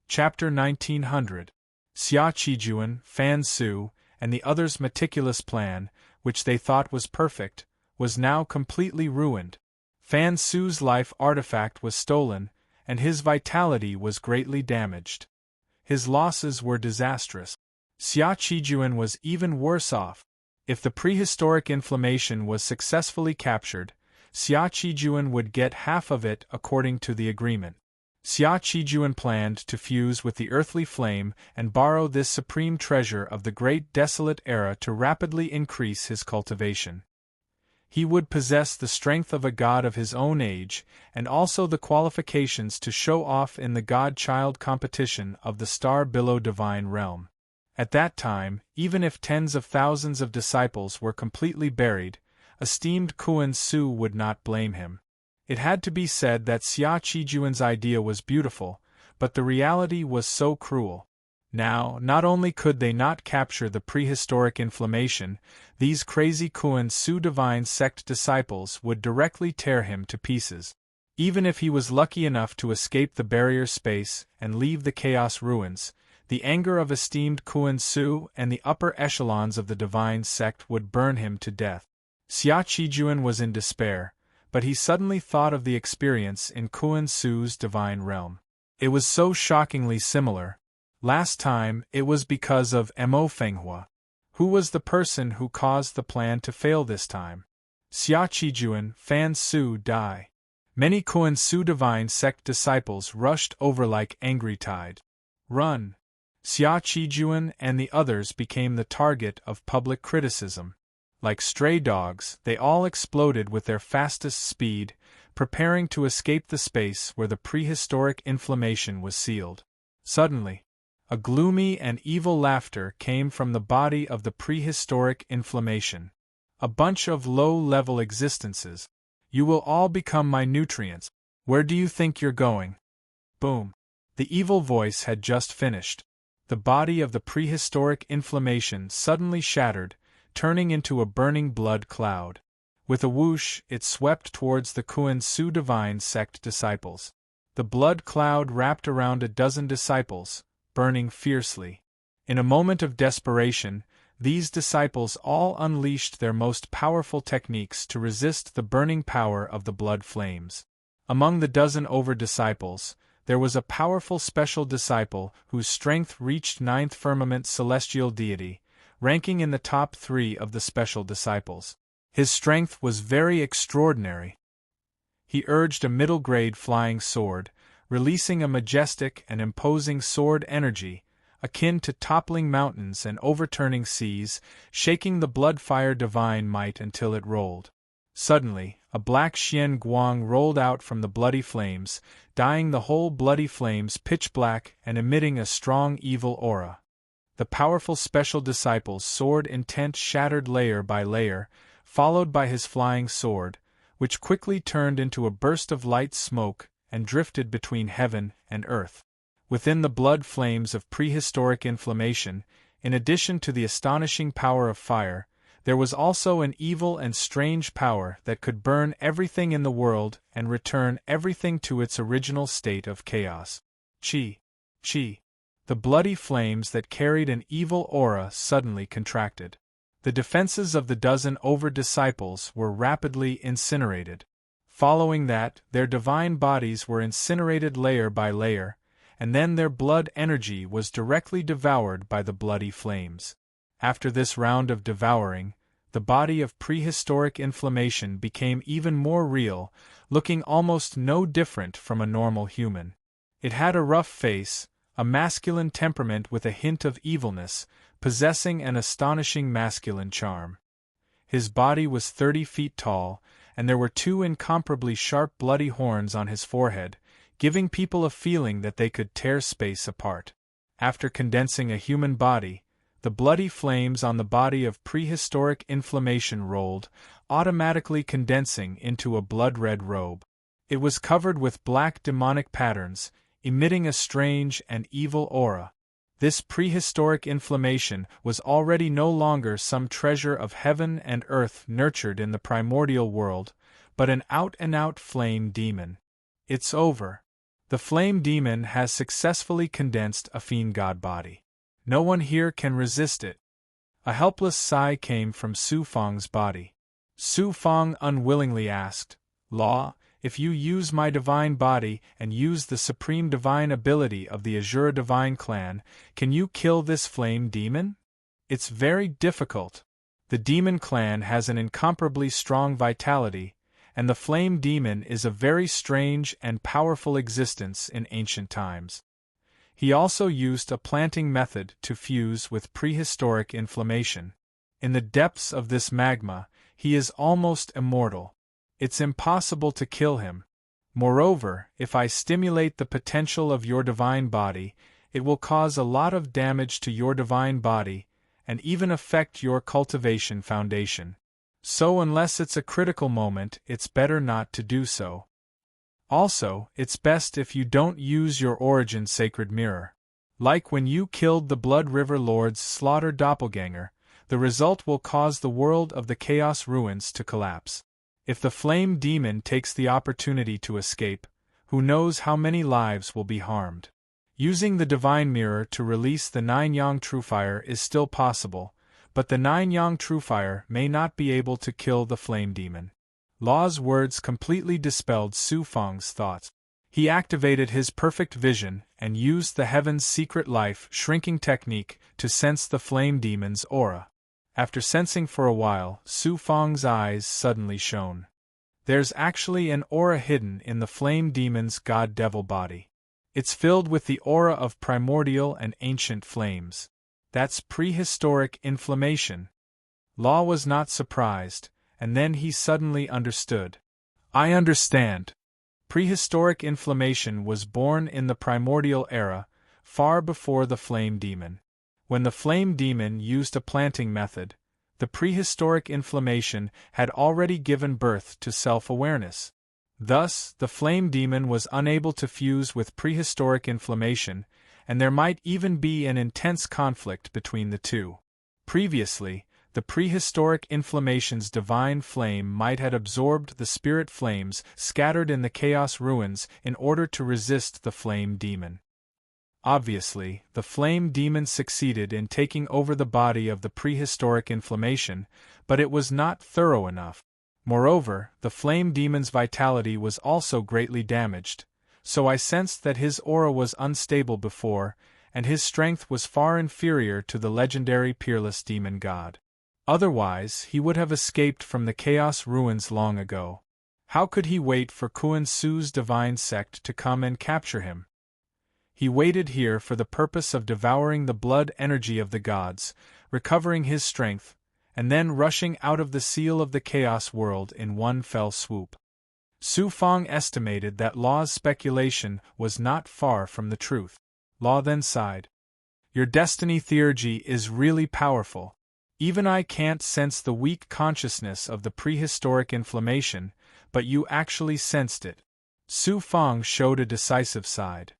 Chapter 1900. Xia Qijuan, Fan Su, and the others' meticulous plan, which they thought was perfect, was now completely ruined. Fan Su's life artifact was stolen, and his vitality was greatly damaged. His losses were disastrous. Xia Qijuan was even worse off. If the prehistoric inflammation was successfully captured, Xia Qijuan would get half of it according to the agreement. Xia Qijuan planned to fuse with the earthly flame and borrow this supreme treasure of the great desolate era to rapidly increase his cultivation. He would possess the strength of a god of his own age, and also the qualifications to show off in the god-child competition of the star-billow divine realm. At that time, even if tens of thousands of disciples were completely buried, esteemed Kuan Su would not blame him. It had to be said that Xia Qijuan's idea was beautiful, but the reality was so cruel. Now, not only could they not capture the prehistoric inflammation, these crazy Kuan Su divine sect disciples would directly tear him to pieces. Even if he was lucky enough to escape the barrier space and leave the chaos ruins, the anger of esteemed Kuan Su and the upper echelons of the divine sect would burn him to death. Xia Qijuan was in despair, but he suddenly thought of the experience in Kuan Su's divine realm. It was so shockingly similar. Last time, it was because of Mo Fenghua. Who was the person who caused the plan to fail this time? Xia Qijuan, Fan Su die. Many Kuan Su divine sect disciples rushed over like angry tide. Run! Xia Qijuan and the others became the target of public criticism. Like stray dogs, they all exploded with their fastest speed, preparing to escape the space where the prehistoric inflammation was sealed. Suddenly, a gloomy and evil laughter came from the body of the prehistoric inflammation. A bunch of low-level existences. You will all become my nutrients. Where do you think you're going? Boom. The evil voice had just finished. The body of the prehistoric inflammation suddenly shattered, turning into a burning blood cloud. With a whoosh, it swept towards the Kuan Su divine sect disciples. The blood cloud wrapped around a dozen disciples, burning fiercely. In a moment of desperation, these disciples all unleashed their most powerful techniques to resist the burning power of the blood flames. Among the dozen over-disciples, there was a powerful special disciple whose strength reached ninth firmament celestial deity, ranking in the top 3 of the special disciples. His strength was very extraordinary. He urged a middle-grade flying sword, releasing a majestic and imposing sword energy, akin to toppling mountains and overturning seas, shaking the blood-fire divine might until it rolled. Suddenly, a black Xian Guang rolled out from the bloody flames, dyeing the whole bloody flames pitch black and emitting a strong evil aura. The powerful special disciple's sword intent shattered layer by layer, followed by his flying sword, which quickly turned into a burst of light smoke and drifted between heaven and earth. Within the blood flames of prehistoric inflammation, in addition to the astonishing power of fire, there was also an evil and strange power that could burn everything in the world and return everything to its original state of chaos. Chi. The bloody flames that carried an evil aura suddenly contracted. The defenses of the dozen over-disciples were rapidly incinerated. Following that, their divine bodies were incinerated layer by layer, and then their blood energy was directly devoured by the bloody flames. After this round of devouring, the body of prehistoric inflammation became even more real, looking almost no different from a normal human. It had a rough face, a masculine temperament with a hint of evilness, possessing an astonishing masculine charm. His body was 30 feet tall, and there were 2 incomparably sharp bloody horns on his forehead, giving people a feeling that they could tear space apart. After condensing a human body, the bloody flames on the body of prehistoric inflammation rolled, automatically condensing into a blood-red robe. It was covered with black demonic patterns, emitting a strange and evil aura. This prehistoric inflammation was already no longer some treasure of heaven and earth nurtured in the primordial world, but an out-and-out flame demon. It's over. The flame demon has successfully condensed a fiend god body. No one here can resist it. A helpless sigh came from Su Fang's body. Su Fang unwillingly asked, Law, if you use my divine body and use the supreme divine ability of the Azura divine clan, can you kill this flame demon? It's very difficult. The demon clan has an incomparably strong vitality, and the flame demon is a very strange and powerful existence in ancient times. He also used a planting method to fuse with prehistoric inflammation. In the depths of this magma, he is almost immortal. It's impossible to kill him. Moreover, if I stimulate the potential of your divine body, it will cause a lot of damage to your divine body, and even affect your cultivation foundation. So unless it's a critical moment, it's better not to do so. Also, it's best if you don't use your origin sacred mirror. Like when you killed the Blood River Lord's slaughtered doppelganger, the result will cause the world of the Chaos Ruins to collapse. If the flame demon takes the opportunity to escape, who knows how many lives will be harmed. Using the divine mirror to release the Nine-Yang Truefire is still possible, but the Nine-Yang Truefire may not be able to kill the flame demon. Law's words completely dispelled Su Fang's thoughts. He activated his perfect vision and used the Heaven's secret life shrinking technique to sense the flame demon's aura. After sensing for a while, Su Fang's eyes suddenly shone. There's actually an aura hidden in the flame demon's god-devil body. It's filled with the aura of primordial and ancient flames. That's prehistoric inflammation. Law was not surprised, and then he suddenly understood. I understand. Prehistoric inflammation was born in the primordial era, far before the flame demon. When the flame demon used a planting method, the prehistoric inflammation had already given birth to self-awareness. Thus, the flame demon was unable to fuse with prehistoric inflammation, and there might even be an intense conflict between the two. Previously, the prehistoric inflammation's divine flame might have absorbed the spirit flames scattered in the Chaos Ruins in order to resist the flame demon. Obviously, the flame demon succeeded in taking over the body of the prehistoric inflammation, but it was not thorough enough. Moreover, the flame demon's vitality was also greatly damaged, so I sensed that his aura was unstable before, and his strength was far inferior to the legendary peerless demon god. Otherwise, he would have escaped from the Chaos Ruins long ago. How could he wait for Kuan Su's divine sect to come and capture him? He waited here for the purpose of devouring the blood energy of the gods, recovering his strength, and then rushing out of the seal of the Chaos world in one fell swoop. Su Fang estimated that Law's speculation was not far from the truth. Law then sighed. Your destiny theurgy is really powerful. Even I can't sense the weak consciousness of the prehistoric inflammation, but you actually sensed it. Su Fang showed a decisive side.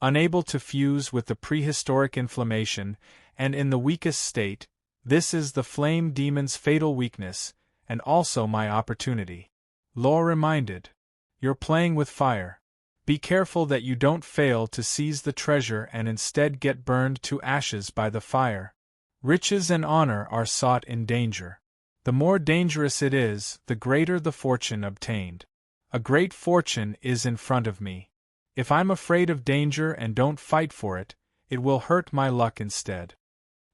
Unable to fuse with the prehistoric inflammation, and in the weakest state, this is the flame demon's fatal weakness, and also my opportunity. Law reminded. You're playing with fire. Be careful that you don't fail to seize the treasure and instead get burned to ashes by the fire. Riches and honor are sought in danger. The more dangerous it is, the greater the fortune obtained. A great fortune is in front of me. If I'm afraid of danger and don't fight for it, it will hurt my luck instead.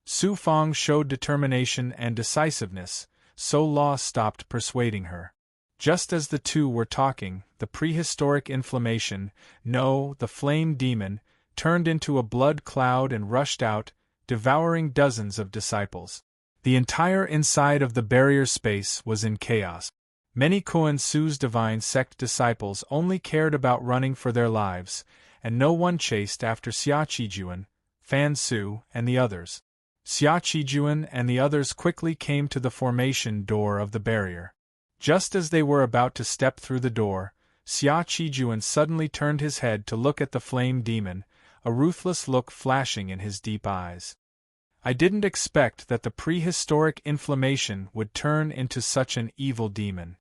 Su Fang showed determination and decisiveness, so Law stopped persuading her. Just as the two were talking, the prehistoric inflammation, no, the flame demon, turned into a blood cloud and rushed out, devouring dozens of disciples. The entire inside of the barrier space was in chaos. Many Kuan Su's divine sect disciples only cared about running for their lives, and no one chased after Xia Qijuan, Fan Su, and the others. Xia Qijuan and the others quickly came to the formation door of the barrier. Just as they were about to step through the door, Xia Qijuan suddenly turned his head to look at the flame demon, a ruthless look flashing in his deep eyes. I didn't expect that the prehistoric inflammation would turn into such an evil demon.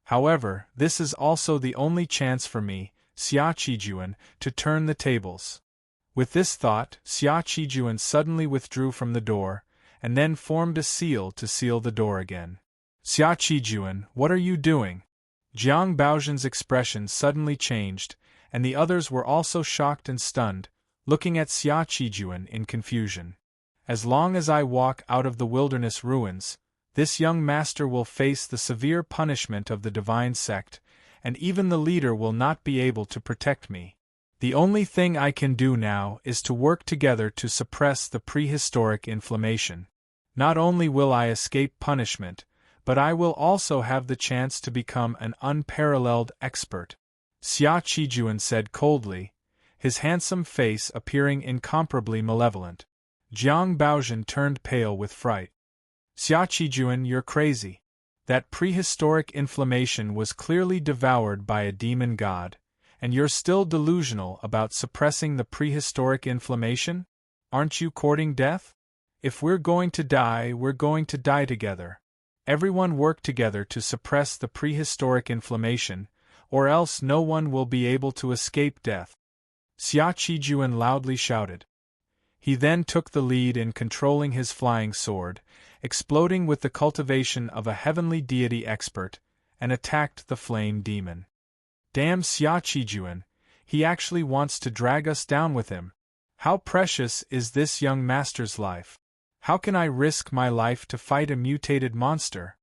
However, this is also the only chance for me, Xia Qijuan, to turn the tables. With this thought, Xia Qijuan suddenly withdrew from the door, and then formed a seal to seal the door again. Xia Qijuan, what are you doing? Jiang Baozhen's expression suddenly changed, and the others were also shocked and stunned, looking at Xia Qijuan in confusion. As long as I walk out of the wilderness ruins, this young master will face the severe punishment of the divine sect, and even the leader will not be able to protect me. The only thing I can do now is to work together to suppress the prehistoric inflammation. Not only will I escape punishment, but I will also have the chance to become an unparalleled expert. Xia Qijuan said coldly, his handsome face appearing incomparably malevolent. Jiang Baozhen turned pale with fright. Xia Qijuan, you're crazy. That prehistoric inflammation was clearly devoured by a demon god, and you're still delusional about suppressing the prehistoric inflammation? Aren't you courting death? If we're going to die, we're going to die together. Everyone work together to suppress the prehistoric inflammation, or else no one will be able to escape death. Xia Qijuan loudly shouted. He then took the lead in controlling his flying sword, exploding with the cultivation of a heavenly deity expert, and attacked the flame demon. Damn Xia Qijuan, he actually wants to drag us down with him. How precious is this young master's life? How can I risk my life to fight a mutated monster?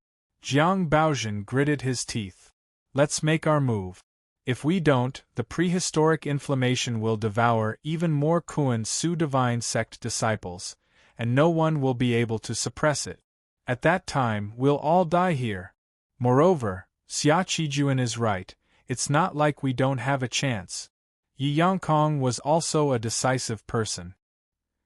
Jiang Baozhen gritted his teeth. Let's make our move. If we don't, the prehistoric inflammation will devour even more Kuan Su divine sect disciples, and no one will be able to suppress it. At that time, we'll all die here. Moreover, Xia Qijuan is right, it's not like we don't have a chance. Yi Yangkong was also a decisive person.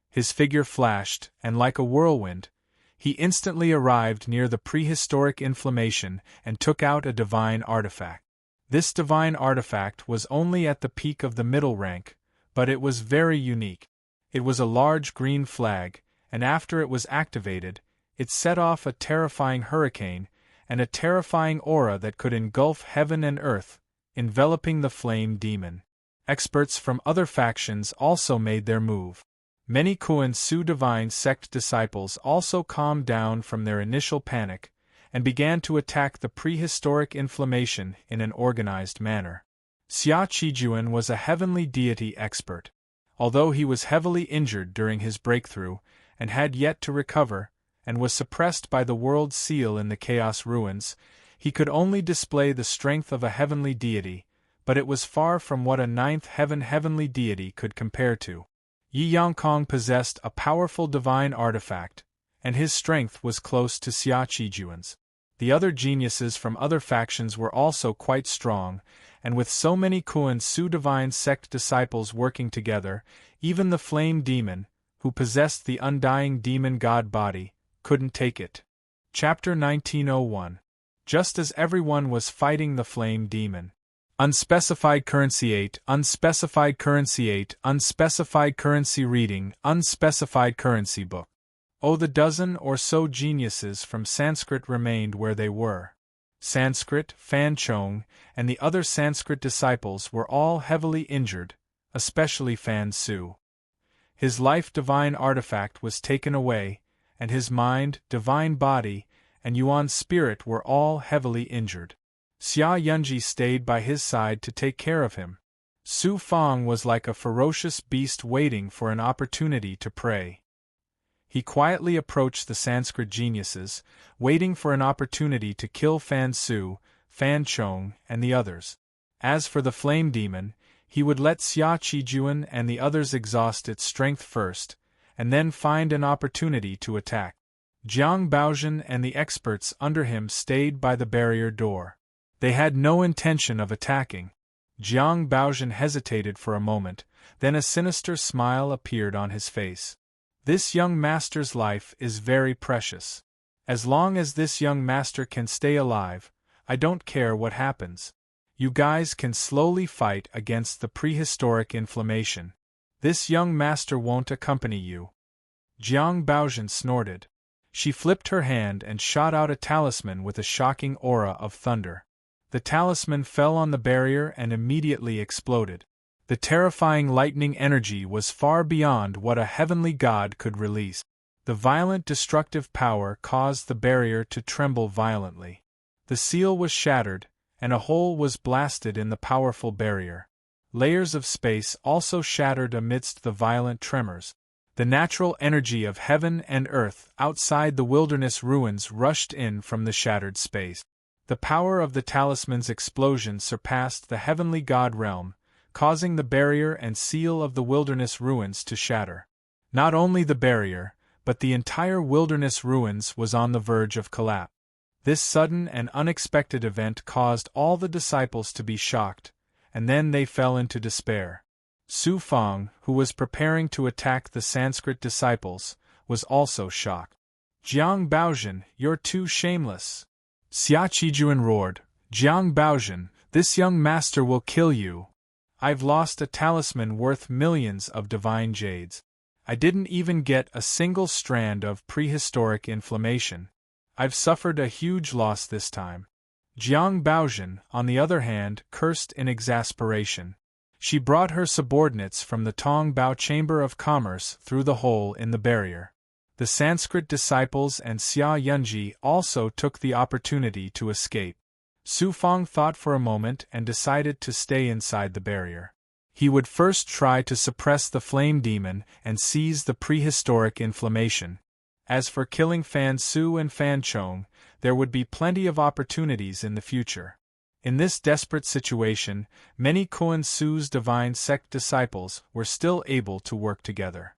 His figure flashed, and like a whirlwind, he instantly arrived near the prehistoric inflammation and took out a divine artifact. This divine artifact was only at the peak of the middle rank, but it was very unique. It was a large green flag, and after it was activated, it set off a terrifying hurricane and a terrifying aura that could engulf heaven and earth, enveloping the flame demon. Experts from other factions also made their move. Many Kuan Su divine sect disciples also calmed down from their initial panic, and began to attack the prehistoric inflammation in an organized manner. Xia Qijuan was a heavenly deity expert. Although he was heavily injured during his breakthrough, and had yet to recover, and was suppressed by the world seal in the chaos ruins, he could only display the strength of a heavenly deity, but it was far from what a ninth heavenly deity could compare to. Yi Yangkong possessed a powerful divine artifact, and his strength was close to Xia Qijuan's. The other geniuses from other factions were also quite strong, and with so many Kuan Su divine sect disciples working together, even the flame demon, who possessed the undying demon god body, couldn't take it. Chapter 1901. Just as everyone was fighting the flame demon. Unspecified currency 8, unspecified currency 8, unspecified currency reading, unspecified currency book. Oh, the dozen or so geniuses from Sanskrit remained where they were. Sanskrit, Fan Chong, and the other Sanskrit disciples were all heavily injured, especially Fan Su. His life divine artifact was taken away, and his mind, divine body, and Yuan's spirit were all heavily injured. Xia Yunji stayed by his side to take care of him. Su Fang was like a ferocious beast waiting for an opportunity to prey. He quietly approached the Sanskrit geniuses, waiting for an opportunity to kill Fan Su, Fan Chong, and the others. As for the flame demon, he would let Xia Qijuan and the others exhaust its strength first, and then find an opportunity to attack. Jiang Baozhen and the experts under him stayed by the barrier door. They had no intention of attacking. Jiang Baozhen hesitated for a moment, then a sinister smile appeared on his face. This young master's life is very precious. As long as this young master can stay alive, I don't care what happens. You guys can slowly fight against the prehistoric inflammation. This young master won't accompany you. Jiang Baozhen snorted. She flipped her hand and shot out a talisman with a shocking aura of thunder. the talisman fell on the barrier and immediately exploded. The terrifying lightning energy was far beyond what a heavenly god could release. The violent destructive power caused the barrier to tremble violently. The seal was shattered, and a hole was blasted in the powerful barrier. Layers of space also shattered amidst the violent tremors. The natural energy of heaven and earth outside the wilderness ruins rushed in from the shattered space. The power of the talisman's explosion surpassed the heavenly god realm, causing the barrier and seal of the wilderness ruins to shatter. Not only the barrier, but the entire wilderness ruins was on the verge of collapse. This sudden and unexpected event caused all the disciples to be shocked, and then they fell into despair. Su Fang, who was preparing to attack the Sanskrit disciples, was also shocked. "Jiang Baozhen, you're too shameless!" Xia Qijuan roared. "Jiang Baozhen, this young master will kill you! I've lost a talisman worth millions of divine jades. I didn't even get a single strand of prehistoric inflammation. I've suffered a huge loss this time." Jiang Baozhen, on the other hand, cursed in exasperation. She brought her subordinates from the Tongbao Chamber of Commerce through the hole in the barrier. The Sanskrit disciples and Xia Yunji also took the opportunity to escape. Su Fang thought for a moment and decided to stay inside the barrier. He would first try to suppress the flame demon and seize the prehistoric inflammation. As for killing Fan Su and Fan Chong, there would be plenty of opportunities in the future. In this desperate situation, many Kuan Su's divine sect disciples were still able to work together.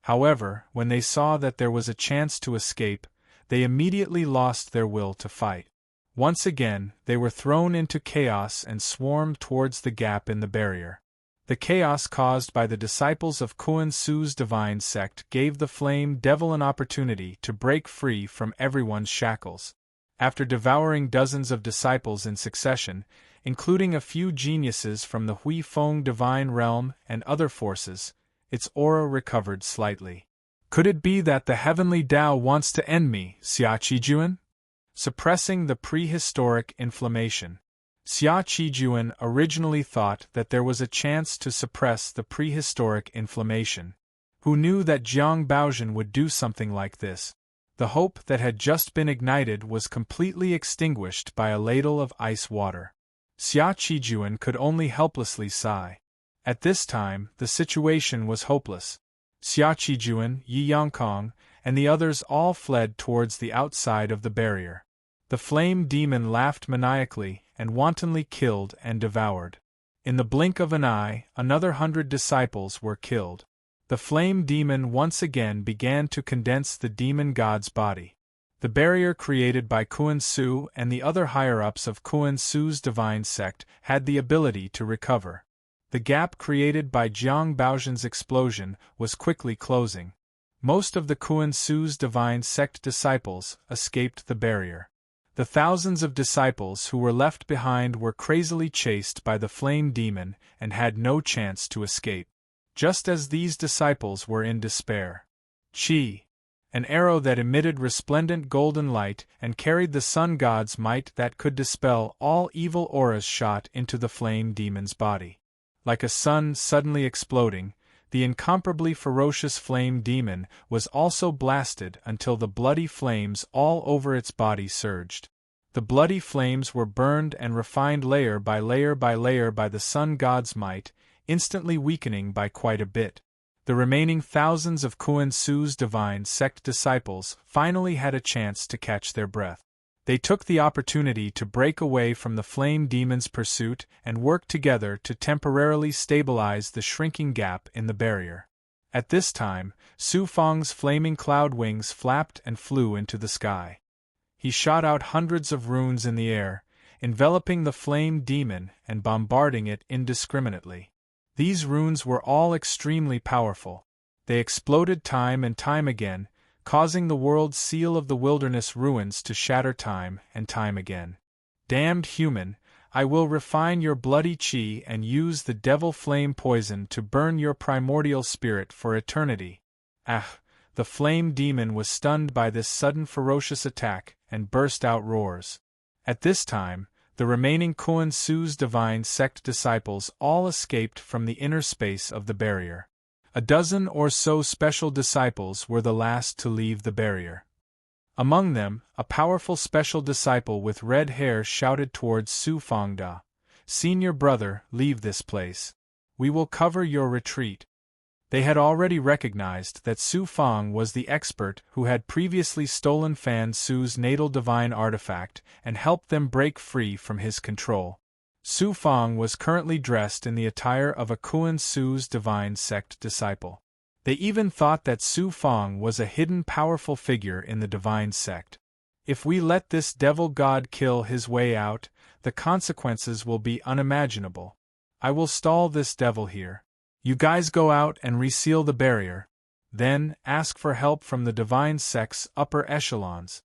However, when they saw that there was a chance to escape, they immediately lost their will to fight. Once again, they were thrown into chaos and swarmed towards the gap in the barrier. The chaos caused by the disciples of Kuan Su's divine sect gave the flame devil an opportunity to break free from everyone's shackles. After devouring dozens of disciples in succession, including a few geniuses from the Hui Feng divine realm and other forces, its aura recovered slightly. "Could it be that the heavenly Tao wants to end me, Xia Qijuan?" Suppressing the prehistoric inflammation. Xia Qijuan originally thought that there was a chance to suppress the prehistoric inflammation. Who knew that Jiang Baozhen would do something like this? The hope that had just been ignited was completely extinguished by a ladle of ice water. Xia Qijuan could only helplessly sigh. At this time, the situation was hopeless. Xia Qijuan, Yi Yangkong, and the others all fled towards the outside of the barrier. The flame demon laughed maniacally and wantonly killed and devoured. In the blink of an eye, another 100 disciples were killed. The flame demon once again began to condense the demon god's body. The barrier created by Kuan Su and the other higher-ups of Kuan Su's divine sect had the ability to recover. The gap created by Jiang Baozhen's explosion was quickly closing. Most of the Kuan Su's divine sect disciples escaped the barrier. The thousands of disciples who were left behind were crazily chased by the flame demon and had no chance to escape. Just as these disciples were in despair, Qi, an arrow that emitted resplendent golden light and carried the sun god's might that could dispel all evil auras, shot into the flame demon's body. Like a sun suddenly exploding, the incomparably ferocious flame demon was also blasted until the bloody flames all over its body surged. The bloody flames were burned and refined layer by layer by layer by the sun god's might, instantly weakening by quite a bit. The remaining thousands of Kuan Su's divine sect disciples finally had a chance to catch their breath. They took the opportunity to break away from the flame demon's pursuit and work together to temporarily stabilize the shrinking gap in the barrier. At this time, Su Fang's flaming cloud wings flapped and flew into the sky. He shot out hundreds of runes in the air, enveloping the flame demon and bombarding it indiscriminately. These runes were all extremely powerful. They exploded time and time again, causing the world seal of the wilderness ruins to shatter time and time again. "Damned human, I will refine your bloody qi and use the devil flame poison to burn your primordial spirit for eternity." Ah! The flame demon was stunned by this sudden ferocious attack and burst out roars. At this time, The remaining Kuan Su's divine sect disciples all escaped from the inner space of the barrier. A dozen or so special disciples were the last to leave the barrier. Among them, a powerful special disciple with red hair shouted towards Su Fangda, "Senior brother, leave this place. We will cover your retreat." They had already recognized that Su Fang was the expert who had previously stolen Fan Su's natal divine artifact and helped them break free from his control. Su Fang was currently dressed in the attire of a Kuan Su's divine sect disciple. They even thought that Su Fang was a hidden powerful figure in the divine sect. If we let this devil god kill his way out, the consequences will be unimaginable. I will stall this devil here. You guys go out and reseal the barrier. Then, ask for help from the divine sect's upper echelons.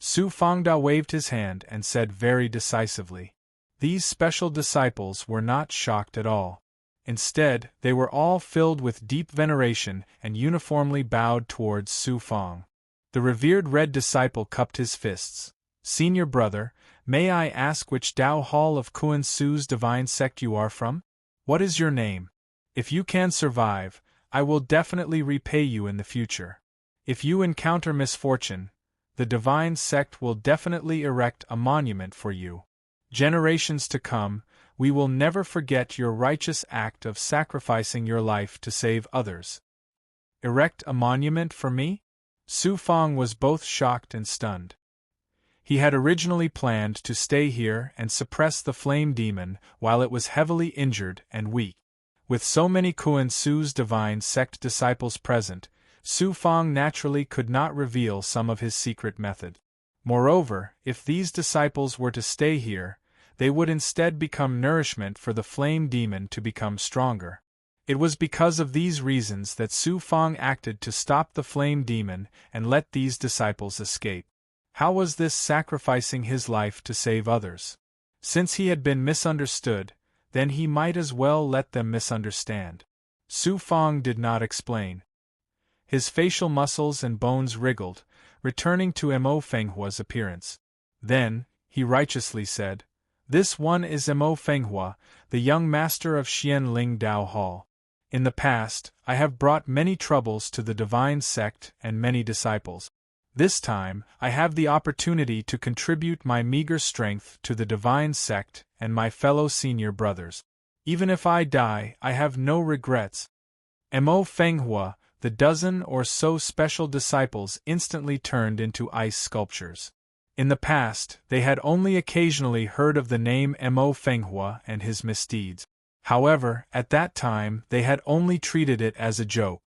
Su Fangda waved his hand and said very decisively. These special disciples were not shocked at all. Instead, they were all filled with deep veneration and uniformly bowed towards Su Fang. The revered red disciple cupped his fists. "Senior brother, may I ask which Dao Hall of Kuan Su's divine sect you are from? What is your name? If you can survive, I will definitely repay you in the future. If you encounter misfortune, the divine sect will definitely erect a monument for you. Generations to come, we will never forget your righteous act of sacrificing your life to save others." Erect a monument for me? Su Fang was both shocked and stunned. He had originally planned to stay here and suppress the flame demon while it was heavily injured and weak. With so many Kuan Su's divine sect disciples present, Su Fang naturally could not reveal some of his secret method. Moreover, if these disciples were to stay here, they would instead become nourishment for the flame demon to become stronger. It was because of these reasons that Su Fang acted to stop the flame demon and let these disciples escape. How was this sacrificing his life to save others? Since he had been misunderstood, then he might as well let them misunderstand. Su Fang did not explain. His facial muscles and bones wriggled, returning to Mo Fenghua's appearance. Then, he righteously said, "This one is Mo Fenghua, the young master of Xianling Dao Hall. In the past, I have brought many troubles to the divine sect and many disciples. This time, I have the opportunity to contribute my meager strength to the divine sect and my fellow senior brothers. Even if I die, I have no regrets." Mo Fenghua, the dozen or so special disciples instantly turned into ice sculptures. In the past, they had only occasionally heard of the name Mo Fenghua and his misdeeds. However, at that time they had only treated it as a joke.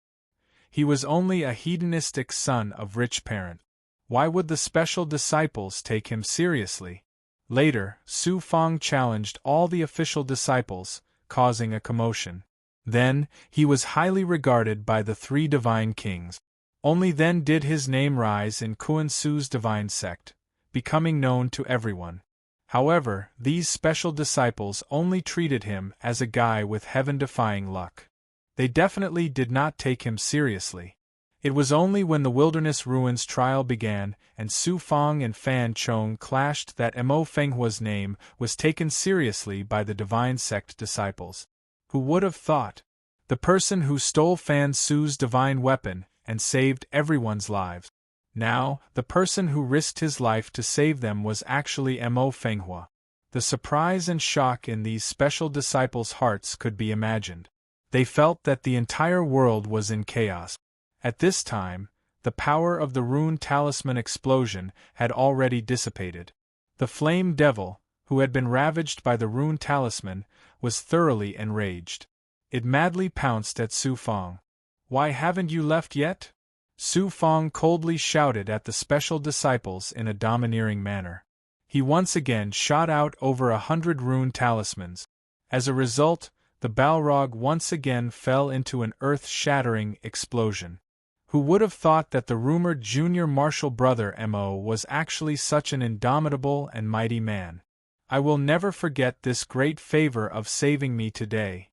He was only a hedonistic son of rich parent. Why would the special disciples take him seriously? Later, Su Fang challenged all the official disciples, causing a commotion. Then, he was highly regarded by the three divine kings. Only then did his name rise in Kuan Su's divine sect, becoming known to everyone. However, these special disciples only treated him as a guy with heaven-defying luck. They definitely did not take him seriously. It was only when the Wilderness Ruins trial began and Su Fang and Fan Chong clashed that Mo Fenghua's name was taken seriously by the divine sect disciples. Who would have thought? The person who stole Fan Su's divine weapon and saved everyone's lives. Now, the person who risked his life to save them was actually Mo Fenghua. The surprise and shock in these special disciples' hearts could be imagined. They felt that the entire world was in chaos. At this time, the power of the rune talisman explosion had already dissipated. The flame devil, who had been ravaged by the rune talisman, was thoroughly enraged. It madly pounced at Su Fang. "Why haven't you left yet?" Su Fang coldly shouted at the special disciples in a domineering manner. He once again shot out over 100 rune talismans. As a result, the Balrog once again fell into an earth-shattering explosion. Who would have thought that the rumored junior martial brother Mo was actually such an indomitable and mighty man? I will never forget this great favor of saving me today.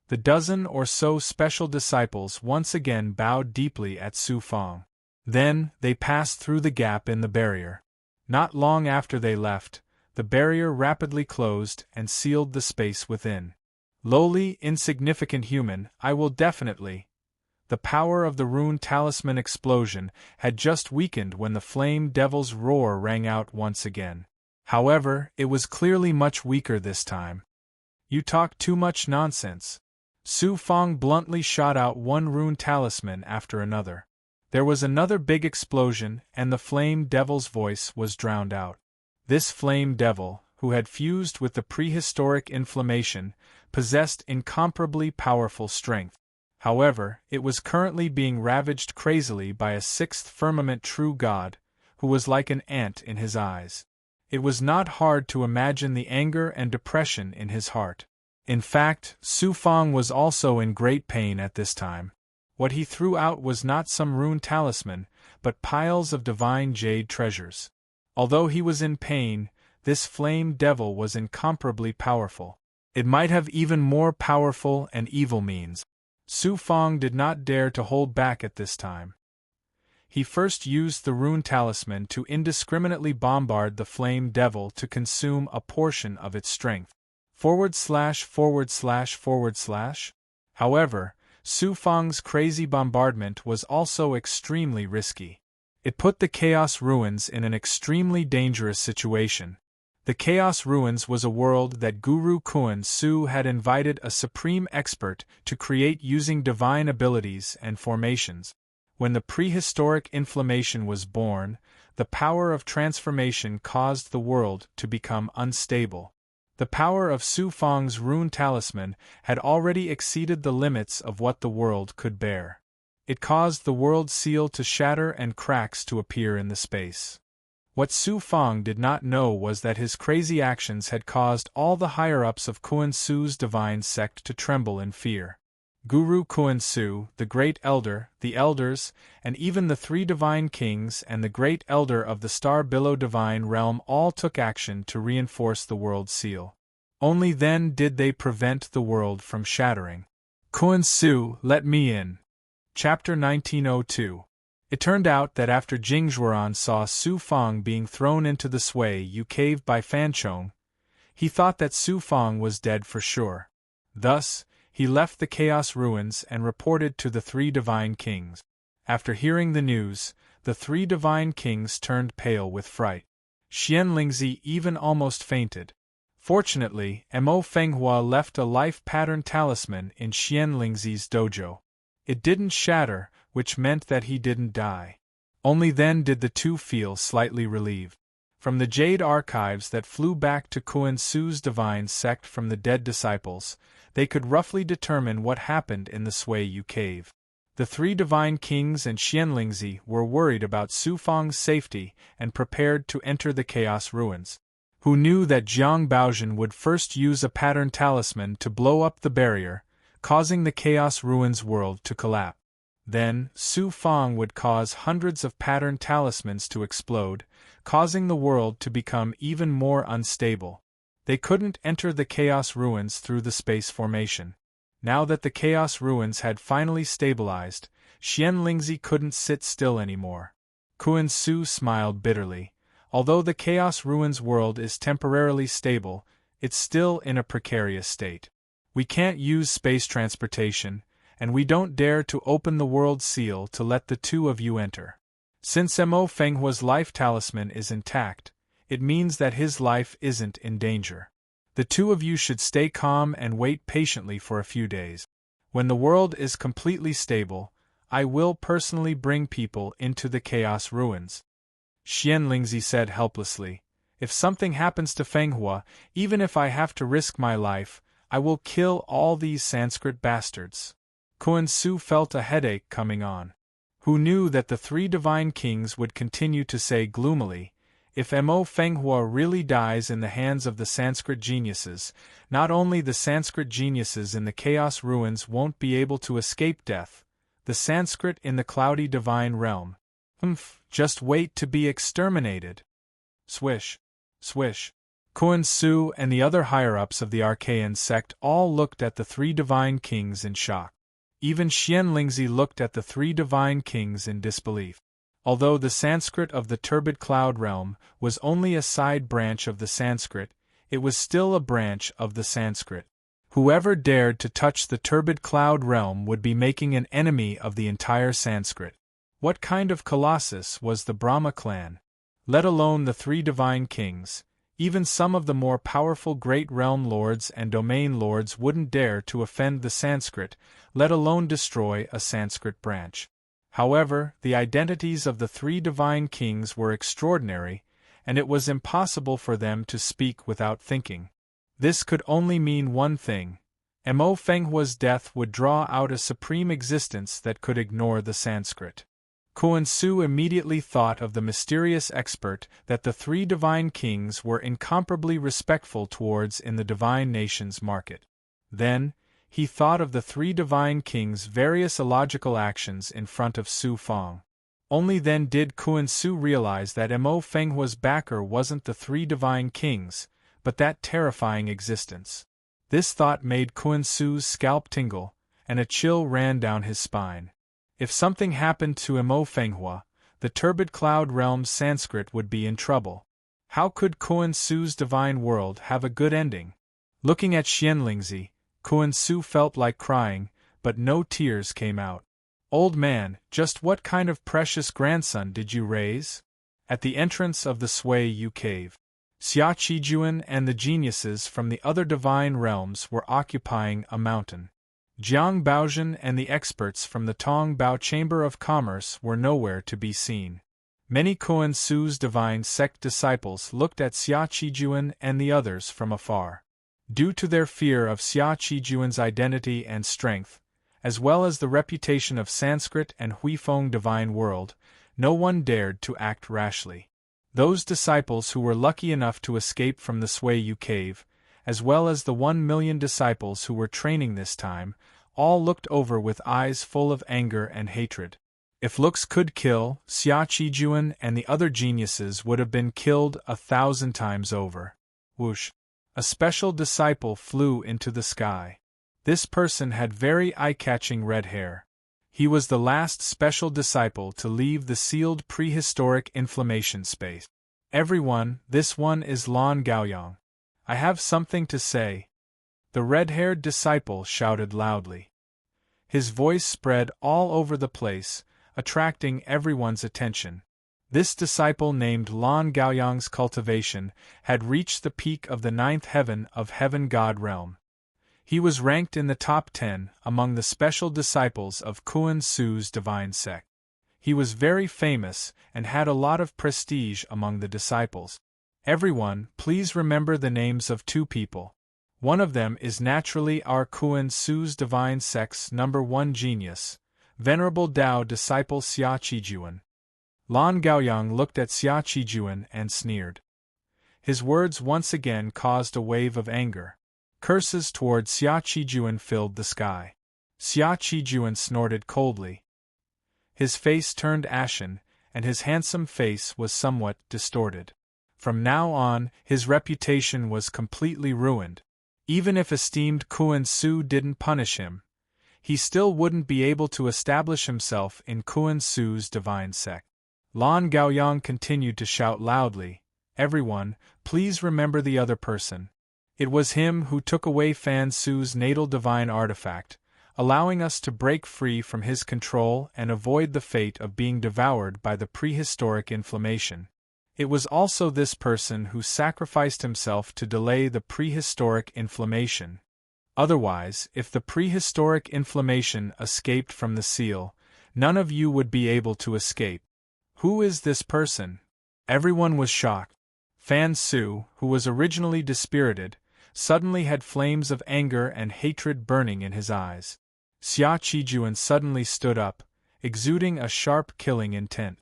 The dozen or so special disciples once again bowed deeply at Su Fang. Then, they passed through the gap in the barrier. Not long after they left, the barrier rapidly closed and sealed the space within. Lowly, insignificant human, I will definitely. The power of the rune talisman explosion had just weakened when the flame devil's roar rang out once again. However, it was clearly much weaker this time. You talk too much nonsense. Su Fong bluntly shot out one rune talisman after another. There was another big explosion, and the flame devil's voice was drowned out. This flame devil, who had fused with the prehistoric inflammation, possessed incomparably powerful strength. However, it was currently being ravaged crazily by a sixth firmament true god, who was like an ant in his eyes. It was not hard to imagine the anger and depression in his heart. In fact, Su Fong was also in great pain at this time. What he threw out was not some rune talisman, but piles of divine jade treasures. Although he was in pain, this flame devil was incomparably powerful. It might have even more powerful and evil means. Su Fong did not dare to hold back at this time. He first used the rune talisman to indiscriminately bombard the flame devil to consume a portion of its strength. /////. However, Su Fong's crazy bombardment was also extremely risky. It put the Chaos Ruins in an extremely dangerous situation. The Chaos Ruins was a world that Guru Kuan Su had invited a supreme expert to create using divine abilities and formations. When the prehistoric inflammation was born, the power of transformation caused the world to become unstable. The power of Su Fong's rune talisman had already exceeded the limits of what the world could bear. It caused the world seal to shatter and cracks to appear in the space. What Su Fong did not know was that his crazy actions had caused all the higher-ups of Kuan Su's divine sect to tremble in fear. Guru Kuan Su, the Great Elder, the Elders, and even the three Divine Kings and the Great Elder of the Star Billow Divine Realm all took action to reinforce the world seal. Only then did they prevent the world from shattering. Kuan Su, let me in. Chapter 1902. It turned out that after Jingzhuan saw Su Fong being thrown into the Sui Yu cave by Fanchong, he thought that Su Fong was dead for sure. Thus, he left the Chaos Ruins and reported to the three Divine Kings. After hearing the news, the three Divine Kings turned pale with fright. Xianlingzi even almost fainted. Fortunately, Mo Fenghua left a life pattern talisman in Xianlingzi's dojo. It didn't shatter, which meant that he didn't die. Only then did the two feel slightly relieved. From the jade archives that flew back to Kuan Su's divine sect from the dead disciples, they could roughly determine what happened in the Sui Yu cave. The three Divine Kings and Xianlingzi were worried about Su Fong's safety and prepared to enter the Chaos Ruins. Who knew that Jiang Baozhen would first use a pattern talisman to blow up the barrier, causing the Chaos Ruins world to collapse. Then, Su Fong would cause hundreds of pattern talismans to explode, causing the world to become even more unstable. They couldn't enter the Chaos Ruins through the space formation. Now that the Chaos Ruins had finally stabilized, Xianlingzi couldn't sit still anymore. Kuan Su smiled bitterly. Although the Chaos Ruins world is temporarily stable, it's still in a precarious state. We can't use space transportation, and we don't dare to open the world seal to let the two of you enter. Since Mo Fenghua's life talisman is intact, it means that his life isn't in danger. The two of you should stay calm and wait patiently for a few days. When the world is completely stable, I will personally bring people into the Chaos Ruins. Xianlingzi said helplessly, if something happens to Fenghua, even if I have to risk my life, I will kill all these Sanskrit bastards. Kuan Su felt a headache coming on. Who knew that the three Divine Kings would continue to say gloomily, if Mo Fenghua really dies in the hands of the Sanskrit geniuses, not only the Sanskrit geniuses in the Chaos Ruins won't be able to escape death, the Sanskrit in the cloudy divine realm, just wait to be exterminated. Swish, swish. Kuan Su and the other higher-ups of the Archaean sect all looked at the three Divine Kings in shock. Even Xianlingzi looked at the three Divine Kings in disbelief. Although the Sanskrit of the turbid cloud realm was only a side branch of the Sanskrit, it was still a branch of the Sanskrit. Whoever dared to touch the turbid cloud realm would be making an enemy of the entire Sanskrit. What kind of colossus was the Brahma clan? Let alone the three divine kings, even some of the more powerful great realm lords and domain lords wouldn't dare to offend the Sanskrit, let alone destroy a Sanskrit branch. However, the identities of the three divine kings were extraordinary, and it was impossible for them to speak without thinking. This could only mean one thing: Mo Fenghua's death would draw out a supreme existence that could ignore the Sanskrit. Kuan Su immediately thought of the mysterious expert that the three divine kings were incomparably respectful towards in the divine nation's market. Then, he thought of the three divine kings' various illogical actions in front of Su Feng. Only then did Kuan Su realize that Mo Fenghua's backer wasn't the three divine kings, but that terrifying existence. This thought made Kuan Su's scalp tingle, and a chill ran down his spine. If something happened to Mo Fenghua, the turbid cloud realm's Sanskrit would be in trouble. How could Kuan Su's divine world have a good ending? Looking at Xianlingzi, Kuan Su felt like crying, but no tears came out. "Old man, just what kind of precious grandson did you raise?" At the entrance of the Sui Yu cave, Xia Qijuan and the geniuses from the other divine realms were occupying a mountain. Jiang Baozhen and the experts from the Tong Bao Chamber of Commerce were nowhere to be seen. Many Kuan Su's divine sect disciples looked at Xia Qijuan and the others from afar. Due to their fear of Xia Qijuan's identity and strength, as well as the reputation of Sanskrit and Huifeng divine world, no one dared to act rashly. Those disciples who were lucky enough to escape from the Sui Yu cave, as well as the 1,000,000 disciples who were training this time, all looked over with eyes full of anger and hatred. If looks could kill, Xia Qijuan and the other geniuses would have been killed 1,000 times over. Whoosh! A special disciple flew into the sky. This person had very eye-catching red hair. He was the last special disciple to leave the sealed prehistoric inflammation space. "Everyone, this one is Lan Gaoyang. I have something to say," the red-haired disciple shouted loudly. His voice spread all over the place, attracting everyone's attention. This disciple, named Lan Gaoyang's cultivation, had reached the peak of the 9th heaven of Heaven God realm. He was ranked in the top 10 among the special disciples of Kuan Su's divine sect. He was very famous and had a lot of prestige among the disciples. "Everyone, please remember the names of two people. One of them is naturally our Kuan Su's divine sect's #1 genius, Venerable Tao disciple Xia Qijuan." Lan Gaoyang looked at Xia Qijuan and sneered. His words once again caused a wave of anger. Curses toward Xia Qijuan filled the sky. Xia Qijuan snorted coldly. His face turned ashen, and his handsome face was somewhat distorted. From now on, his reputation was completely ruined. Even if esteemed Kuan Su didn't punish him, he still wouldn't be able to establish himself in Kuan Su's divine sect. Lan Gaoyang continued to shout loudly, "Everyone, please remember the other person. It was him who took away Fan Su's natal divine artifact, allowing us to break free from his control and avoid the fate of being devoured by the prehistoric inflammation. It was also this person who sacrificed himself to delay the prehistoric inflammation. Otherwise, if the prehistoric inflammation escaped from the seal, none of you would be able to escape. Who is this person?" Everyone was shocked. Fan Su, who was originally dispirited, suddenly had flames of anger and hatred burning in his eyes. Xia Qijuan suddenly stood up, exuding a sharp killing intent.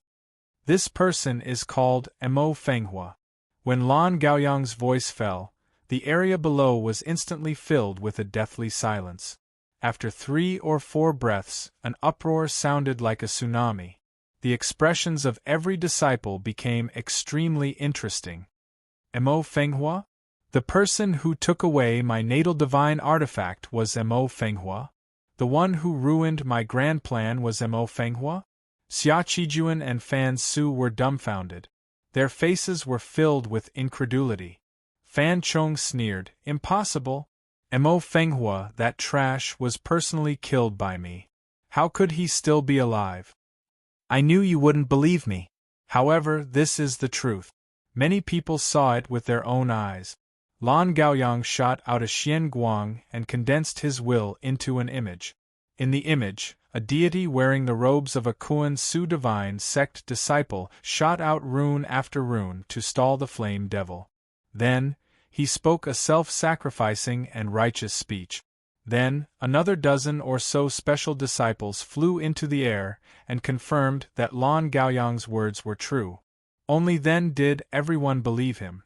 "This person is called Mo Fenghua." When Lan Gaoyang's voice fell, the area below was instantly filled with a deathly silence. After 3 or 4 breaths, an uproar sounded like a tsunami. The expressions of every disciple became extremely interesting. "Mo Fenghua? The person who took away my natal divine artifact was Mo Fenghua? The one who ruined my grand plan was Mo Fenghua?" Xia Qijuan and Fan Su were dumbfounded. Their faces were filled with incredulity. Fan Chong sneered, "Impossible! Mo Fenghua, that trash, was personally killed by me. How could he still be alive?" "I knew you wouldn't believe me. However, this is the truth. Many people saw it with their own eyes." Lan Gaoyang shot out a Xian Guang and condensed his will into an image. In the image, a deity wearing the robes of a Kuan Su divine sect disciple shot out rune after rune to stall the flame devil. Then, he spoke a self-sacrificing and righteous speech. Then, another dozen or so special disciples flew into the air and confirmed that Lan Gaoyang's words were true. Only then did everyone believe him.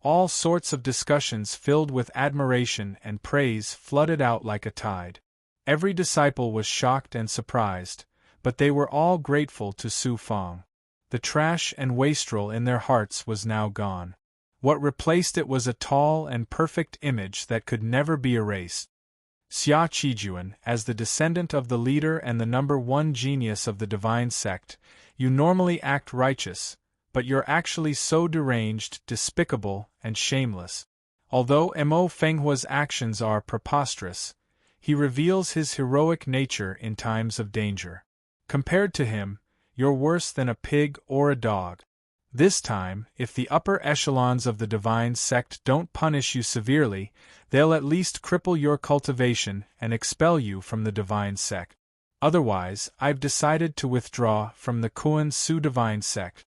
All sorts of discussions filled with admiration and praise flooded out like a tide. Every disciple was shocked and surprised, but they were all grateful to Su Fang. The trash and wastrel in their hearts was now gone. What replaced it was a tall and perfect image that could never be erased. Xia Qijuan, as the descendant of the leader and the number one genius of the divine sect, you normally act righteous, but you're actually so deranged, despicable, and shameless. Although Mo Fenghua's actions are preposterous, he reveals his heroic nature in times of danger. Compared to him, you're worse than a pig or a dog. This time, if the upper echelons of the divine sect don't punish you severely, they'll at least cripple your cultivation and expel you from the divine sect. Otherwise, I've decided to withdraw from the Kuan Su divine sect.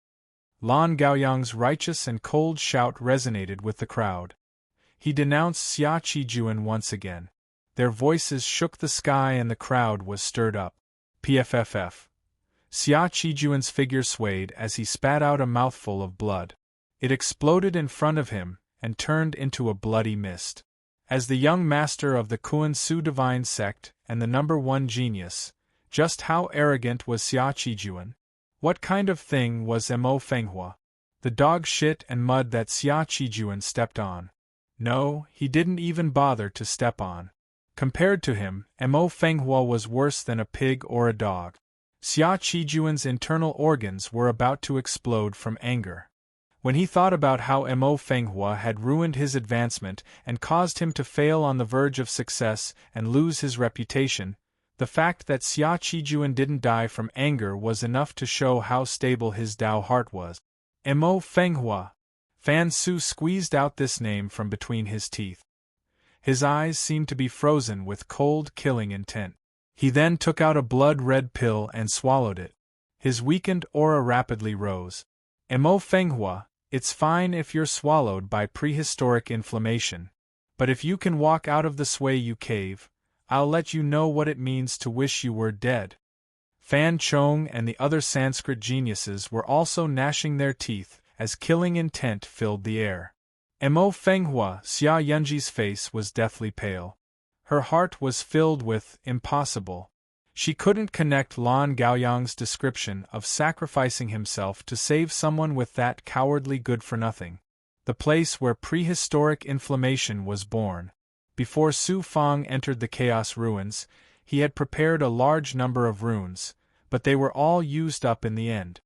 Lan Gaoyang's righteous and cold shout resonated with the crowd. He denounced Xia Qijuan once again. Their voices shook the sky and the crowd was stirred up. Pfff. Xia Qijuan's figure swayed as he spat out a mouthful of blood. It exploded in front of him and turned into a bloody mist. As the young master of the Kuan Su divine sect and the number one genius, just how arrogant was Xia Qijuan? What kind of thing was Mo Fenghua? The dog shit and mud that Xia Qijuan stepped on. No, he didn't even bother to step on. Compared to him, Mo Fenghua was worse than a pig or a dog. Xia Qijuan's internal organs were about to explode from anger. When he thought about how Mo Fenghua had ruined his advancement and caused him to fail on the verge of success and lose his reputation, the fact that Xia Qijuan didn't die from anger was enough to show how stable his Dao heart was. Mo Fenghua. Fan Su squeezed out this name from between his teeth. His eyes seemed to be frozen with cold, killing intent. He then took out a blood-red pill and swallowed it. His weakened aura rapidly rose. Mo Fenghua, it's fine if you're swallowed by prehistoric inflammation. But if you can walk out of the sway you cave, I'll let you know what it means to wish you were dead. Fan Chong and the other Sanskrit geniuses were also gnashing their teeth as killing intent filled the air. Mo Fenghua, Xia Yunji's face was deathly pale. Her heart was filled with impossible. She couldn't connect Lan Gaoyang's description of sacrificing himself to save someone with that cowardly good-for-nothing. The place where prehistoric inflammation was born. Before Su Fang entered the Chaos Ruins, he had prepared a large number of runes, but they were all used up in the end.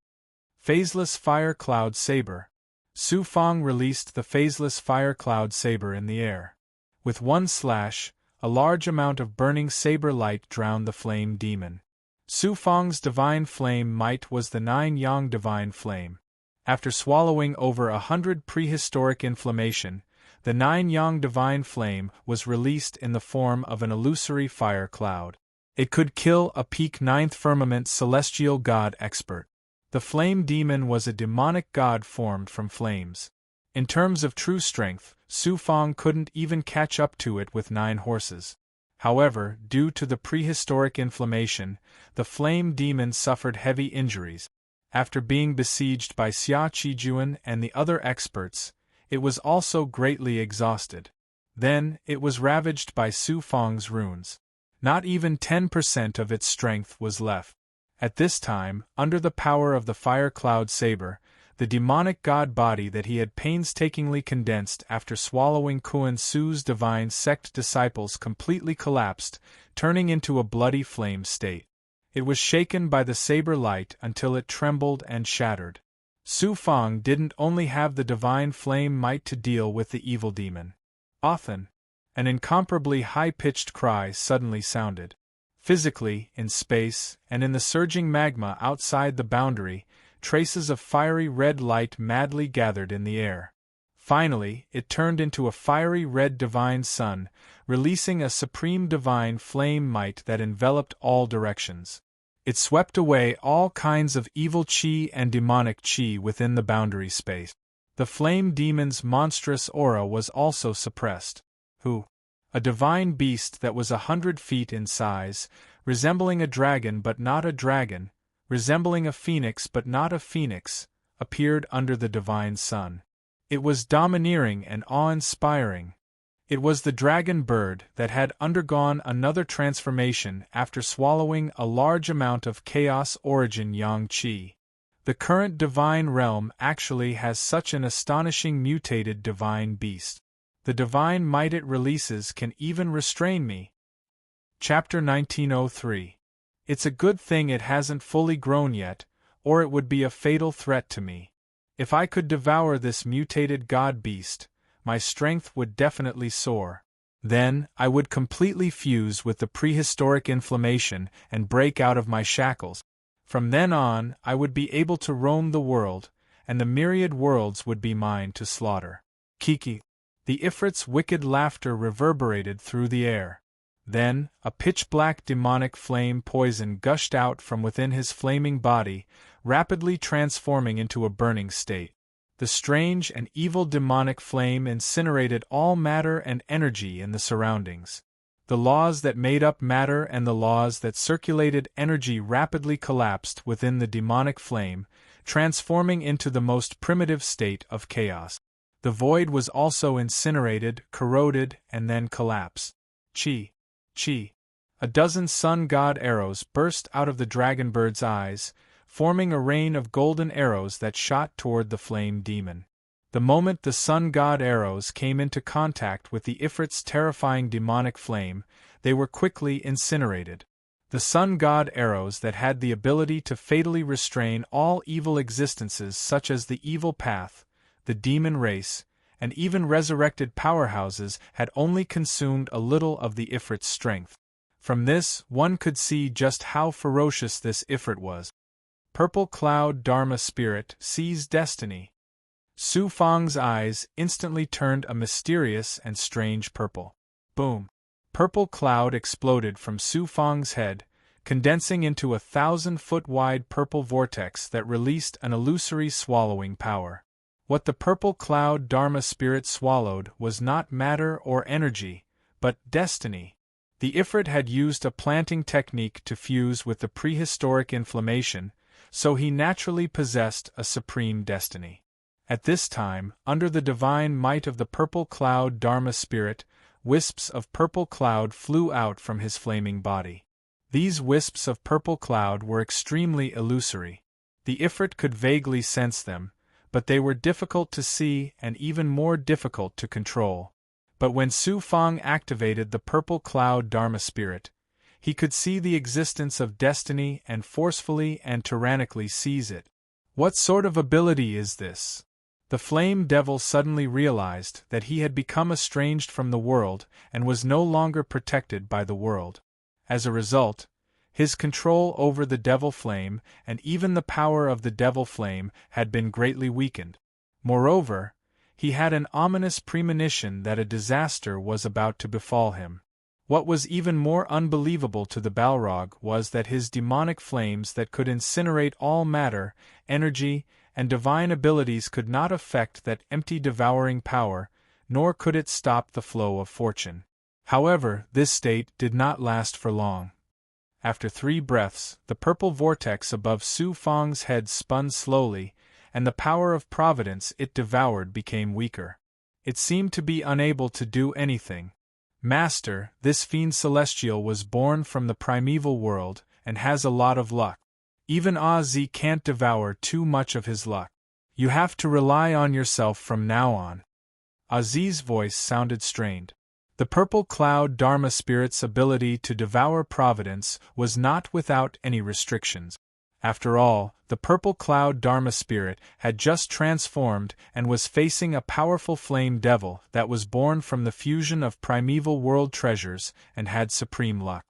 Phaseless Fire Cloud Saber. Su Fang released the Phaseless Fire Cloud Saber in the air. With one slash, a large amount of burning saber light drowned the flame demon. Su Fang's divine flame might was the 9-yang divine flame. After swallowing over 100 prehistoric inflammation, the 9-yang divine flame was released in the form of an illusory fire cloud. It could kill a peak 9th firmament celestial god expert. The flame demon was a demonic god formed from flames. In terms of true strength, Su Fang couldn't even catch up to it with 9 horses. However, due to the prehistoric inflammation, the flame demon suffered heavy injuries. After being besieged by Xia Qijuan and the other experts, it was also greatly exhausted. Then, it was ravaged by Su Fang's runes. Not even 10% of its strength was left. At this time, under the power of the Fire Cloud Saber, the demonic god body that he had painstakingly condensed after swallowing Kuan Su's divine sect disciples completely collapsed, turning into a bloody flame state. It was shaken by the saber light until it trembled and shattered. Su Fang didn't only have the divine flame might to deal with the evil demon. Often, an incomparably high-pitched cry suddenly sounded. Physically, in space, and in the surging magma outside the boundary, traces of fiery red light madly gathered in the air. Finally, it turned into a fiery red divine sun, releasing a supreme divine flame might that enveloped all directions. It swept away all kinds of evil chi and demonic chi within the boundary space. The flame demon's monstrous aura was also suppressed. A divine beast that was 100 feet in size, resembling a dragon but not a dragon, resembling a phoenix but not a phoenix, appeared under the divine sun. It was domineering and awe-inspiring. It was the dragon bird that had undergone another transformation after swallowing a large amount of chaos origin yang qi. The current divine realm actually has such an astonishing mutated divine beast. The divine might it releases can even restrain me. Chapter 1903. It's a good thing it hasn't fully grown yet, or it would be a fatal threat to me. If I could devour this mutated god beast, my strength would definitely soar. Then, I would completely fuse with the prehistoric inflammation and break out of my shackles. From then on, I would be able to roam the world, and the myriad worlds would be mine to slaughter. Kiki. The Ifrit's wicked laughter reverberated through the air. Then, a pitch-black demonic flame poison gushed out from within his flaming body, rapidly transforming into a burning state. The strange and evil demonic flame incinerated all matter and energy in the surroundings. The laws that made up matter and the laws that circulated energy rapidly collapsed within the demonic flame, transforming into the most primitive state of chaos. The void was also incinerated, corroded, and then collapsed. Chi. A dozen sun god arrows burst out of the dragon bird's eyes, forming a rain of golden arrows that shot toward the flame demon. The moment the sun god arrows came into contact with the Ifrit's terrifying demonic flame, they were quickly incinerated. The sun god arrows that had the ability to fatally restrain all evil existences such as the evil path, the demon race, and even resurrected powerhouses had only consumed a little of the Ifrit's strength. From this, one could see just how ferocious this Ifrit was. Purple Cloud Dharma Spirit sees destiny. Su Fang's eyes instantly turned a mysterious and strange purple. Boom! Purple cloud exploded from Su Fang's head, condensing into a 1,000-foot-wide purple vortex that released an illusory swallowing power. What the purple cloud Dharma spirit swallowed was not matter or energy, but destiny. The Ifrit had used a planting technique to fuse with the prehistoric inflammation, so he naturally possessed a supreme destiny. At this time, under the divine might of the purple cloud Dharma spirit, wisps of purple cloud flew out from his flaming body. These wisps of purple cloud were extremely illusory. The Ifrit could vaguely sense them, but they were difficult to see and even more difficult to control. But when Su Fang activated the purple cloud Dharma spirit, he could see the existence of destiny and forcefully and tyrannically seize it. What sort of ability is this? The flame devil suddenly realized that he had become estranged from the world and was no longer protected by the world. As a result, his control over the devil flame and even the power of the devil flame had been greatly weakened. Moreover, he had an ominous premonition that a disaster was about to befall him. What was even more unbelievable to the Balrog was that his demonic flames that could incinerate all matter, energy, and divine abilities could not affect that empty devouring power, nor could it stop the flow of fortune. However, this state did not last for long. After 3 breaths, the purple vortex above Su Fang's head spun slowly, and the power of providence it devoured became weaker. It seemed to be unable to do anything. Master, this fiend celestial was born from the primeval world, and has a lot of luck. Even Azi can't devour too much of his luck. You have to rely on yourself from now on. Azi's voice sounded strained. The purple cloud Dharma spirit's ability to devour providence was not without any restrictions. After all, the purple cloud Dharma spirit had just transformed and was facing a powerful flame devil that was born from the fusion of primeval world treasures and had supreme luck.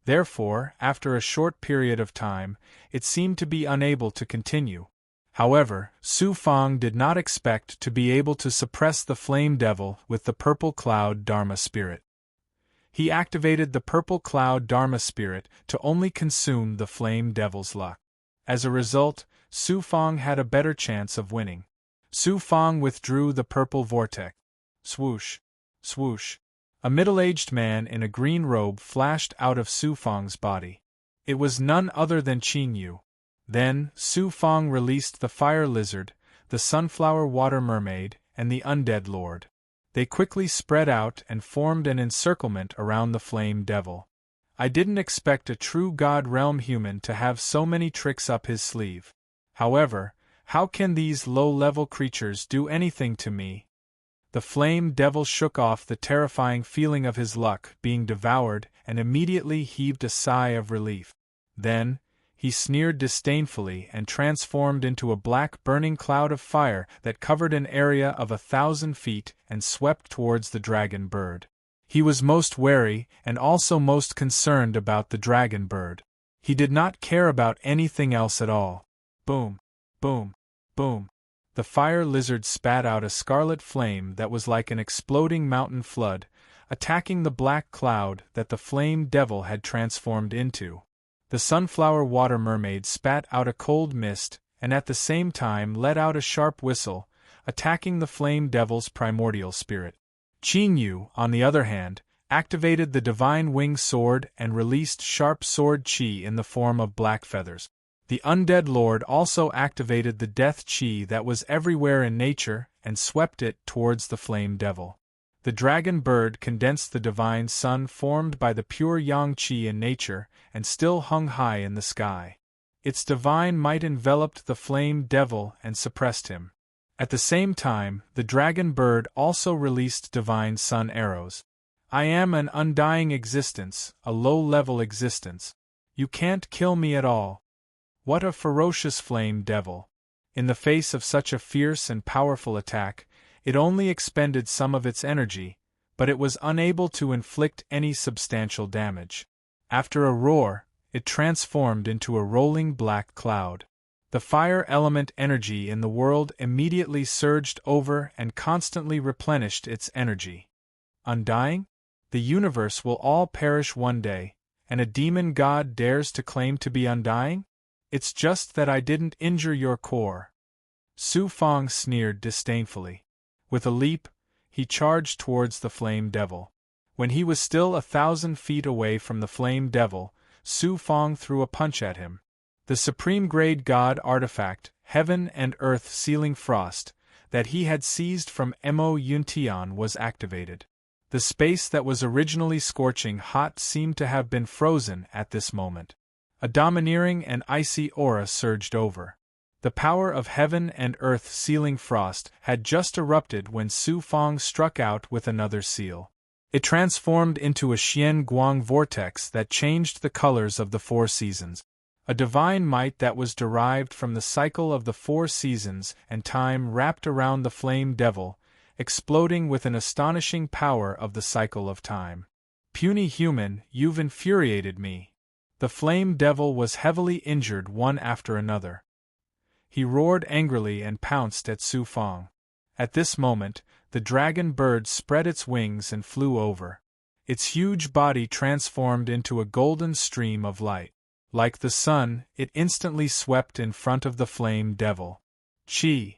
Therefore, after a short period of time, it seemed to be unable to continue. However, Su Fang did not expect to be able to suppress the flame devil with the purple cloud Dharma spirit. He activated the purple cloud Dharma spirit to only consume the flame devil's luck. As a result, Su Fang had a better chance of winning. Su Fang withdrew the purple vortex. Swoosh! Swoosh! A middle-aged man in a green robe flashed out of Su Fang's body. It was none other than Qin Yu. Then, Su Fang released the fire lizard, the sunflower water mermaid, and the undead lord. They quickly spread out and formed an encirclement around the flame devil. I didn't expect a true God realm human to have so many tricks up his sleeve. However, how can these low-level creatures do anything to me? The flame devil shook off the terrifying feeling of his luck being devoured and immediately heaved a sigh of relief. Then, he sneered disdainfully and transformed into a black burning cloud of fire that covered an area of 1,000 feet and swept towards the dragon bird. He was most wary and also most concerned about the dragon bird. He did not care about anything else at all. Boom! Boom! Boom! The fire lizard spat out a scarlet flame that was like an exploding mountain flood, attacking the black cloud that the flame devil had transformed into. The sunflower water mermaid spat out a cold mist, and at the same time let out a sharp whistle, attacking the flame devil's primordial spirit. Qin Yu, on the other hand, activated the divine wing sword and released sharp sword qi in the form of black feathers. The undead lord also activated the death qi that was everywhere in nature and swept it towards the flame devil. The dragon bird condensed the divine sun formed by the pure yang qi in nature and still hung high in the sky. Its divine might enveloped the flame devil and suppressed him. At the same time, the dragon bird also released divine sun arrows. I am an undying existence, a low-level existence. You can't kill me at all. What a ferocious flame devil! In the face of such a fierce and powerful attack, it only expended some of its energy, but it was unable to inflict any substantial damage. After a roar, it transformed into a rolling black cloud. The fire element energy in the world immediately surged over and constantly replenished its energy. Undying? The universe will all perish one day, and a demon god dares to claim to be undying? It's just that I didn't injure your core. Su Fang sneered disdainfully. With a leap, he charged towards the flame devil. When he was still 1,000 feet away from the flame devil, Su Fang threw a punch at him. The supreme grade god artifact, heaven and earth sealing frost, that he had seized from Mo Yuntian was activated. The space that was originally scorching hot seemed to have been frozen at this moment. A domineering and icy aura surged over. The power of heaven and earth sealing frost had just erupted when Su Fang struck out with another seal. It transformed into a Xian Guang vortex that changed the colors of the 4 seasons. A divine might that was derived from the cycle of the 4 seasons and time wrapped around the flame devil, exploding with an astonishing power of the cycle of time. Puny human, you've infuriated me. The flame devil was heavily injured one after another. He roared angrily and pounced at Su Fang. At this moment, the dragon bird spread its wings and flew over. Its huge body transformed into a golden stream of light. Like the sun, it instantly swept in front of the flame devil. Chi!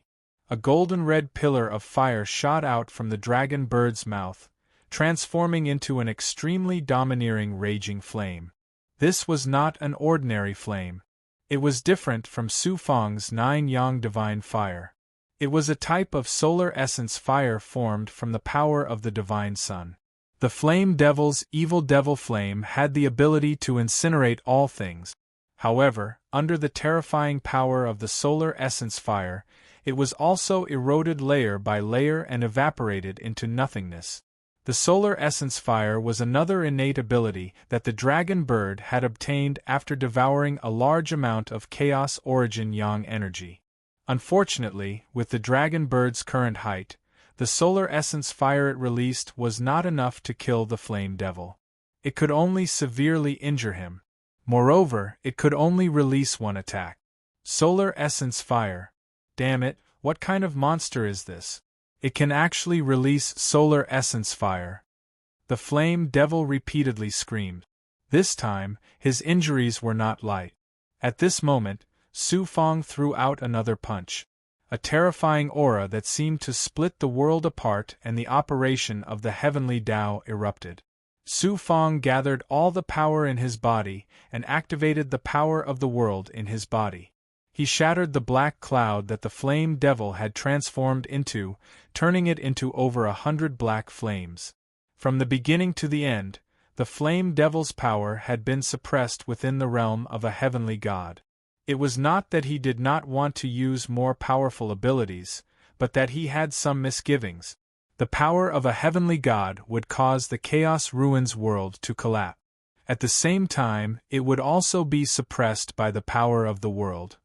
A golden-red pillar of fire shot out from the dragon bird's mouth, transforming into an extremely domineering raging flame. This was not an ordinary flame. It was different from Su Fang's 9 yang divine fire. It was a type of solar essence fire formed from the power of the divine sun. The flame devil's evil devil flame had the ability to incinerate all things. However, under the terrifying power of the solar essence fire, it was also eroded layer by layer and evaporated into nothingness. The solar essence fire was another innate ability that the dragon bird had obtained after devouring a large amount of chaos origin yang energy. Unfortunately, with the dragon bird's current height, the solar essence fire it released was not enough to kill the flame devil. It could only severely injure him. Moreover, it could only release one attack. Solar essence fire. Damn it, what kind of monster is this? It can actually release solar essence fire. The flame devil repeatedly screamed. This time, his injuries were not light. At this moment, Su Fong threw out another punch. A terrifying aura that seemed to split the world apart and the operation of the heavenly Tao erupted. Su Fong gathered all the power in his body and activated the power of the world in his body. He shattered the black cloud that the flame devil had transformed into, turning it into over 100 black flames. From the beginning to the end, the flame devil's power had been suppressed within the realm of a heavenly god. It was not that he did not want to use more powerful abilities, but that he had some misgivings. The power of a heavenly god would cause the Chaos Ruins world to collapse. At the same time, it would also be suppressed by the power of the world.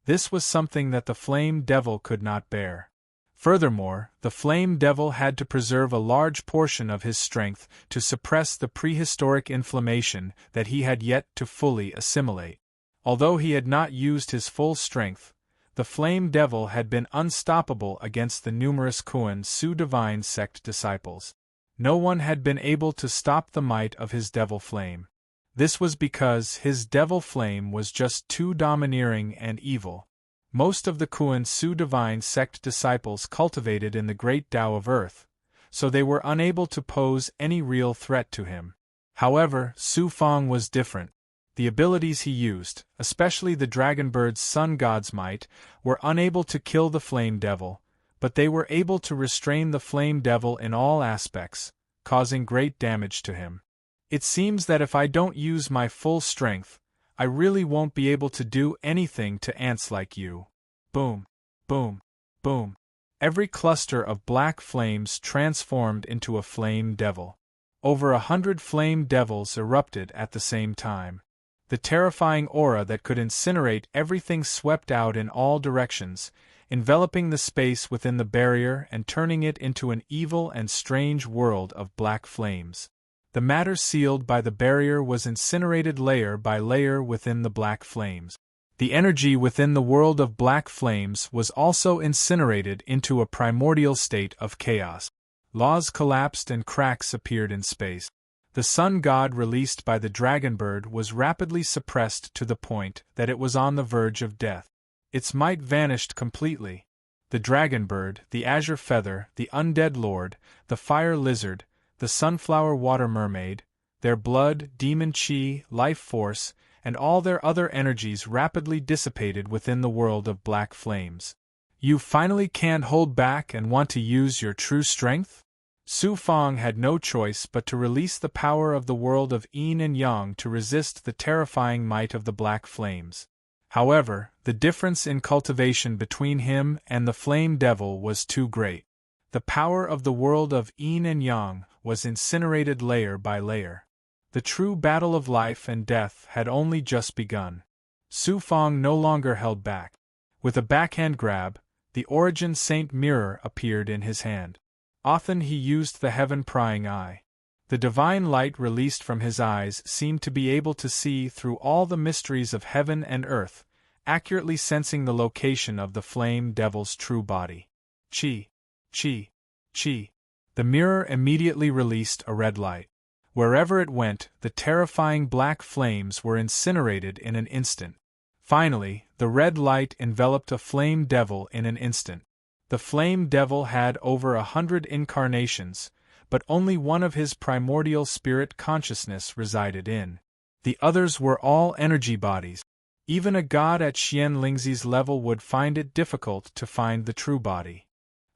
This was something that the flame devil could not bear. Furthermore, the flame devil had to preserve a large portion of his strength to suppress the prehistoric inflammation that he had yet to fully assimilate. Although he had not used his full strength, the flame devil had been unstoppable against the numerous Kuan Su divine sect disciples. No one had been able to stop the might of his devil flame. This was because his devil flame was just too domineering and evil. Most of the Kuan Su divine sect disciples cultivated in the great Tao of Earth, so they were unable to pose any real threat to him. However, Su Fong was different. The abilities he used, especially the dragon bird's sun god's might, were unable to kill the flame devil, but they were able to restrain the flame devil in all aspects, causing great damage to him. It seems that if I don't use my full strength, I really won't be able to do anything to ants like you. Boom, boom, boom. Every cluster of black flames transformed into a flame devil. Over 100 flame devils erupted at the same time. The terrifying aura that could incinerate everything swept out in all directions, enveloping the space within the barrier and turning it into an evil and strange world of black flames. The matter sealed by the barrier was incinerated layer by layer within the black flames. The energy within the world of black flames was also incinerated into a primordial state of chaos. Laws collapsed and cracks appeared in space. The sun god released by the dragon bird was rapidly suppressed to the point that it was on the verge of death. Its might vanished completely. The dragon bird, the azure feather, the undead lord, the fire lizard, the sunflower water mermaid, their blood, demon chi, life force, and all their other energies rapidly dissipated within the world of black flames. You finally can't hold back and want to use your true strength? Su Fong had no choice but to release the power of the world of yin and yang to resist the terrifying might of the black flames. However, the difference in cultivation between him and the flame devil was too great. The power of the world of yin and yang was incinerated layer by layer. The true battle of life and death had only just begun. Su Fong no longer held back. With a backhand grab, the Origin Saint Mirror appeared in his hand. Often he used the heaven-prying eye. The divine light released from his eyes seemed to be able to see through all the mysteries of heaven and earth, accurately sensing the location of the flame devil's true body. Chi, chi, chi. The mirror immediately released a red light. Wherever it went, the terrifying black flames were incinerated in an instant. Finally, the red light enveloped a flame devil in an instant. The flame devil had over 100 incarnations, but only one of his primordial spirit consciousness resided in. The others were all energy bodies. Even a god at Xian Lingzi's level would find it difficult to find the true body.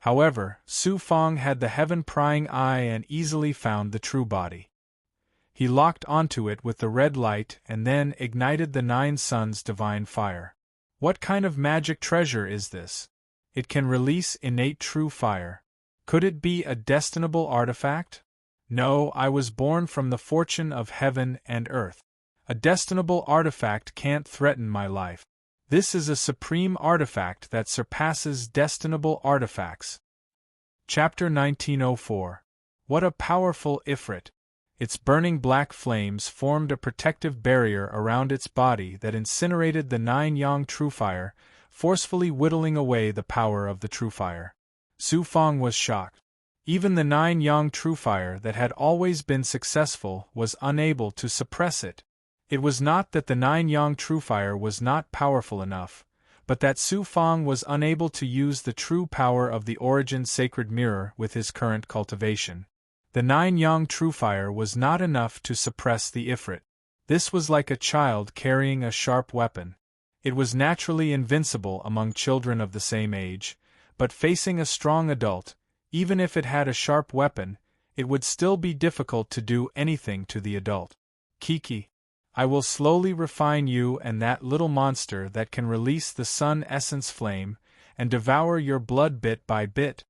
However, Su Fong had the heaven-prying eye and easily found the true body. He locked onto it with the red light and then ignited the Nine Suns' divine fire. What kind of magic treasure is this? It can release innate true fire. Could it be a destinable artifact? No, I was born from the fortune of heaven and earth. A destinable artifact can't threaten my life. This is a supreme artifact that surpasses destinable artifacts. Chapter 1904. What a powerful Ifrit! Its burning black flames formed a protective barrier around its body that incinerated the 9-yang Truefire, forcefully whittling away the power of the Truefire. Su Fang was shocked. Even the 9-yang Truefire that had always been successful was unable to suppress it. It was not that the 9-yang Truefire was not powerful enough, but that Su Fang was unable to use the true power of the Origin Sacred Mirror with his current cultivation. The 9-yang Truefire was not enough to suppress the Ifrit. This was like a child carrying a sharp weapon. It was naturally invincible among children of the same age, but facing a strong adult, even if it had a sharp weapon, it would still be difficult to do anything to the adult. Kiki, I will slowly refine you and that little monster that can release the sun essence flame, and devour your blood bit by bit.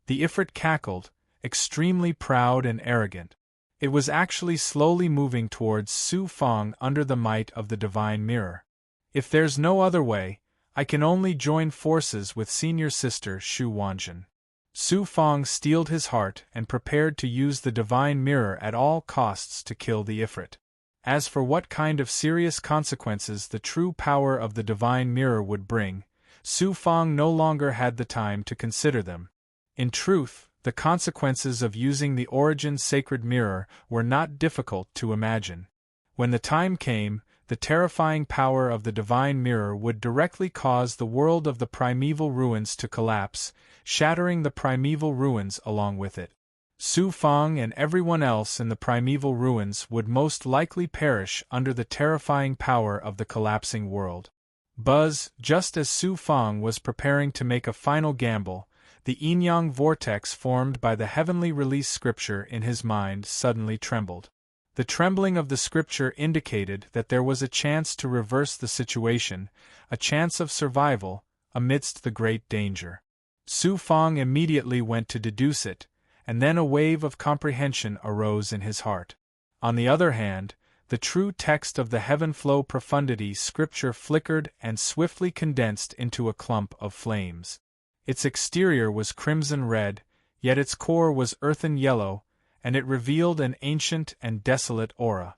The Ifrit cackled, extremely proud and arrogant. It was actually slowly moving towards Su Fang under the might of the divine mirror. If there's no other way, I can only join forces with senior sister Shu Wanjin. Su Fang steeled his heart and prepared to use the divine mirror at all costs to kill the Ifrit. As for what kind of serious consequences the true power of the divine mirror would bring, Su Fang no longer had the time to consider them. In truth, the consequences of using the Origin Sacred Mirror were not difficult to imagine. When the time came, the terrifying power of the divine mirror would directly cause the world of the primeval ruins to collapse, shattering the primeval ruins along with it. Su Fang and everyone else in the primeval ruins would most likely perish under the terrifying power of the collapsing world. Buzz, just as Su Fang was preparing to make a final gamble, the yin-yang vortex formed by the heavenly release scripture in his mind suddenly trembled. The trembling of the scripture indicated that there was a chance to reverse the situation, a chance of survival, amidst the great danger. Su Fang immediately went to deduce it, and then a wave of comprehension arose in his heart. On the other hand, the true text of the Heaven Flow Profundity scripture flickered and swiftly condensed into a clump of flames. Its exterior was crimson red, yet its core was earthen yellow, and it revealed an ancient and desolate aura.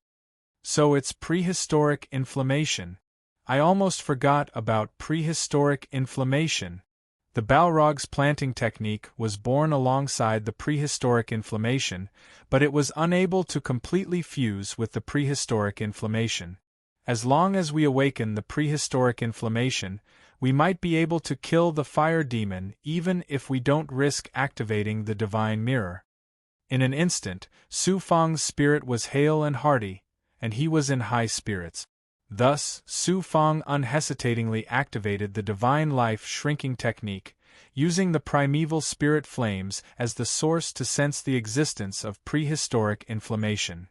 So it's prehistoric inflammation. I almost forgot about prehistoric inflammation. The Balrog's planting technique was born alongside the prehistoric inflammation, but it was unable to completely fuse with the prehistoric inflammation. As long as we awaken the prehistoric inflammation, we might be able to kill the fire demon even if we don't risk activating the divine mirror. In an instant, Su Fang's spirit was hale and hearty, and he was in high spirits. Thus, Su Fang unhesitatingly activated the divine life shrinking technique, using the primeval spirit flames as the source to sense the existence of prehistoric inflammation.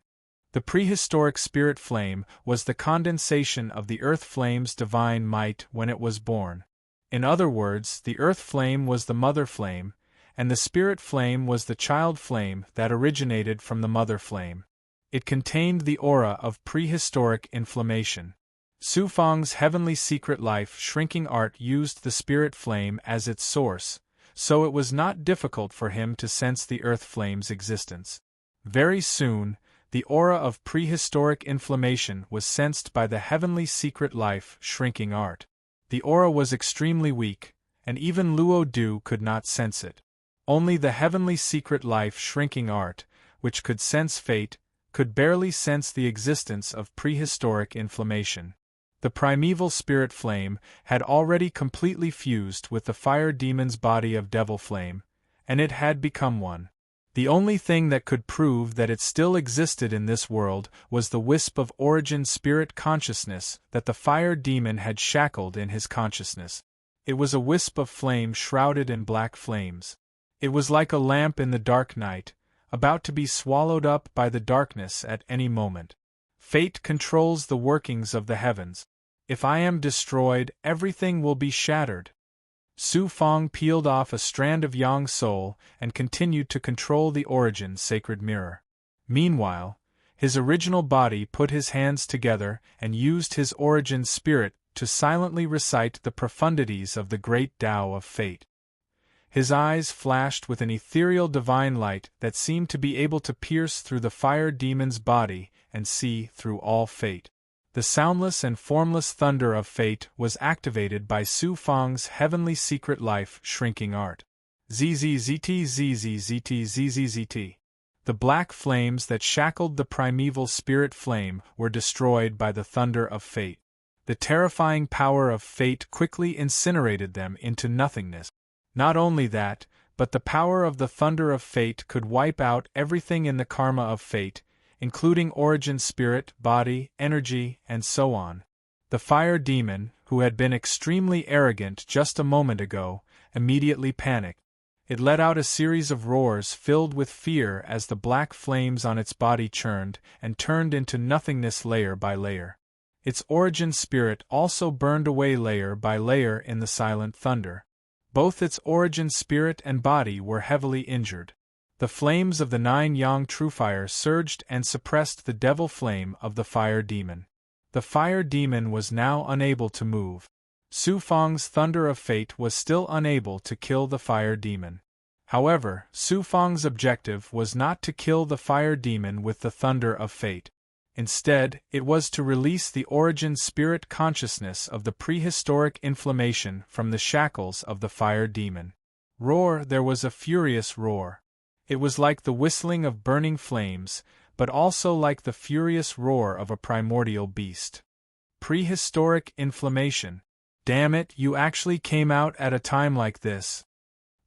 The prehistoric spirit flame was the condensation of the earth flame's divine might when it was born. In other words, the earth flame was the mother flame, and the spirit flame was the child flame that originated from the mother flame. It contained the aura of prehistoric inflammation. Su Fang's heavenly secret life shrinking art used the spirit flame as its source, so it was not difficult for him to sense the earth flame's existence. Very soon, the aura of prehistoric inflammation was sensed by the heavenly secret life shrinking art. The aura was extremely weak, and even Luo Du could not sense it. Only the heavenly secret life shrinking art, which could sense fate, could barely sense the existence of prehistoric inflammation. The primeval spirit flame had already completely fused with the fire demon's body of devil flame, and it had become one. The only thing that could prove that it still existed in this world was the wisp of origin spirit consciousness that the fire demon had shackled in his consciousness. It was a wisp of flame shrouded in black flames. It was like a lamp in the dark night, about to be swallowed up by the darkness at any moment. Fate controls the workings of the heavens. If I am destroyed, everything will be shattered. Su Fang peeled off a strand of Yang soul and continued to control the Origin Sacred Mirror. Meanwhile, his original body put his hands together and used his origin spirit to silently recite the profundities of the great Tao of fate. His eyes flashed with an ethereal divine light that seemed to be able to pierce through the fire demon's body and see through all fate. The soundless and formless thunder of fate was activated by Su Fang's heavenly secret life shrinking art. ZZZT. The black flames that shackled the primeval spirit flame were destroyed by the thunder of fate. The terrifying power of fate quickly incinerated them into nothingness. Not only that, but the power of the thunder of fate could wipe out everything in the karma of fate, including origin spirit, body, energy, and so on. The fire demon, who had been extremely arrogant just a moment ago, immediately panicked. It let out a series of roars filled with fear as the black flames on its body churned and turned into nothingness layer by layer. Its origin spirit also burned away layer by layer in the silent thunder. Both its origin spirit and body were heavily injured. The flames of the 9 yang true fire surged and suppressed the devil flame of the fire demon. The fire demon was now unable to move. Su Fang's thunder of fate was still unable to kill the fire demon. However, Su Fang's objective was not to kill the fire demon with the thunder of fate. Instead, it was to release the origin spirit consciousness of the prehistoric inflammation from the shackles of the fire demon. Roar, there was a furious roar. It was like the whistling of burning flames, but also like the furious roar of a primordial beast. Prehistoric inflammation. Damn it, you actually came out at a time like this.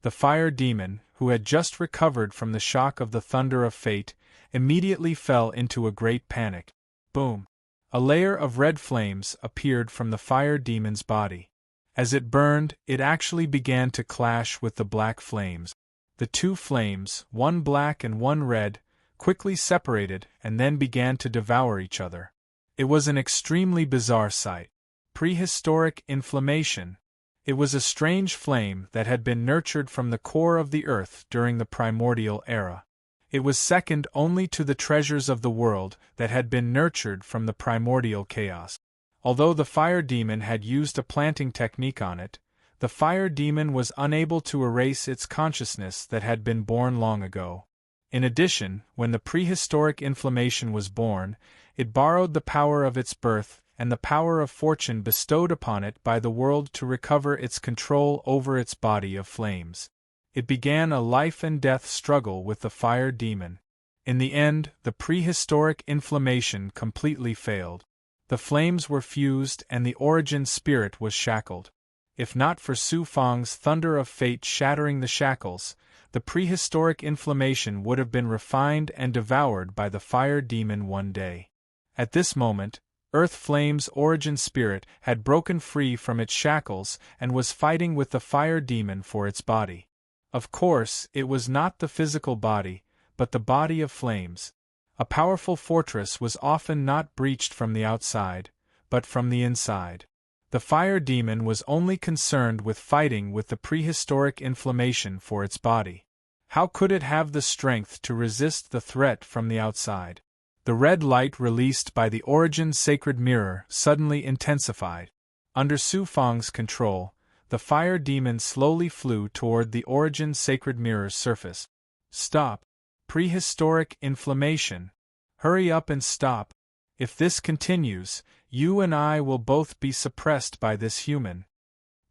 The fire demon, who had just recovered from the shock of the thunder of fate, immediately fell into a great panic. Boom! A layer of red flames appeared from the fire demon's body. As it burned, it actually began to clash with the black flames. The 2 flames, one black and one red, quickly separated and then began to devour each other. It was an extremely bizarre sight. Prehistoric inflammation. It was a strange flame that had been nurtured from the core of the earth during the primordial era. It was second only to the treasures of the world that had been nurtured from the primordial chaos. Although the fire demon had used a planting technique on it, the fire demon was unable to erase its consciousness that had been born long ago. In addition, when the prehistoric inflammation was born, it borrowed the power of its birth and the power of fortune bestowed upon it by the world to recover its control over its body of flames. It began a life-and-death struggle with the fire demon. In the end, the prehistoric inflammation completely failed. The flames were fused and the origin spirit was shackled. If not for Su Fang's thunder of fate shattering the shackles, the prehistoric inflammation would have been refined and devoured by the fire demon one day. At this moment, Earth Flame's origin spirit had broken free from its shackles and was fighting with the fire demon for its body. Of course, it was not the physical body, but the body of flames. A powerful fortress was often not breached from the outside, but from the inside. The fire demon was only concerned with fighting with the prehistoric inflammation for its body. How could it have the strength to resist the threat from the outside? The red light released by the Origin Sacred Mirror suddenly intensified. Under Su Fang's control, the fire demon slowly flew toward the Origin Sacred Mirror's surface. Stop! Prehistoric inflammation! Hurry up and stop! If this continues, you and I will both be suppressed by this human.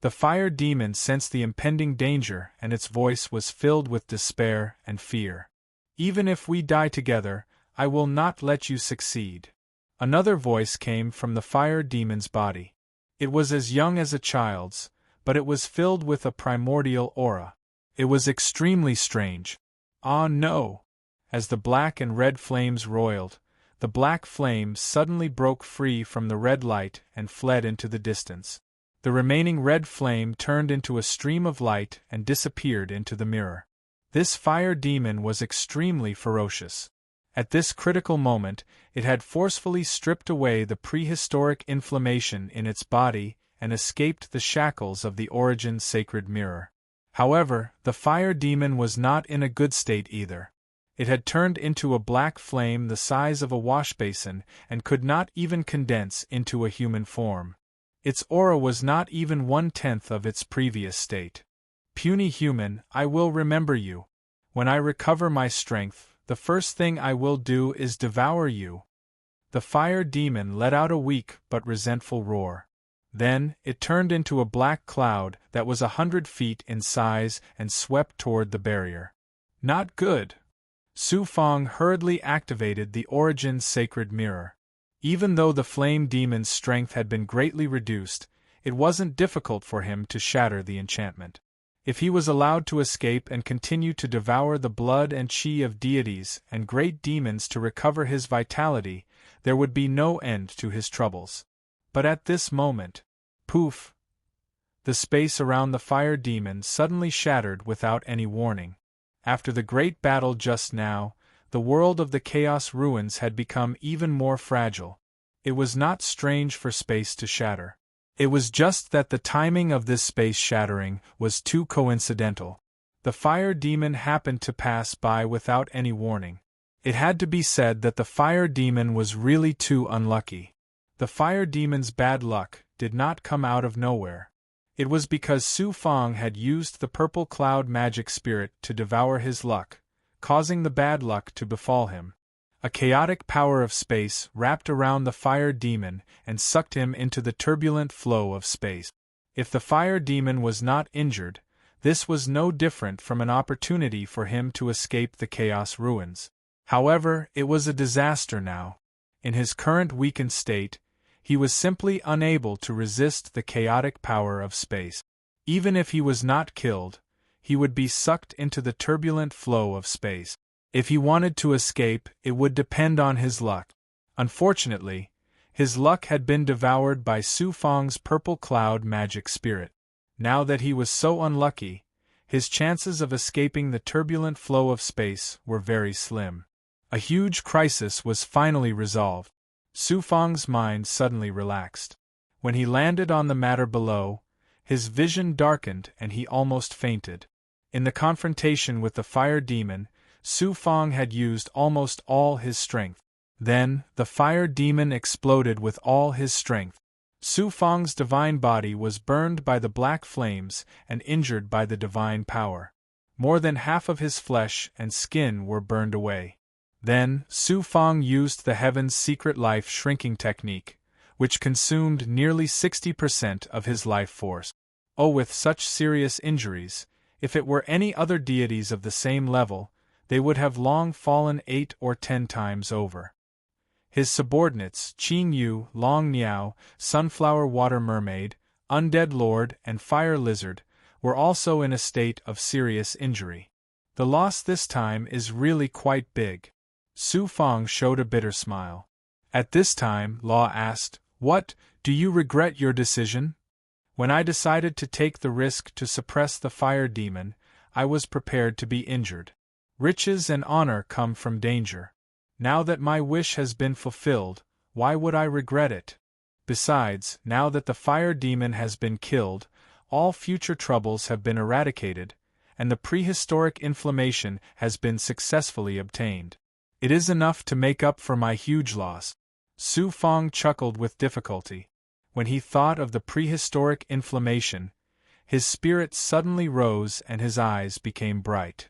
The fire demon sensed the impending danger and its voice was filled with despair and fear. Even if we die together, I will not let you succeed. Another voice came from the fire demon's body. It was as young as a child's, but it was filled with a primordial aura. It was extremely strange. Ah no! As the black and red flames roiled, the black flame suddenly broke free from the red light and fled into the distance. The remaining red flame turned into a stream of light and disappeared into the mirror. This fire demon was extremely ferocious. At this critical moment, it had forcefully stripped away the prehistoric inflammation in its body and escaped the shackles of the Origin Sacred Mirror. However, the fire demon was not in a good state either. It had turned into a black flame the size of a washbasin and could not even condense into a human form. Its aura was not even 1/10 of its previous state. Puny human, I will remember you. When I recover my strength, the first thing I will do is devour you. The fire demon let out a weak but resentful roar. Then, it turned into a black cloud that was 100 feet in size and swept toward the barrier. Not good. Su Fang hurriedly activated the Origin's sacred mirror. Even though the flame demon's strength had been greatly reduced, it wasn't difficult for him to shatter the enchantment. If he was allowed to escape and continue to devour the blood and chi of deities and great demons to recover his vitality, there would be no end to his troubles. But at this moment, poof! The space around the fire demon suddenly shattered without any warning. After the great battle just now, the world of the Chaos Ruins had become even more fragile. It was not strange for space to shatter. It was just that the timing of this space shattering was too coincidental. The fire demon happened to pass by without any warning. It had to be said that the fire demon was really too unlucky. The fire demon's bad luck did not come out of nowhere. It was because Su Fang had used the purple cloud magic spirit to devour his luck, causing the bad luck to befall him. A chaotic power of space wrapped around the fire demon and sucked him into the turbulent flow of space. If the fire demon was not injured, this was no different from an opportunity for him to escape the Chaos Ruins. However, it was a disaster now. In his current weakened state, he was simply unable to resist the chaotic power of space. Even if he was not killed, he would be sucked into the turbulent flow of space. If he wanted to escape, it would depend on his luck. Unfortunately, his luck had been devoured by Su Fang's purple cloud magic spirit. Now that he was so unlucky, his chances of escaping the turbulent flow of space were very slim. A huge crisis was finally resolved. Su Fang's mind suddenly relaxed. When he landed on the matter below, his vision darkened and he almost fainted. In the confrontation with the fire demon, Su Fang had used almost all his strength. Then, the fire demon exploded with all his strength. Su Fang's divine body was burned by the black flames and injured by the divine power. More than half of his flesh and skin were burned away. Then, Su Fang used the Heaven's secret life shrinking technique, which consumed nearly 60% of his life force. Oh, with such serious injuries, if it were any other deities of the same level, they would have long fallen 8 or 10 times over. His subordinates, Qing Yu, Long Niao, Sunflower Water Mermaid, Undead Lord, and Fire Lizard, were also in a state of serious injury. The loss this time is really quite big. Su Fang showed a bitter smile. At this time, Law asked, "What, do you regret your decision?" "When I decided to take the risk to suppress the fire demon, I was prepared to be injured. Riches and honor come from danger. Now that my wish has been fulfilled, why would I regret it? Besides, now that the fire demon has been killed, all future troubles have been eradicated, and the prehistoric inflammation has been successfully obtained. It is enough to make up for my huge loss." Su Fang chuckled with difficulty. When he thought of the prehistoric inflammation, his spirit suddenly rose and his eyes became bright.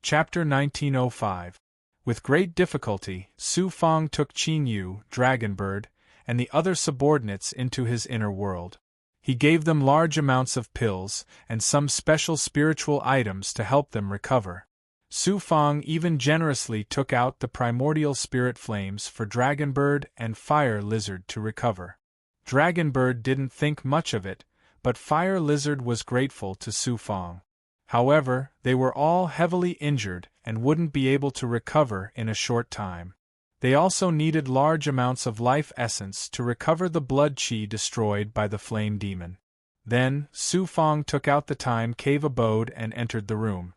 Chapter 1905. With great difficulty, Su Fang took Qin Yu, Dragonbird, and the other subordinates into his inner world. He gave them large amounts of pills and some special spiritual items to help them recover. Su Fang even generously took out the primordial spirit flames for Dragonbird and Fire Lizard to recover. Dragonbird didn't think much of it, but Fire Lizard was grateful to Su Fang. However, they were all heavily injured and wouldn't be able to recover in a short time. They also needed large amounts of life essence to recover the blood chi destroyed by the flame demon. Then, Su Fang took out the time cave abode and entered the room.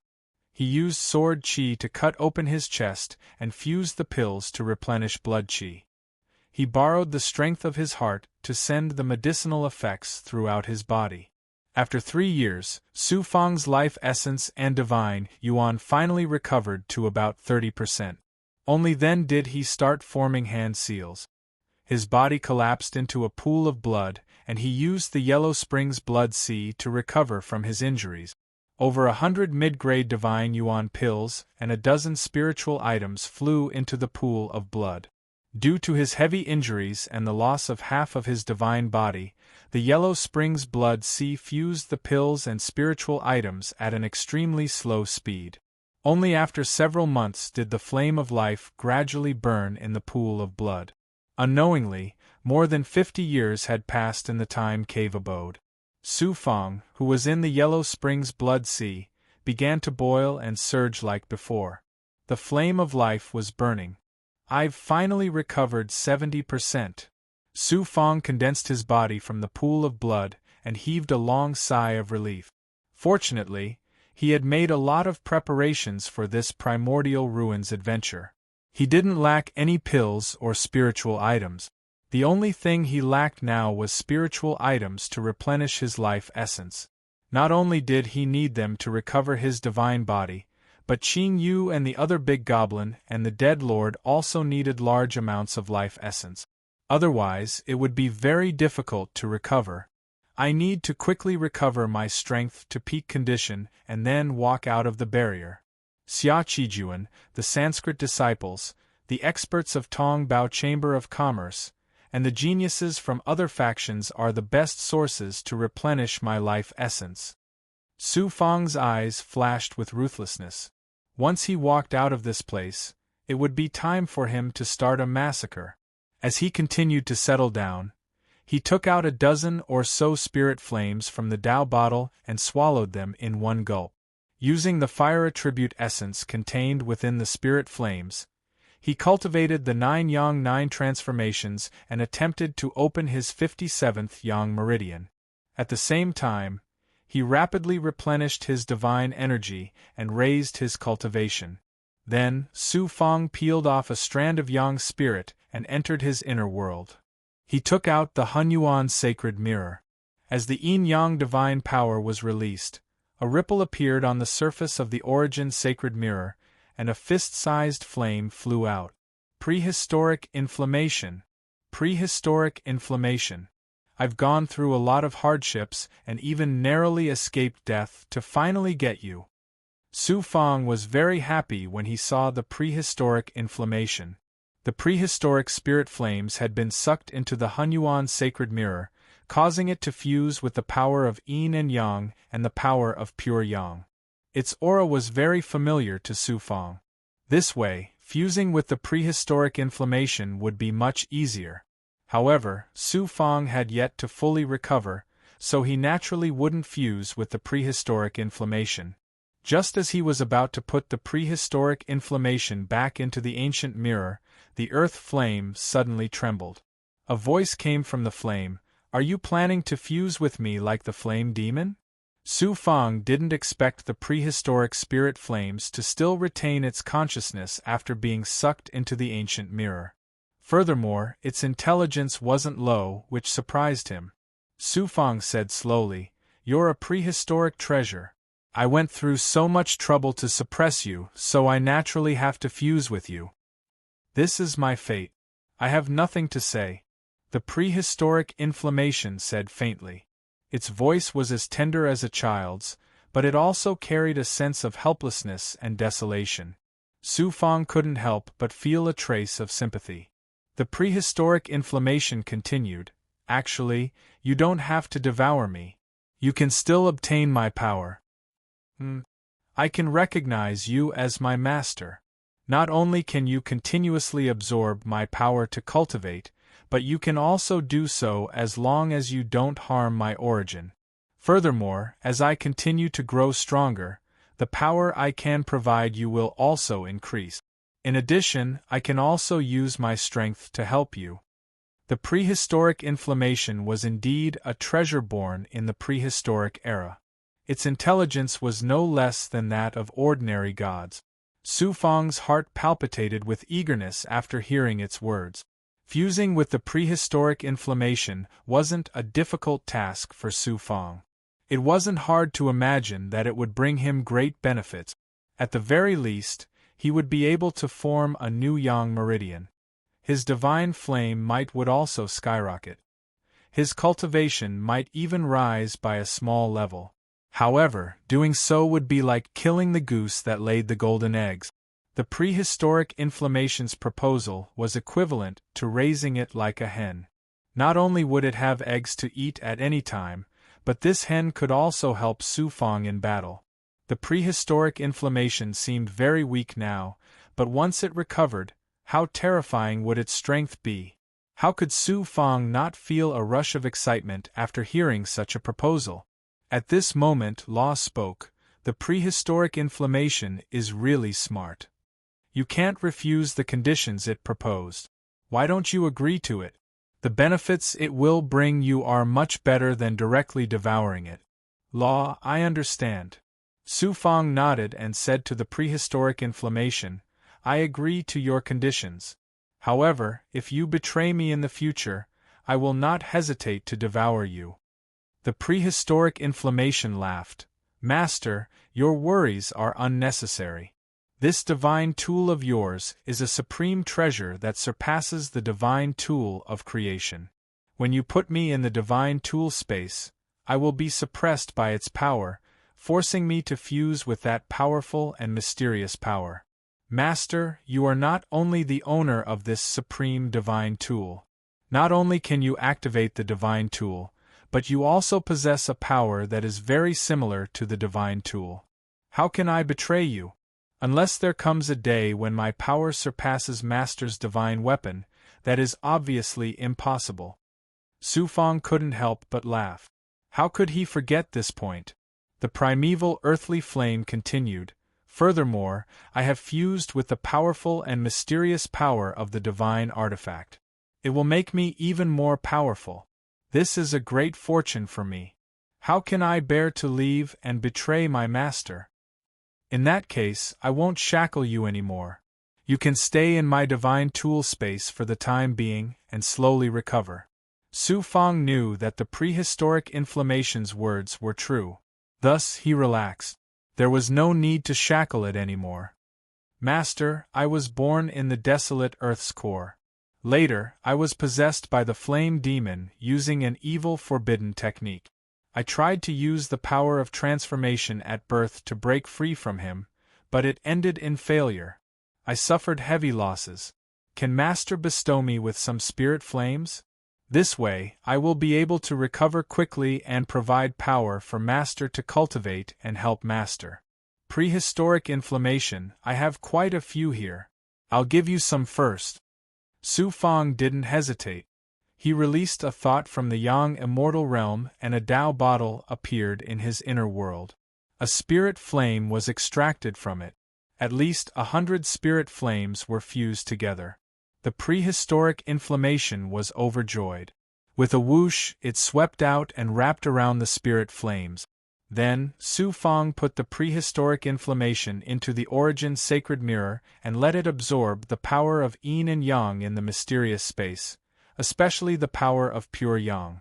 He used sword chi to cut open his chest and fused the pills to replenish blood chi. He borrowed the strength of his heart to send the medicinal effects throughout his body. After 3 years, Su Fang's life essence and divine yuan finally recovered to about 30%. Only then did he start forming hand seals. His body collapsed into a pool of blood, and he used the Yellow Springs Blood Sea to recover from his injuries. Over 100 mid-grade divine yuan pills and a dozen spiritual items flew into the pool of blood. Due to his heavy injuries and the loss of half of his divine body, the Yellow Springs Blood Sea fused the pills and spiritual items at an extremely slow speed. Only after several months did the flame of life gradually burn in the pool of blood. Unknowingly, more than 50 years had passed in the time cave abode. Su Fang, who was in the Yellow Springs Blood Sea, began to boil and surge like before. The flame of life was burning. I've finally recovered 70%. Su Fang condensed his body from the pool of blood and heaved a long sigh of relief. Fortunately, he had made a lot of preparations for this primordial ruins adventure. He didn't lack any pills or spiritual items. The only thing he lacked now was spiritual items to replenish his life essence. Not only did he need them to recover his divine body, but Qing Yu and the other big goblin and the dead lord also needed large amounts of life essence. Otherwise, it would be very difficult to recover. I need to quickly recover my strength to peak condition and then walk out of the barrier. Xia Qijuan, the Sanskrit disciples, the experts of Tong Bao Chamber of Commerce, and the geniuses from other factions are the best sources to replenish my life essence. Su Fang's eyes flashed with ruthlessness. Once he walked out of this place, it would be time for him to start a massacre. As he continued to settle down, he took out a dozen or so spirit flames from the Tao bottle and swallowed them in one gulp. Using the fire attribute essence contained within the spirit flames, he cultivated the 9 Yang 9 transformations and attempted to open his 57th Yang meridian. At the same time, he rapidly replenished his divine energy and raised his cultivation. Then, Su Fang peeled off a strand of Yang spirit and entered his inner world. He took out the Hunyuan sacred mirror. As the yin-yang divine power was released, a ripple appeared on the surface of the origin sacred mirror, and a fist-sized flame flew out. Prehistoric inflammation. Prehistoric inflammation. I've gone through a lot of hardships and even narrowly escaped death to finally get you. Su Fang was very happy when he saw the prehistoric inflammation. The prehistoric spirit flames had been sucked into the Hunyuan sacred mirror, causing it to fuse with the power of yin and yang and the power of pure yang. Its aura was very familiar to Su Fang. This way, fusing with the prehistoric inflammation would be much easier. However, Su Fang had yet to fully recover, so he naturally wouldn't fuse with the prehistoric inflammation. Just as he was about to put the prehistoric inflammation back into the ancient mirror, the earth flame suddenly trembled. A voice came from the flame, "Are you planning to fuse with me like the flame demon?" Su Fang didn't expect the prehistoric spirit flames to still retain its consciousness after being sucked into the ancient mirror. Furthermore, its intelligence wasn't low, which surprised him. Su Fang said slowly, "You're a prehistoric treasure. I went through so much trouble to suppress you, so I naturally have to fuse with you. This is my fate. I have nothing to say." The prehistoric inflammation said faintly. Its voice was as tender as a child's, but it also carried a sense of helplessness and desolation. Su Fang couldn't help but feel a trace of sympathy. The prehistoric inflammation continued, "Actually, you don't have to devour me. You can still obtain my power. I can recognize you as my master. Not only can you continuously absorb my power to cultivate, but you can also do so as long as you don't harm my origin. Furthermore, as I continue to grow stronger, the power I can provide you will also increase. In addition, I can also use my strength to help you." The prehistoric inflammation was indeed a treasure born in the prehistoric era. Its intelligence was no less than that of ordinary gods. Su Fang's heart palpitated with eagerness after hearing its words. Fusing with the prehistoric inflammation wasn't a difficult task for Su Fang. It wasn't hard to imagine that it would bring him great benefits. At the very least, he would be able to form a new yang meridian. His divine flame would also skyrocket. His cultivation might even rise by a small level. However, doing so would be like killing the goose that laid the golden eggs. The prehistoric inflammation's proposal was equivalent to raising it like a hen. Not only would it have eggs to eat at any time, but this hen could also help Su Fang in battle. The prehistoric inflammation seemed very weak now, but once it recovered, how terrifying would its strength be? How could Su Fang not feel a rush of excitement after hearing such a proposal? At this moment Law spoke. The prehistoric inflammation is really smart. You can't refuse the conditions it proposed. Why don't you agree to it? The benefits it will bring you are much better than directly devouring it. Law, I understand. Su Fang nodded and said to the prehistoric inflammation, I agree to your conditions. However, if you betray me in the future, I will not hesitate to devour you. The prehistoric inflammation laughed. Master, your worries are unnecessary. This divine tool of yours is a supreme treasure that surpasses the divine tool of creation. When you put me in the divine tool space, I will be suppressed by its power, forcing me to fuse with that powerful and mysterious power. Master, you are not only the owner of this supreme divine tool. Not only can you activate the divine tool, but you also possess a power that is very similar to the divine tool. How can I betray you? Unless there comes a day when my power surpasses Master's divine weapon, that is obviously impossible. Su Fang couldn't help but laugh. How could he forget this point? The primeval earthly flame continued. Furthermore, I have fused with the powerful and mysterious power of the divine artifact. It will make me even more powerful. This is a great fortune for me. How can I bear to leave and betray my master? In that case, I won't shackle you anymore. You can stay in my divine tool space for the time being and slowly recover. Su Fang knew that the prehistoric inflammation's words were true. Thus he relaxed. There was no need to shackle it anymore. Master, I was born in the desolate Earth's core. Later, I was possessed by the flame demon using an evil forbidden technique. I tried to use the power of transformation at birth to break free from him, but it ended in failure. I suffered heavy losses. Can Master bestow me with some spirit flames? This way, I will be able to recover quickly and provide power for Master to cultivate and help Master. Prehistoric inflammation, I have quite a few here. I'll give you some first. Su Fang didn't hesitate. He released a thought from the Yang immortal realm and a Tao bottle appeared in his inner world. A spirit flame was extracted from it. At least 100 spirit flames were fused together. The prehistoric inflammation was overjoyed. With a whoosh, it swept out and wrapped around the spirit flames. Then, Su Fang put the prehistoric inflammation into the origin sacred mirror and let it absorb the power of yin and yang in the mysterious space, especially the power of pure yang.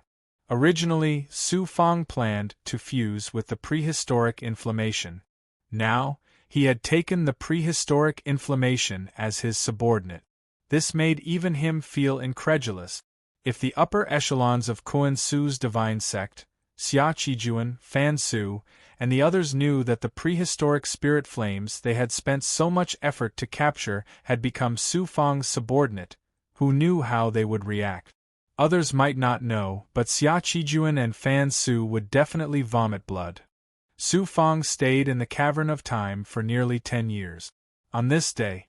Originally, Su Fang planned to fuse with the prehistoric inflammation. Now, he had taken the prehistoric inflammation as his subordinate. This made even him feel incredulous. If the upper echelons of Kuan Su's divine sect, Xia Qijuan, Fan Su, and the others knew that the prehistoric spirit flames they had spent so much effort to capture had become Su Fang's subordinate, who knew how they would react. Others might not know, but Xia Qijuan and Fan Su would definitely vomit blood. Su Fang stayed in the Cavern of Time for nearly 10 years. On this day,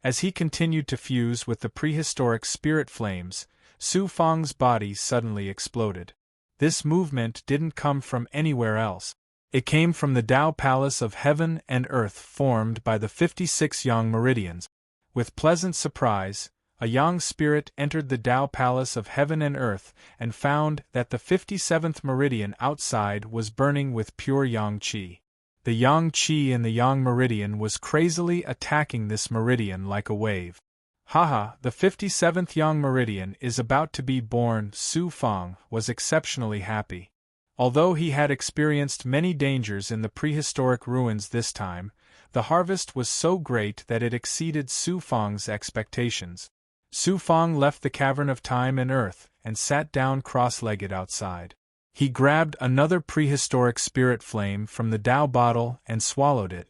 as he continued to fuse with the prehistoric spirit flames, Su Fang's body suddenly exploded. This movement didn't come from anywhere else. It came from the Tao Palace of Heaven and Earth formed by the 56 Yang Meridians. With pleasant surprise, a Yang spirit entered the Tao Palace of Heaven and Earth and found that the 57th meridian outside was burning with pure Yang Qi. The Yang Qi in the Yang meridian was crazily attacking this meridian like a wave. Haha, the 57th Yang meridian is about to be born. Su Fang was exceptionally happy. Although he had experienced many dangers in the prehistoric ruins this time, the harvest was so great that it exceeded Su Fang's expectations. Su Fang left the cavern of time and earth and sat down cross-legged outside. He grabbed another prehistoric spirit flame from the Tao bottle and swallowed it.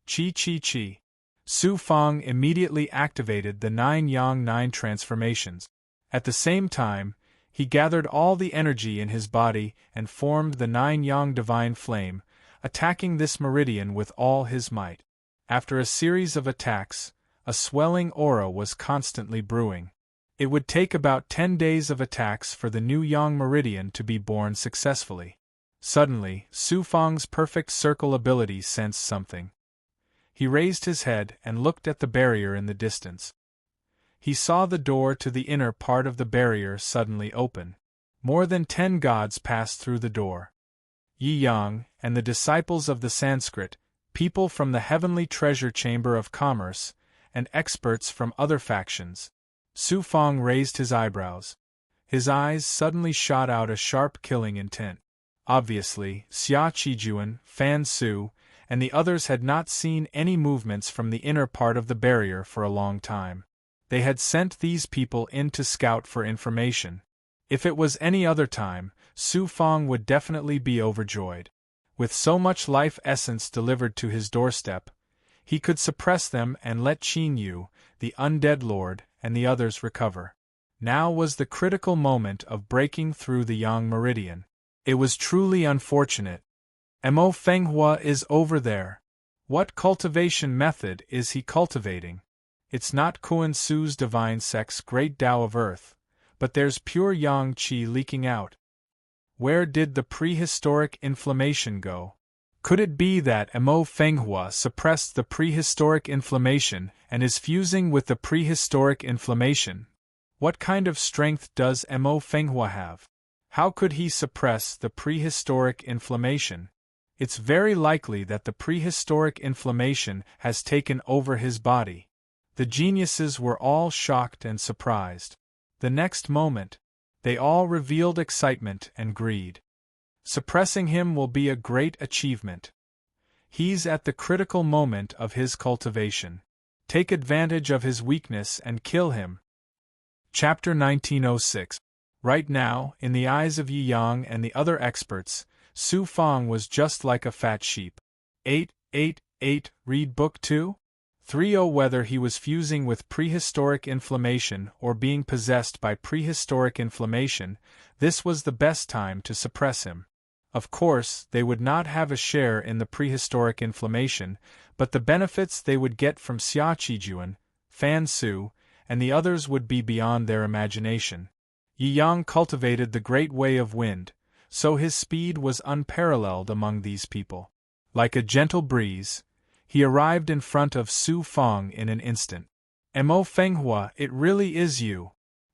Chi chi chi. Su Fang immediately activated the 9 Yang 9 transformations. At the same time, he gathered all the energy in his body and formed the 9 Yang divine flame, attacking this meridian with all his might. After a series of attacks, a swelling aura was constantly brewing. It would take about 10 days of attacks for the new Yang meridian to be born successfully. Suddenly, Su Fang's perfect circle ability sensed something. He raised his head and looked at the barrier in the distance. He saw the door to the inner part of the barrier suddenly open. More than 10 gods passed through the door. Yi Yang, and the disciples of the Sanskrit, people from the heavenly treasure chamber of commerce, and experts from other factions. Su Fang raised his eyebrows. His eyes suddenly shot out a sharp killing intent. Obviously, Xia Qijuan, Fan Su, and the others had not seen any movements from the inner part of the barrier for a long time. They had sent these people in to scout for information. If it was any other time, Su Fang would definitely be overjoyed. With so much life essence delivered to his doorstep, he could suppress them and let Qin Yu, the undead lord, and the others recover. Now was the critical moment of breaking through the Yang meridian. It was truly unfortunate. Mo Fenghua is over there. What cultivation method is he cultivating? It's not Kuan Su's divine sex great Tao of earth, but there's pure Yang Qi leaking out. Where did the prehistoric inflammation go? Could it be that Mo Fenghua suppressed the prehistoric inflammation and is fusing with the prehistoric inflammation? What kind of strength does Mo Fenghua have? How could he suppress the prehistoric inflammation? It's very likely that the prehistoric inflammation has taken over his body. The geniuses were all shocked and surprised. The next moment, they all revealed excitement and greed. Suppressing him will be a great achievement. He's at the critical moment of his cultivation. Take advantage of his weakness and kill him. Chapter 1906. Right now, in the eyes of Yi Yang and the other experts, Su Fang was just like a fat sheep. 888, read Book 2? 30. Whether he was fusing with prehistoric inflammation or being possessed by prehistoric inflammation, this was the best time to suppress him. Of course, they would not have a share in the prehistoric inflammation, but the benefits they would get from Xia Qijuan, Fan Su, and the others would be beyond their imagination. Yi Yang cultivated the great way of wind, so his speed was unparalleled among these people. Like a gentle breeze, he arrived in front of Su Fang in an instant. Mo Fenghua, it really is you.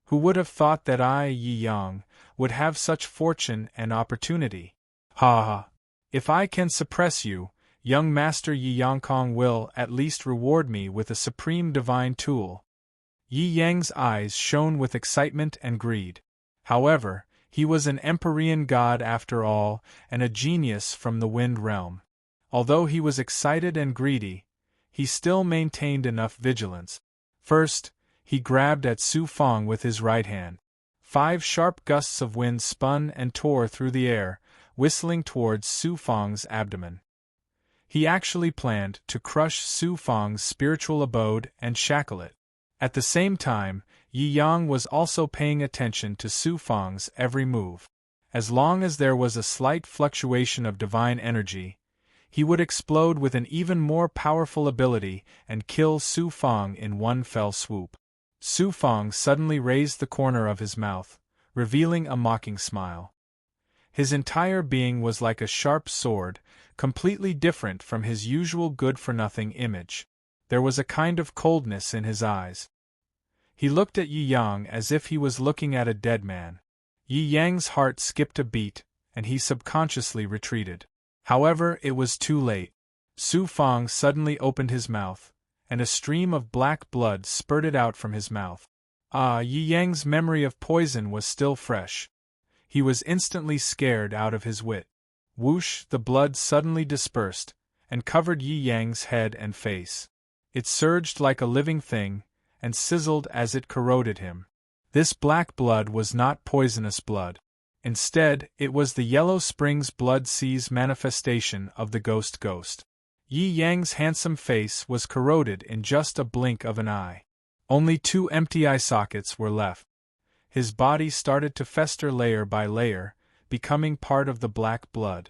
Who would have thought that I, Yi Yang, would have such fortune and opportunity? Ha ha! If I can suppress you, young Master Yi Yangkong will at least reward me with a supreme divine tool. Yi Yang's eyes shone with excitement and greed. However, he was an Empyrean god after all, and a genius from the wind realm. Although he was excited and greedy, he still maintained enough vigilance. First, he grabbed at Su Fang with his right hand. 5 sharp gusts of wind spun and tore through the air, whistling towards Su Fang's abdomen. He actually planned to crush Su Fang's spiritual abode and shackle it. At the same time, Yi Yang was also paying attention to Su Fang's every move. As long as there was a slight fluctuation of divine energy, he would explode with an even more powerful ability and kill Su Fang in one fell swoop. Su Fang suddenly raised the corner of his mouth, revealing a mocking smile. His entire being was like a sharp sword, completely different from his usual good-for-nothing image. There was a kind of coldness in his eyes. He looked at Yi Yang as if he was looking at a dead man. Yi Yang's heart skipped a beat, and he subconsciously retreated. However, it was too late. Su Fang suddenly opened his mouth, and a stream of black blood spurted out from his mouth. Yi Yang's memory of poison was still fresh. He was instantly scared out of his wit. Whoosh, the blood suddenly dispersed, and covered Yi Yang's head and face. It surged like a living thing, and sizzled as it corroded him. This black blood was not poisonous blood. Instead, it was the Yellow Springs Blood Sea's manifestation of the ghost. Yi Yang's handsome face was corroded in just a blink of an eye. Only 2 empty eye sockets were left. His body started to fester layer by layer, becoming part of the black blood.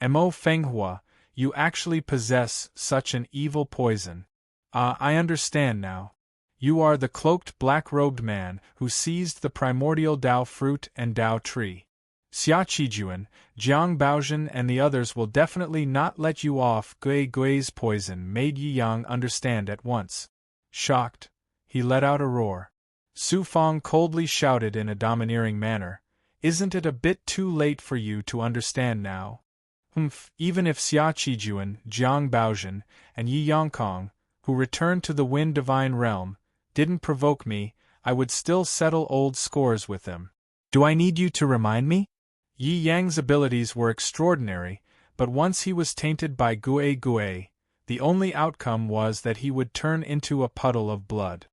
Mo Fenghua, you actually possess such an evil poison. Ah, I understand now. You are the cloaked black-robed man who seized the primordial Dao fruit and Dao tree. Xia Qijuan, Jiang Baozhen and the others will definitely not let you off. Gui's poison made Yi Yang understand at once. Shocked, he let out a roar. Su Fang coldly shouted in a domineering manner, "Isn't it a bit too late for you to understand now?" Even if Xia Qijuan, Jiang Baozhen, and Yi Yangkong, who returned to the Wind Divine Realm, didn't provoke me, I would still settle old scores with them. Do I need you to remind me? Yi Yang's abilities were extraordinary, but once he was tainted by Gue, the only outcome was that he would turn into a puddle of blood.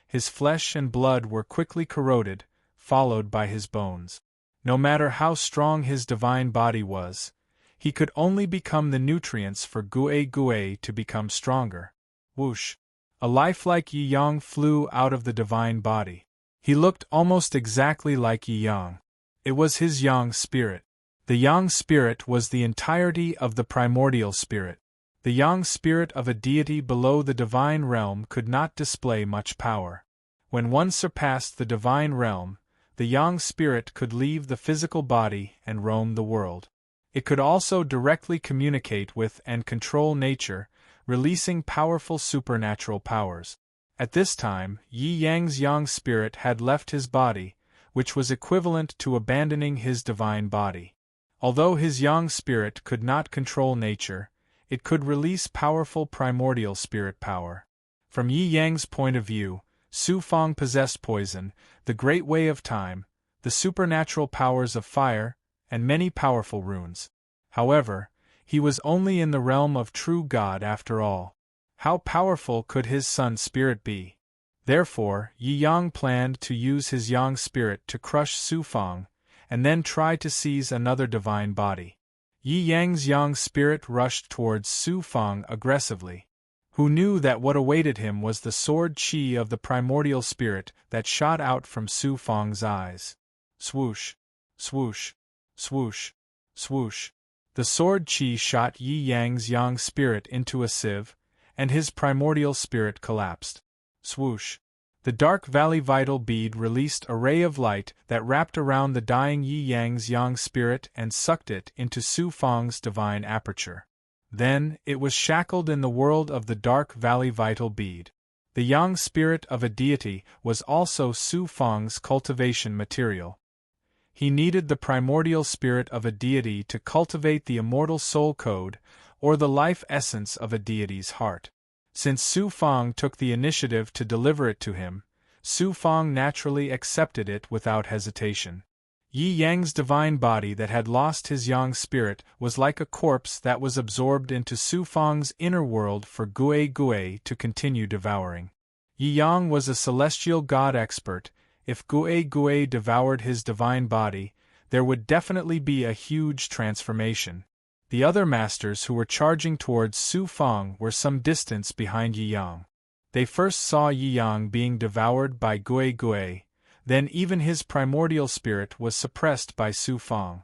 His flesh and blood were quickly corroded, followed by his bones. No matter how strong his divine body was, he could only become the nutrients for Gue to become stronger. Whoosh! A lifelike Yi Yang flew out of the divine body. He looked almost exactly like Yi Yang. It was his Yang spirit. The Yang spirit was the entirety of the primordial spirit. The Yang spirit of a deity below the divine realm could not display much power. When one surpassed the divine realm, the Yang spirit could leave the physical body and roam the world. It could also directly communicate with and control nature, releasing powerful supernatural powers. At this time, Yi Yang's Yang spirit had left his body, which was equivalent to abandoning his divine body. Although his Yang spirit could not control nature, it could release powerful primordial spirit power. From Yi Yang's point of view, Su Fang possessed poison, the great way of time, the supernatural powers of fire, and many powerful runes. However, he was only in the realm of true God after all. How powerful could his son's spirit be? Therefore, Yi Yang planned to use his Yang spirit to crush Su Fang, and then try to seize another divine body. Yi Yang's Yang spirit rushed towards Su Fang aggressively. Who knew that what awaited him was the sword chi of the primordial spirit that shot out from Su Fang's eyes. Swoosh! Swoosh! Swoosh! Swoosh! The sword chi shot Yi Yang's Yang spirit into a sieve, and his primordial spirit collapsed. Swoosh! The dark valley vital bead released a ray of light that wrapped around the dying Yi Yang's Yang spirit and sucked it into Su Fang's divine aperture. Then, it was shackled in the world of the dark valley vital bead. The Yang spirit of a deity was also Su Fang's cultivation material. He needed the primordial spirit of a deity to cultivate the immortal soul code, or the life essence of a deity's heart. Since Su Fang took the initiative to deliver it to him, Su Fang naturally accepted it without hesitation. Yi Yang's divine body that had lost his Yang spirit was like a corpse that was absorbed into Su Fang's inner world for Gue to continue devouring. Yi Yang was a celestial god expert. If Gue devoured his divine body, there would definitely be a huge transformation. The other masters who were charging towards Su Fang were some distance behind Yi Yang. They first saw Yi Yang being devoured by Gue, then even his primordial spirit was suppressed by Su Fang.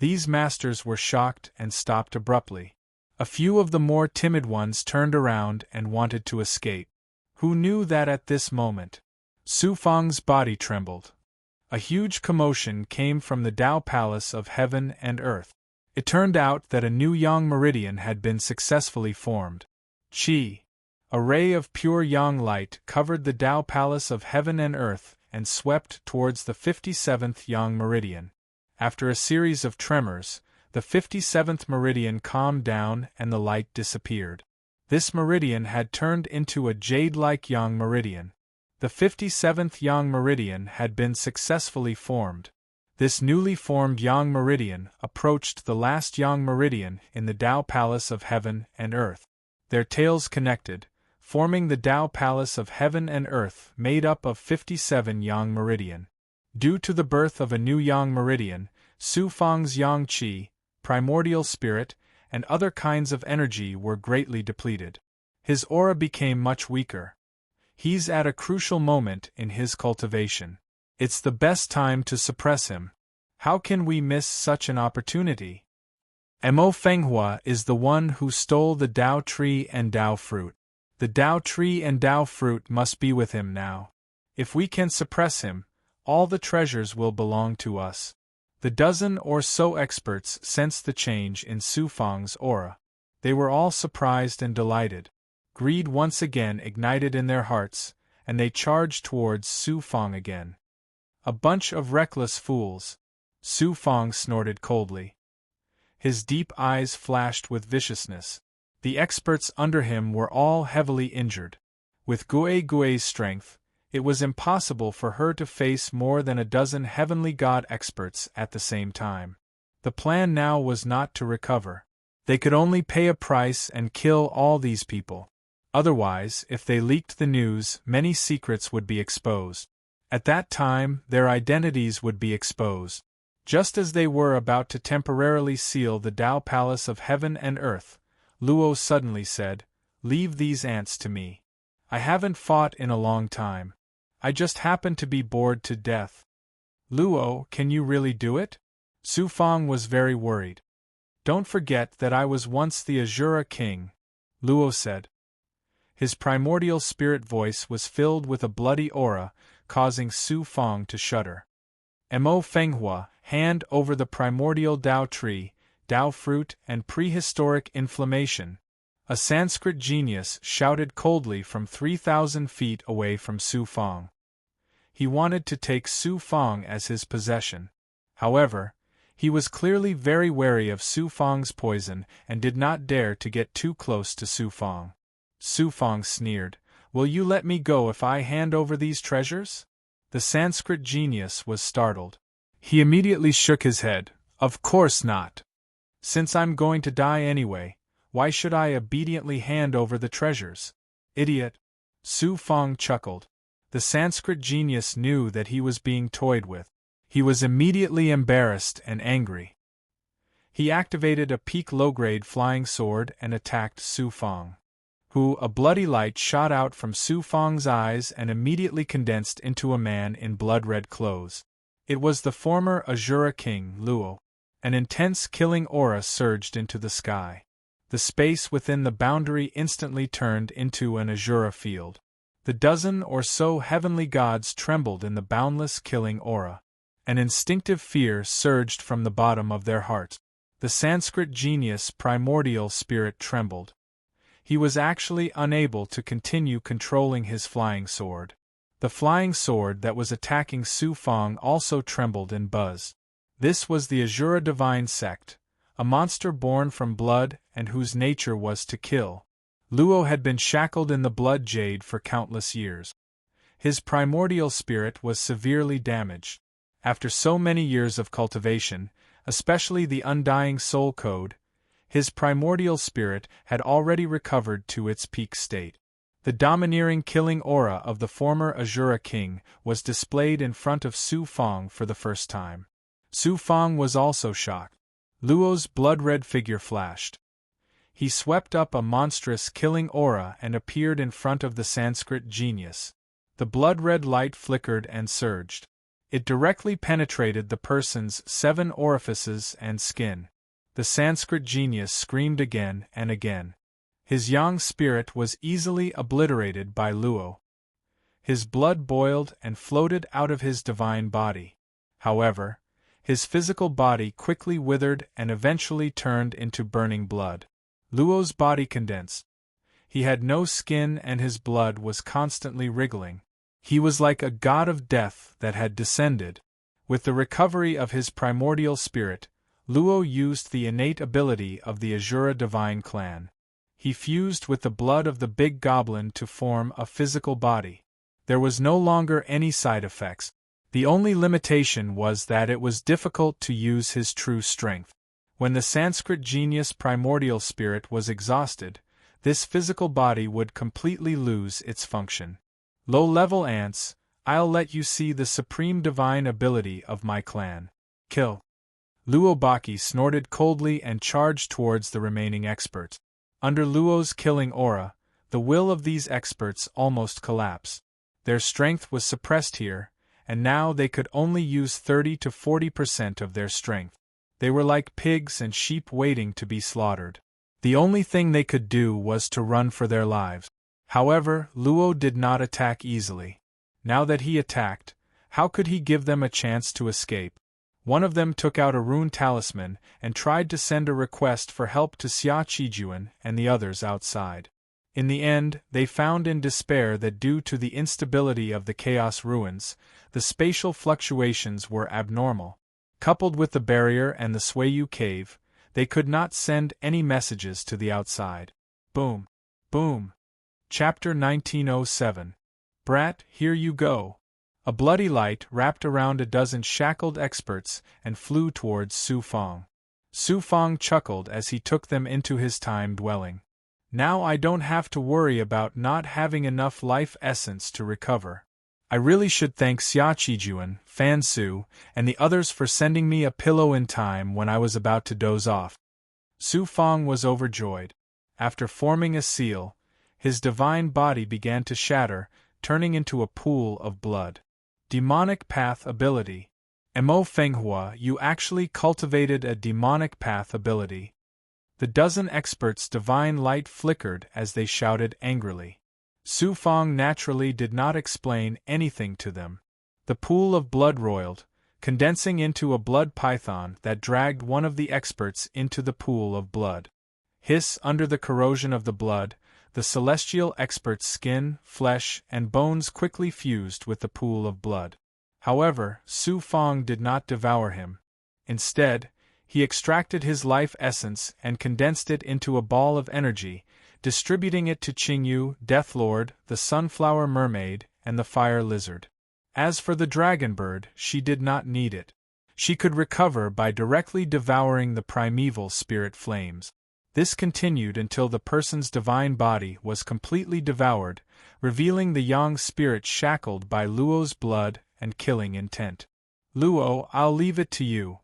These masters were shocked and stopped abruptly. A few of the more timid ones turned around and wanted to escape. Who knew that at this moment, Su Fang's body trembled. A huge commotion came from the Tao Palace of Heaven and Earth. It turned out that a new Yang meridian had been successfully formed. Qi, a ray of pure Yang light, covered the Tao Palace of Heaven and Earth and swept towards the 57th Yang meridian. After a series of tremors, the 57th meridian calmed down and the light disappeared. This meridian had turned into a jade-like Yang meridian. The 57th Yang meridian had been successfully formed. This newly formed Yang Meridian approached the last Yang Meridian in the Tao Palace of Heaven and Earth. Their tails connected, forming the Tao Palace of Heaven and Earth made up of 57 Yang Meridian. Due to the birth of a new Yang Meridian, Su Fang's Yang Qi, primordial spirit, and other kinds of energy were greatly depleted. His aura became much weaker. He's at a crucial moment in his cultivation. It's the best time to suppress him. How can we miss such an opportunity? Mo Fenghua is the one who stole the Tao tree and Tao fruit. The Tao tree and Tao fruit must be with him now. If we can suppress him, all the treasures will belong to us. The dozen or so experts sensed the change in Su Fang's aura. They were all surprised and delighted. Greed once again ignited in their hearts, and they charged towards Su Fang again. A bunch of reckless fools, Su Fang snorted coldly. His deep eyes flashed with viciousness. The experts under him were all heavily injured. With Gui's strength, it was impossible for her to face more than a dozen heavenly god experts at the same time. The plan now was not to recover. They could only pay a price and kill all these people. Otherwise, if they leaked the news, many secrets would be exposed. At that time, their identities would be exposed. Just as they were about to temporarily seal the Tao Palace of Heaven and Earth, Luo suddenly said, "Leave these ants to me. I haven't fought in a long time. I just happen to be bored to death." "Luo, can you really do it?" Su Fang was very worried. "Don't forget that I was once the Azura king," Luo said. His primordial spirit voice was filled with a bloody aura, causing Su Fang to shudder. Mo Fenghua, hand over the primordial Tao tree, Tao fruit, and prehistoric inflammation. A Sanskrit genius shouted coldly from 3,000 feet away from Su Fang. He wanted to take Su Fang as his possession. However, he was clearly very wary of Su Fang's poison and did not dare to get too close to Su Fang. Su Fang sneered, "Will you let me go if I hand over these treasures?" The Sanskrit genius was startled. He immediately shook his head. "Of course not. Since I'm going to die anyway, why should I obediently hand over the treasures? Idiot!" Su Fang chuckled. The Sanskrit genius knew that he was being toyed with. He was immediately embarrassed and angry. He activated a peak low-grade flying sword and attacked Su Fang. A bloody light shot out from Su Fang's eyes and immediately condensed into a man in blood-red clothes. It was the former Azura king, Luo. An intense killing aura surged into the sky. The space within the boundary instantly turned into an Azura field. The dozen or so heavenly gods trembled in the boundless killing aura. An instinctive fear surged from the bottom of their hearts. The Sanskrit genius primordial spirit trembled. He was actually unable to continue controlling his flying sword. The flying sword that was attacking Su Fang also trembled and buzzed. This was the Azura divine sect, a monster born from blood and whose nature was to kill. Luo had been shackled in the blood jade for countless years. His primordial spirit was severely damaged. After so many years of cultivation, especially the Undying Soul Code, his primordial spirit had already recovered to its peak state. The domineering killing aura of the former Azura king was displayed in front of Su Fang for the first time. Su Fang was also shocked. Luo's blood-red figure flashed. He swept up a monstrous killing aura and appeared in front of the Sanskrit genius. The blood-red light flickered and surged. It directly penetrated the person's 7 orifices and skin. The Sanskrit genius screamed again and again. His yang spirit was easily obliterated by Luo. His blood boiled and floated out of his divine body. However, his physical body quickly withered and eventually turned into burning blood. Luo's body condensed. He had no skin and his blood was constantly wriggling. He was like a god of death that had descended. With the recovery of his primordial spirit, Luo used the innate ability of the Azura divine clan. He fused with the blood of the big goblin to form a physical body. There was no longer any side effects. The only limitation was that it was difficult to use his true strength. When the Sanskrit genius primordial spirit was exhausted, this physical body would completely lose its function. Low-level ants, I'll let you see the supreme divine ability of my clan. Kill. Luo Baki snorted coldly and charged towards the remaining experts. Under Luo's killing aura, the will of these experts almost collapsed. Their strength was suppressed here, and now they could only use 30 to 40% of their strength. They were like pigs and sheep waiting to be slaughtered. The only thing they could do was to run for their lives. However, Luo did not attack easily. Now that he attacked, how could he give them a chance to escape? One of them took out a rune talisman and tried to send a request for help to Xia Qijuan and the others outside. In the end, they found in despair that due to the instability of the Chaos Ruins, the spatial fluctuations were abnormal. Coupled with the barrier and the Swayu cave, they could not send any messages to the outside. Boom. Boom. Chapter 1907. Brat, here you go. A bloody light wrapped around a dozen shackled experts and flew towards Su Fong. Su Fong chuckled as he took them into his time dwelling. Now I don't have to worry about not having enough life essence to recover. I really should thank Xia Qijuan, Fan Su, and the others for sending me a pillow in time when I was about to doze off. Su Fong was overjoyed. After forming a seal, his divine body began to shatter, turning into a pool of blood. Demonic Path Ability. Mo Fenghua, you actually cultivated a demonic path ability. The dozen experts' divine light flickered as they shouted angrily. Su Fong naturally did not explain anything to them. The pool of blood roiled, condensing into a blood python that dragged one of the experts into the pool of blood. Hiss under the corrosion of the blood, the celestial expert's skin, flesh, and bones quickly fused with the pool of blood. However, Su Fong did not devour him. Instead, he extracted his life essence and condensed it into a ball of energy, distributing it to Qingyu, Deathlord, the Sunflower Mermaid, and the Fire Lizard. As for the Dragon Bird, she did not need it. She could recover by directly devouring the primeval spirit flames. This continued until the person's divine body was completely devoured, revealing the Yang spirit shackled by Luo's blood and killing intent. Luo, I'll leave it to you.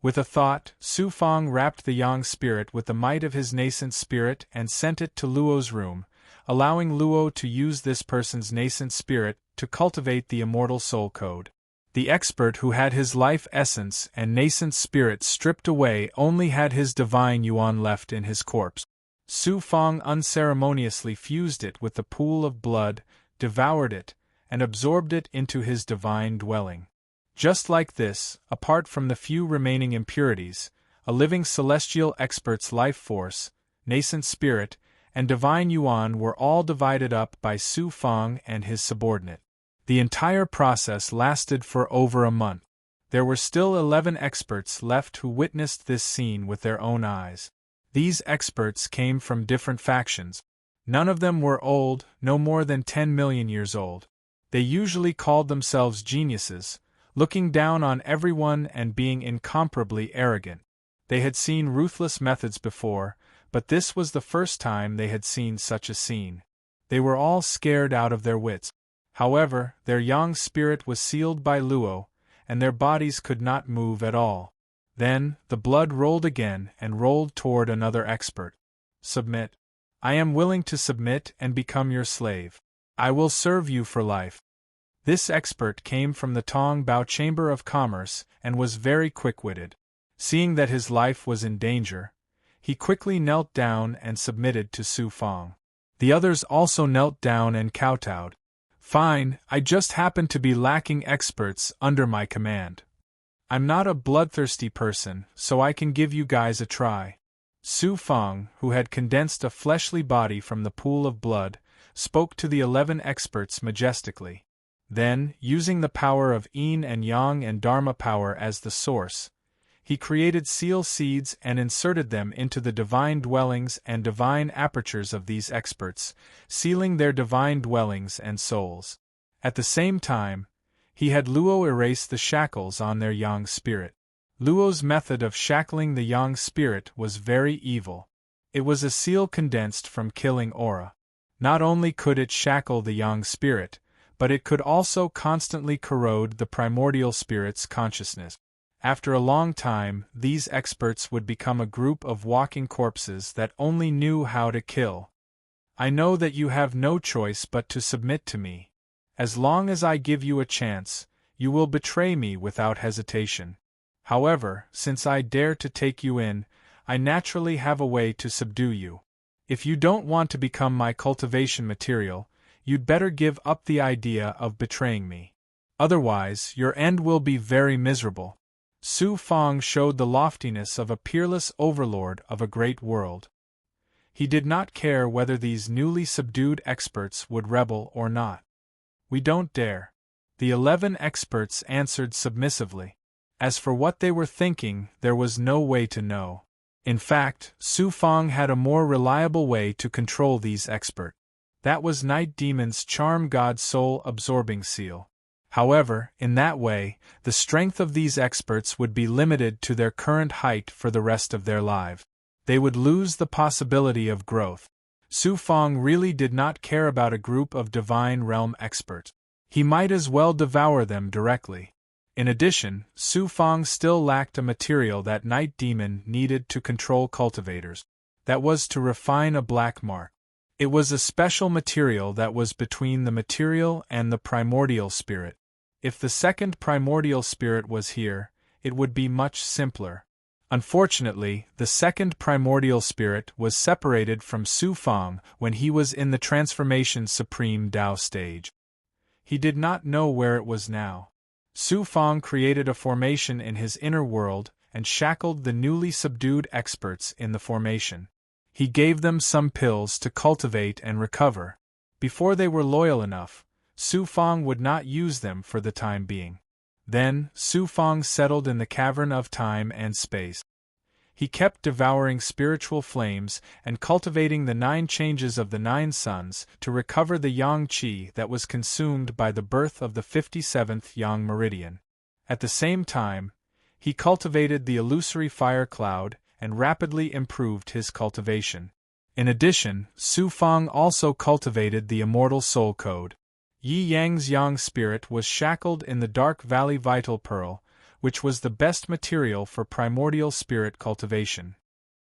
With a thought, Su Fong wrapped the Yang spirit with the might of his nascent spirit and sent it to Luo's room, allowing Luo to use this person's nascent spirit to cultivate the immortal soul code. The expert who had his life essence and nascent spirit stripped away only had his divine yuan left in his corpse. Su Fong unceremoniously fused it with the pool of blood, devoured it, and absorbed it into his divine dwelling. Just like this, apart from the few remaining impurities, a living celestial expert's life force, nascent spirit, and divine yuan were all divided up by Su Fong and his subordinate. The entire process lasted for over a month. There were still 11 experts left who witnessed this scene with their own eyes. These experts came from different factions. None of them were old, no more than 10 million years old. They usually called themselves geniuses, looking down on everyone and being incomparably arrogant. They had seen ruthless methods before, but this was the first time they had seen such a scene. They were all scared out of their wits. However, their Yang spirit was sealed by Luo, and their bodies could not move at all. Then, the blood rolled again and rolled toward another expert. Submit. I am willing to submit and become your slave. I will serve you for life. This expert came from the Tong Bao Chamber of Commerce and was very quick-witted. Seeing that his life was in danger, he quickly knelt down and submitted to Su Fong. The others also knelt down and kowtowed. Fine, I just happen to be lacking experts under my command. I'm not a bloodthirsty person, so I can give you guys a try. Su Fong, who had condensed a fleshly body from the pool of blood, spoke to the 11 experts majestically. Then, using the power of Yin and Yang and Dharma power as the source, he created seal seeds and inserted them into the divine dwellings and divine apertures of these experts, sealing their divine dwellings and souls. At the same time, he had Luo erase the shackles on their yang spirit. Luo's method of shackling the yang spirit was very evil. It was a seal condensed from killing aura. Not only could it shackle the yang spirit, but it could also constantly corrode the primordial spirit's consciousness. After a long time, these experts would become a group of walking corpses that only knew how to kill. I know that you have no choice but to submit to me. As long as I give you a chance, you will betray me without hesitation. However, since I dare to take you in, I naturally have a way to subdue you. If you don't want to become my cultivation material, you'd better give up the idea of betraying me. Otherwise, your end will be very miserable. Su Fang showed the loftiness of a peerless overlord of a great world. He did not care whether these newly subdued experts would rebel or not. We don't dare. The 11 experts answered submissively. As for what they were thinking, there was no way to know. In fact, Su Fang had a more reliable way to control these experts. That was Night Demon's Charm God Soul Absorbing Seal. However, in that way, the strength of these experts would be limited to their current height for the rest of their lives. They would lose the possibility of growth. Su Fang really did not care about a group of Divine Realm experts. He might as well devour them directly. In addition, Su Fang still lacked a material that Night Demon needed to control cultivators. That was to refine a black mark. It was a special material that was between the material and the primordial spirit. If the second primordial spirit was here, it would be much simpler. Unfortunately, the second primordial spirit was separated from Su Fang when he was in the transformation Supreme Tao stage. He did not know where it was now. Su Fang created a formation in his inner world and shackled the newly subdued experts in the formation. He gave them some pills to cultivate and recover. Before they were loyal enough, Su Fang would not use them for the time being. Then, Su Fang settled in the cavern of time and space. He kept devouring spiritual flames and cultivating the 9 changes of the 9 suns to recover the yang qi that was consumed by the birth of the 57th yang meridian. At the same time, he cultivated the illusory fire cloud and rapidly improved his cultivation. In addition, Su Fang also cultivated the immortal soul code. Yi Yang's yang spirit was shackled in the Dark Valley Vital Pearl, which was the best material for primordial spirit cultivation.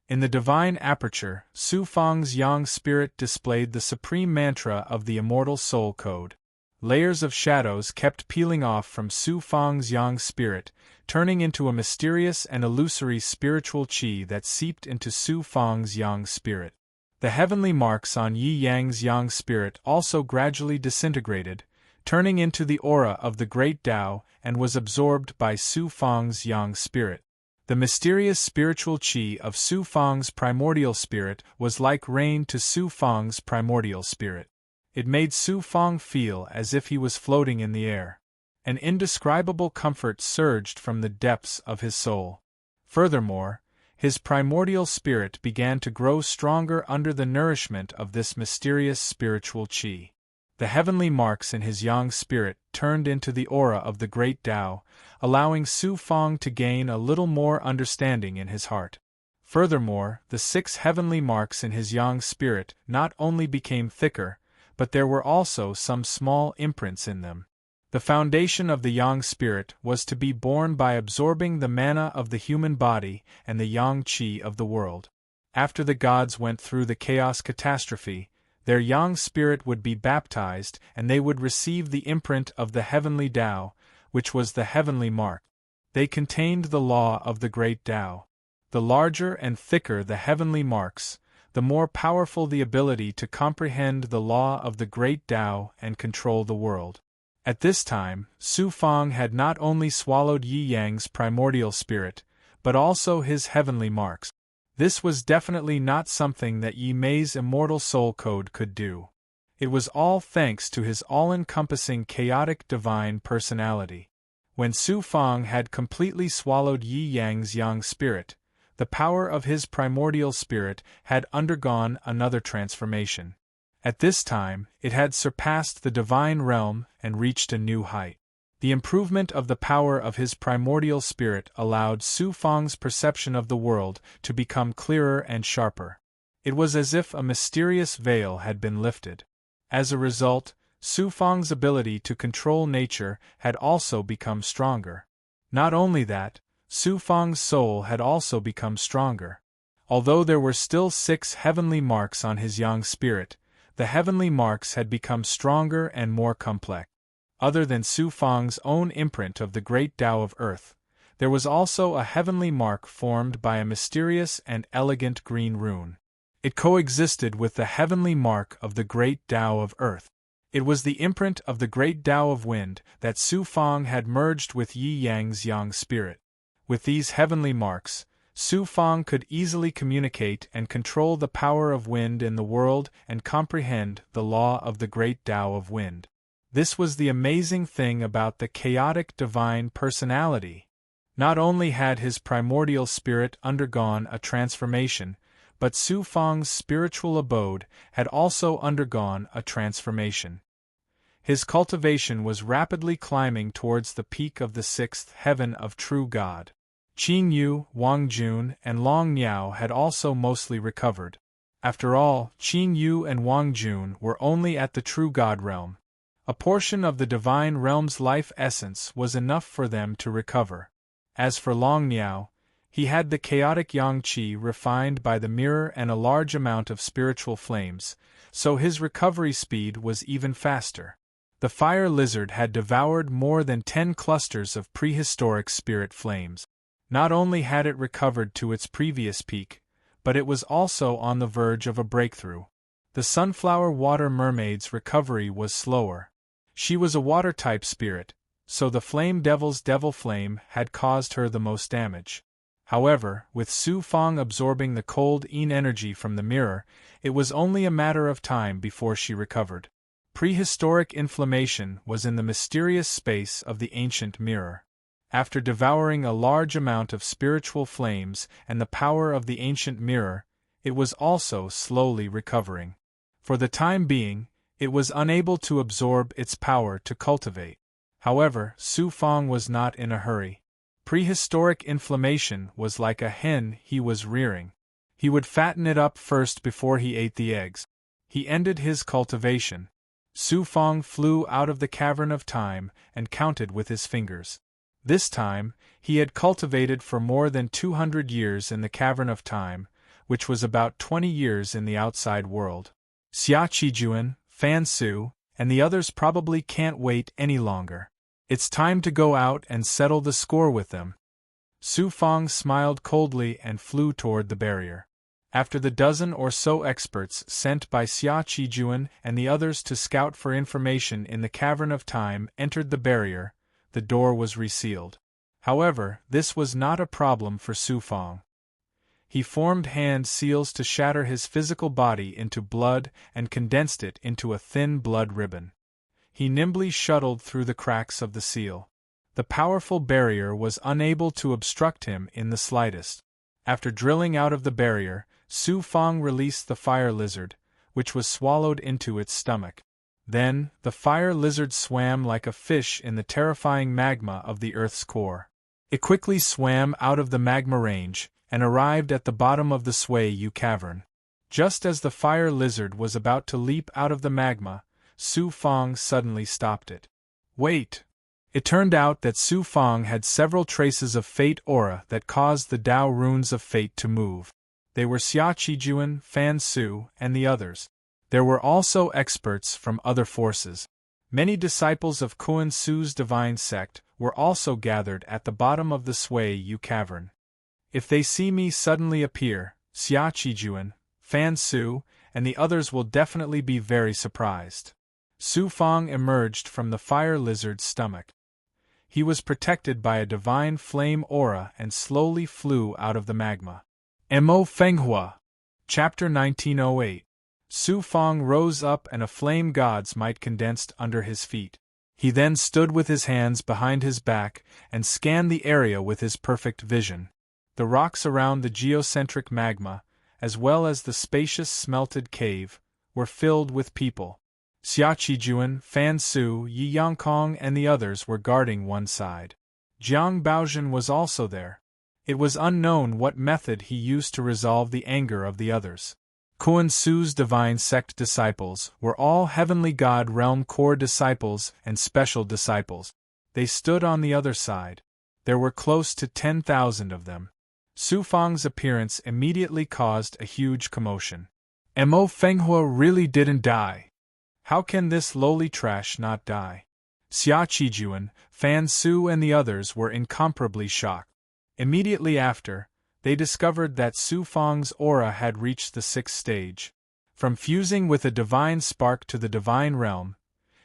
In the divine aperture, Su Fang's yang spirit displayed the supreme mantra of the immortal soul code. Layers of shadows kept peeling off from Su Fang's yang spirit, turning into a mysterious and illusory spiritual qi that seeped into Su Fang's yang spirit. The heavenly marks on Yi Yang's yang spirit also gradually disintegrated, turning into the aura of the great Tao, and was absorbed by Su Fang's yang spirit. The mysterious spiritual qi of Su Fang's primordial spirit was like rain to Su Fang's primordial spirit. It made Su Fang feel as if he was floating in the air. An indescribable comfort surged from the depths of his soul. Furthermore, his primordial spirit began to grow stronger under the nourishment of this mysterious spiritual qi. The heavenly marks in his yang spirit turned into the aura of the great Tao, allowing Su Fang to gain a little more understanding in his heart. Furthermore, the 6 heavenly marks in his yang spirit not only became thicker, but there were also some small imprints in them. The foundation of the yang spirit was to be born by absorbing the mana of the human body and the yang qi of the world. After the gods went through the chaos catastrophe, their yang spirit would be baptized and they would receive the imprint of the heavenly Tao, which was the heavenly mark. They contained the law of the great Tao. The larger and thicker the heavenly marks, the more powerful the ability to comprehend the law of the great Tao and control the world. At this time, Su Fang had not only swallowed Yi Yang's primordial spirit, but also his heavenly marks. This was definitely not something that Yi Mei's immortal soul code could do. It was all thanks to his all-encompassing chaotic divine personality. When Su Fang had completely swallowed Yi Yang's yang spirit, the power of his primordial spirit had undergone another transformation. At this time, it had surpassed the divine realm and reached a new height. The improvement of the power of his primordial spirit allowed Su Fang's perception of the world to become clearer and sharper. It was as if a mysterious veil had been lifted. As a result, Su Fang's ability to control nature had also become stronger. Not only that, Su Fang's soul had also become stronger. Although there were still 6 heavenly marks on his young spirit, the heavenly marks had become stronger and more complex. Other than Su Fang's own imprint of the great Tao of Earth, there was also a heavenly mark formed by a mysterious and elegant green rune. It coexisted with the heavenly mark of the great Tao of Earth. It was the imprint of the great Tao of Wind that Su Fang had merged with Yi Yang's young spirit. With these heavenly marks, Su Fang could easily communicate and control the power of wind in the world and comprehend the law of the great Tao of Wind. This was the amazing thing about the chaotic divine personality. Not only had his primordial spirit undergone a transformation, but Su Fang's spiritual abode had also undergone a transformation. His cultivation was rapidly climbing towards the peak of the 6th heaven of true God. Qing Yu, Wang Jun, and Long Niao had also mostly recovered. After all, Qing Yu and Wang Jun were only at the true God realm. A portion of the divine realm's life essence was enough for them to recover. As for Long Niao, he had the chaotic yang qi refined by the mirror and a large amount of spiritual flames, so his recovery speed was even faster. The fire lizard had devoured more than 10 clusters of prehistoric spirit flames. Not only had it recovered to its previous peak, but it was also on the verge of a breakthrough. The sunflower water mermaid's recovery was slower. She was a water-type spirit, so the flame devil's devil flame had caused her the most damage. However, with Su Fang absorbing the cold yin energy from the mirror, it was only a matter of time before she recovered. Prehistoric inflammation was in the mysterious space of the ancient mirror. After devouring a large amount of spiritual flames and the power of the ancient mirror, it was also slowly recovering. For the time being, it was unable to absorb its power to cultivate. However, Su Fang was not in a hurry. Prehistoric inflammation was like a hen he was rearing. He would fatten it up first before he ate the eggs. He ended his cultivation. Su Fang flew out of the cavern of time and counted with his fingers. This time, he had cultivated for more than 200 years in the cavern of time, which was about 20 years in the outside world. Xia Qijuan, Fan Su, and the others probably can't wait any longer. It's time to go out and settle the score with them. Su Fang smiled coldly and flew toward the barrier. After the dozen or so experts sent by Xia Qijuan and the others to scout for information in the cavern of time entered the barrier, the door was resealed. However, this was not a problem for Su Fang. He formed hand seals to shatter his physical body into blood and condensed it into a thin blood ribbon. He nimbly shuttled through the cracks of the seal. The powerful barrier was unable to obstruct him in the slightest. After drilling out of the barrier, Su Fang released the fire lizard, which was swallowed into its stomach. Then, the fire lizard swam like a fish in the terrifying magma of the Earth's core. It quickly swam out of the magma range, and arrived at the bottom of the Sui Yu cavern. Just as the fire lizard was about to leap out of the magma, Su Fang suddenly stopped it. Wait! It turned out that Su Fang had several traces of fate aura that caused the Tao runes of fate to move. They were Xia Qijuan, Fan Su, and the others. There were also experts from other forces. Many disciples of Kuan Su's divine sect were also gathered at the bottom of the Sui Yu cavern. If they see me suddenly appear, Xia Qijuan, Fan Su, and the others will definitely be very surprised. Su Fang emerged from the fire lizard's stomach. He was protected by a divine flame aura and slowly flew out of the magma. Mo Fenghua. Chapter 1908. Su Fang rose up and a flame god's might condensed under his feet. He then stood with his hands behind his back and scanned the area with his perfect vision. The rocks around the geocentric magma, as well as the spacious smelted cave, were filled with people. Xia Qijuan, Fan Su, Yi Yangkong and the others were guarding one side. Jiang Baozhen was also there. It was unknown what method he used to resolve the anger of the others. Kuan Su's divine sect disciples were all heavenly god realm core disciples and special disciples. They stood on the other side. There were close to 10,000 of them. Su Fang's appearance immediately caused a huge commotion. Mo Fenghua really didn't die. How can this lowly trash not die? Xia Qijuan, Fan Su and the others were incomparably shocked. Immediately after, they discovered that Su Fang's aura had reached the 6th stage. From fusing with a divine spark to the divine realm,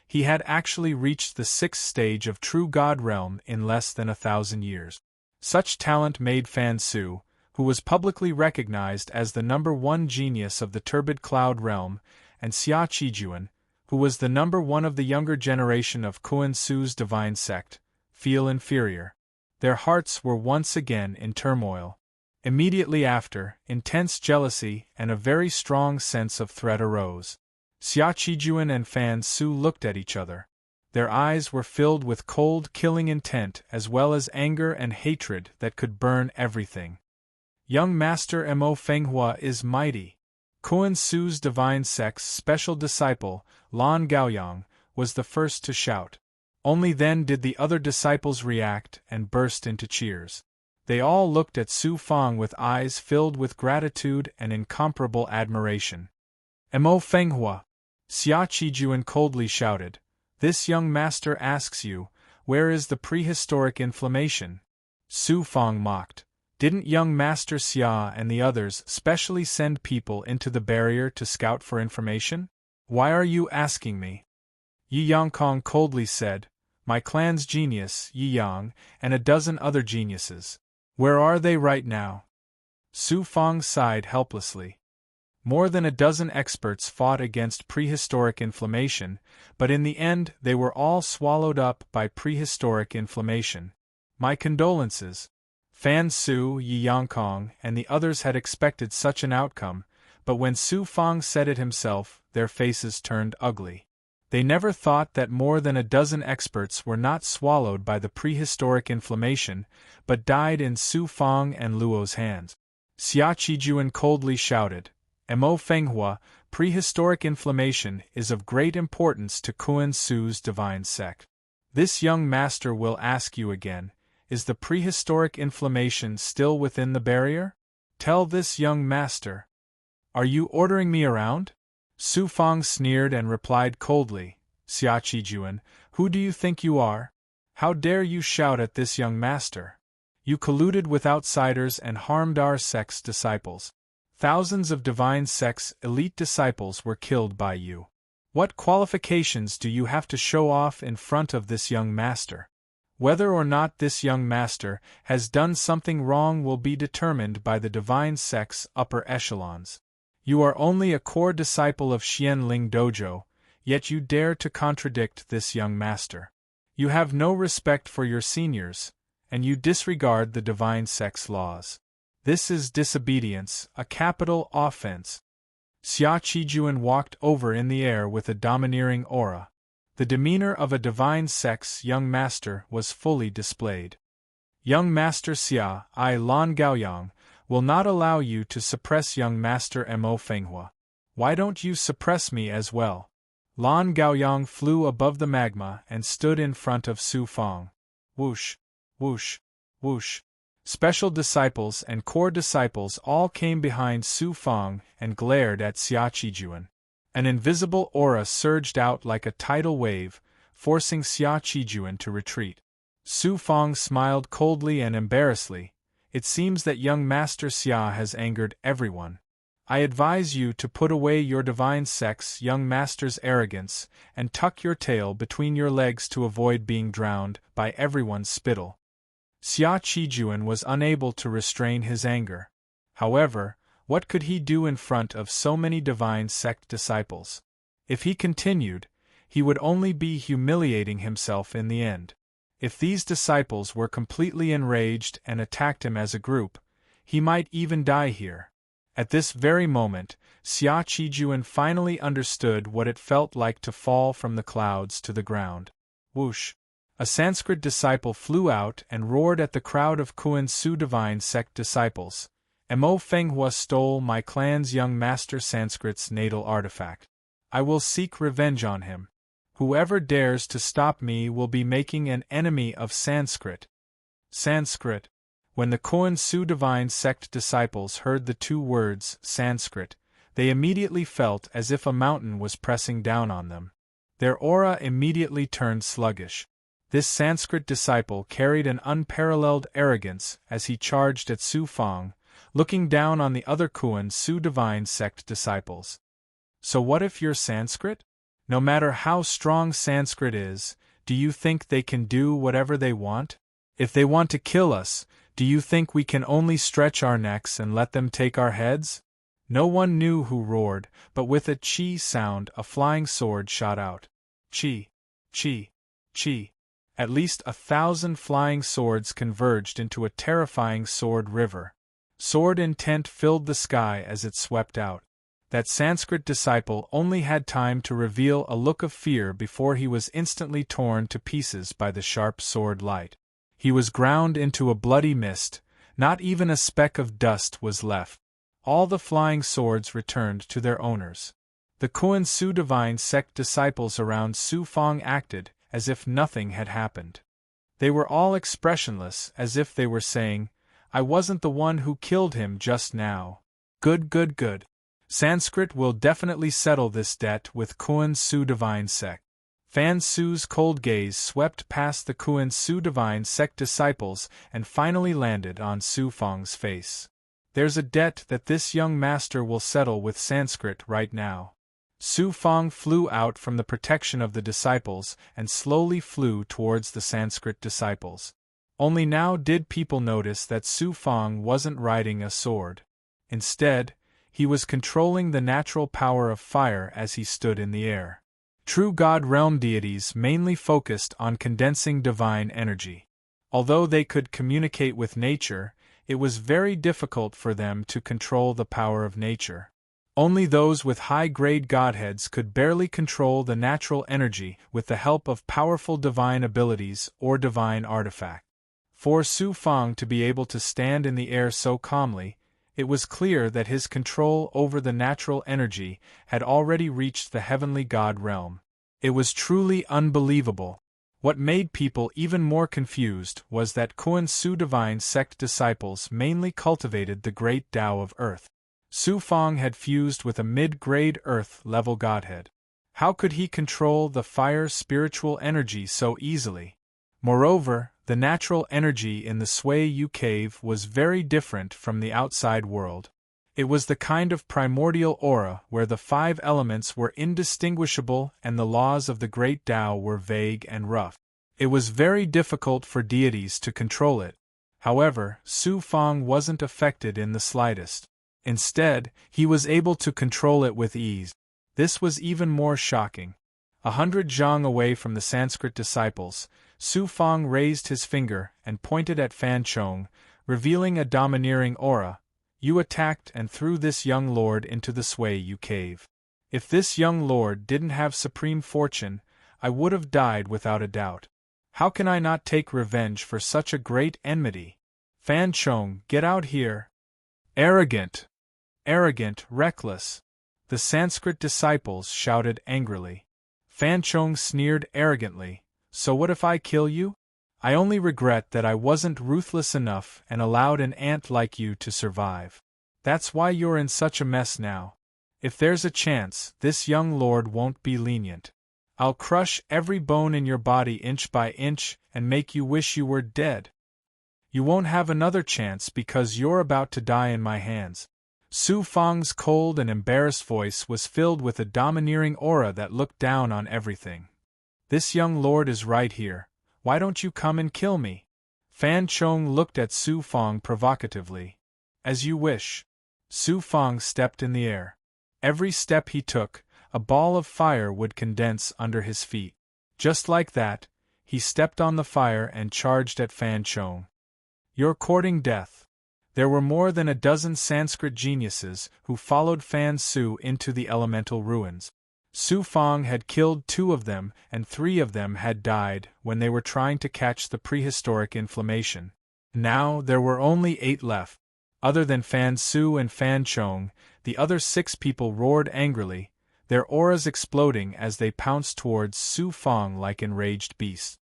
he had actually reached the 6th stage of true God realm in less than 1,000 years. Such talent made Fan Su, who was publicly recognized as the #1 genius of the turbid cloud realm, and Xia Qijuan, who was the #1 of the younger generation of Kuan Su's divine sect, feel inferior. Their hearts were once again in turmoil. Immediately after, intense jealousy and a very strong sense of threat arose. Xia Qijuan and Fan Su looked at each other. Their eyes were filled with cold, killing intent as well as anger and hatred that could burn everything. Young Master Mo Fenghua is mighty. Kuan Su's divine sect's special disciple, Lan Gaoyang, was the first to shout. Only then did the other disciples react and burst into cheers. They all looked at Su Fang with eyes filled with gratitude and incomparable admiration. Mo Fenghua! Xia Qijuan coldly shouted. This young master asks you, where is the prehistoric inflammation? Su Fang mocked. Didn't young Master Xia and the others specially send people into the barrier to scout for information? Why are you asking me? Yi Yangkong coldly said, my clan's genius, Yi Yang, and a dozen other geniuses. Where are they right now? Su Fang sighed helplessly. More than a dozen experts fought against prehistoric inflammation, but in the end they were all swallowed up by prehistoric inflammation. My condolences. Fan Su, Yi Yangkong, and the others had expected such an outcome, but when Su Fang said it himself, their faces turned ugly. They never thought that more than a dozen experts were not swallowed by the prehistoric inflammation, but died in Su Fang and Luo's hands. Xia Qijuan coldly shouted, Mo Fenghua, prehistoric inflammation is of great importance to Kuan Su's divine sect. This young master will ask you again, is the prehistoric inflammation still within the barrier? Tell this young master. Are you ordering me around? Su Fang sneered and replied coldly, Xia Qijuan, who do you think you are? How dare you shout at this young master? You colluded with outsiders and harmed our sect's disciples. Thousands of divine sect's elite disciples were killed by you. What qualifications do you have to show off in front of this young master? Whether or not this young master has done something wrong will be determined by the divine sect's upper echelons. You are only a core disciple of Xianling Dojo, yet you dare to contradict this young master. You have no respect for your seniors, and you disregard the divine sect's laws. This is disobedience, a capital offense. Xia Qijuan walked over in the air with a domineering aura. The demeanor of a divine sect's young master was fully displayed. Young Master Xia, I Lan Gaoyang, will not allow you to suppress young Master Mo Fenghua. Why don't you suppress me as well? Lan Gaoyang flew above the magma and stood in front of Su Fang. Whoosh, whoosh, whoosh. Special disciples and core disciples all came behind Su Fang and glared at Xia Qijuan. An invisible aura surged out like a tidal wave, forcing Xia Qijuan to retreat. Su Fang smiled coldly and embarrassedly. It seems that young Master Xia has angered everyone. I advise you to put away your divine sect's young master's arrogance and tuck your tail between your legs to avoid being drowned by everyone's spittle. Xia Qijuan was unable to restrain his anger. However, what could he do in front of so many divine sect disciples? If he continued, he would only be humiliating himself in the end. If these disciples were completely enraged and attacked him as a group, he might even die here. At this very moment, Xia Qijuan finally understood what it felt like to fall from the clouds to the ground. Whoosh! A Sanskrit disciple flew out and roared at the crowd of Kuan Su divine sect disciples. Mo Fenghua stole my clan's young master Sanskrit's natal artifact. I will seek revenge on him. Whoever dares to stop me will be making an enemy of Sanskrit. Sanskrit. When the Kuan Su divine sect disciples heard the two words, Sanskrit, they immediately felt as if a mountain was pressing down on them. Their aura immediately turned sluggish. This Sanskrit disciple carried an unparalleled arrogance as he charged at Su Fang, looking down on the other Kuan Su divine sect disciples. So what if you're Sanskrit? No matter how strong Sanskrit is, do you think they can do whatever they want? If they want to kill us, do you think we can only stretch our necks and let them take our heads? No one knew who roared, but with a chi sound a flying sword shot out. Chi, chi, chi. At least 1,000 flying swords converged into a terrifying sword river. Sword intent filled the sky as it swept out. That Sanskrit disciple only had time to reveal a look of fear before he was instantly torn to pieces by the sharp sword light. He was ground into a bloody mist, not even a speck of dust was left. All the flying swords returned to their owners. The Kuan Su divine sect disciples around Su Fang acted as if nothing had happened. They were all expressionless, as if they were saying, I wasn't the one who killed him just now. Good, good, good. Sanskrit will definitely settle this debt with Kuan Su divine sect. Fan Su's cold gaze swept past the Kuan Su divine sect disciples and finally landed on Su Fang's face. There's a debt that this young master will settle with Sanskrit right now. Su Fang flew out from the protection of the disciples and slowly flew towards the Sanskrit disciples. Only now did people notice that Su Fang wasn't riding a sword. Instead, he was controlling the natural power of fire as he stood in the air. True God realm deities mainly focused on condensing divine energy. Although they could communicate with nature, it was very difficult for them to control the power of nature. Only those with high-grade godheads could barely control the natural energy with the help of powerful divine abilities or divine artifact. For Su Fang to be able to stand in the air so calmly, it was clear that his control over the natural energy had already reached the heavenly god realm. It was truly unbelievable. What made people even more confused was that Kuan Su divine sect disciples mainly cultivated the great Tao of earth. Su Fang had fused with a mid-grade earth-level godhead. How could he control the fire spiritual energy so easily? Moreover, the natural energy in the Sui Yu cave was very different from the outside world. It was the kind of primordial aura where the 5 elements were indistinguishable and the laws of the great Tao were vague and rough. It was very difficult for deities to control it. However, Su Fang wasn't affected in the slightest. Instead, he was able to control it with ease. This was even more shocking. 100 zhang away from the Sanskrit disciples, Su Fang raised his finger and pointed at Fan Chong, revealing a domineering aura. You attacked and threw this young lord into the Sui Yu cave. If this young lord didn't have supreme fortune, I would have died without a doubt. How can I not take revenge for such a great enmity? Fan Chong, get out here! Arrogant! Arrogant, reckless! The Sanskrit disciples shouted angrily. Fan Chong sneered arrogantly. So what if I kill you? I only regret that I wasn't ruthless enough and allowed an ant like you to survive. That's why you're in such a mess now. If there's a chance, this young lord won't be lenient. I'll crush every bone in your body inch by inch and make you wish you were dead. You won't have another chance because you're about to die in my hands. Su Fang's cold and embarrassed voice was filled with a domineering aura that looked down on everything. This young lord is right here. Why don't you come and kill me? Fan Chong looked at Su Fang provocatively. As you wish. Su Fang stepped in the air. Every step he took, a ball of fire would condense under his feet. Just like that, he stepped on the fire and charged at Fan Chong. You're courting death. There were more than a dozen Sanskrit geniuses who followed Fan Su into the elemental ruins. Su Fang had killed 2 of them and 3 of them had died when they were trying to catch the prehistoric inflammation. Now there were only 8 left. Other than Fan Su and Fan Chong, the other 6 people roared angrily, their auras exploding as they pounced towards Su Fang like enraged beasts.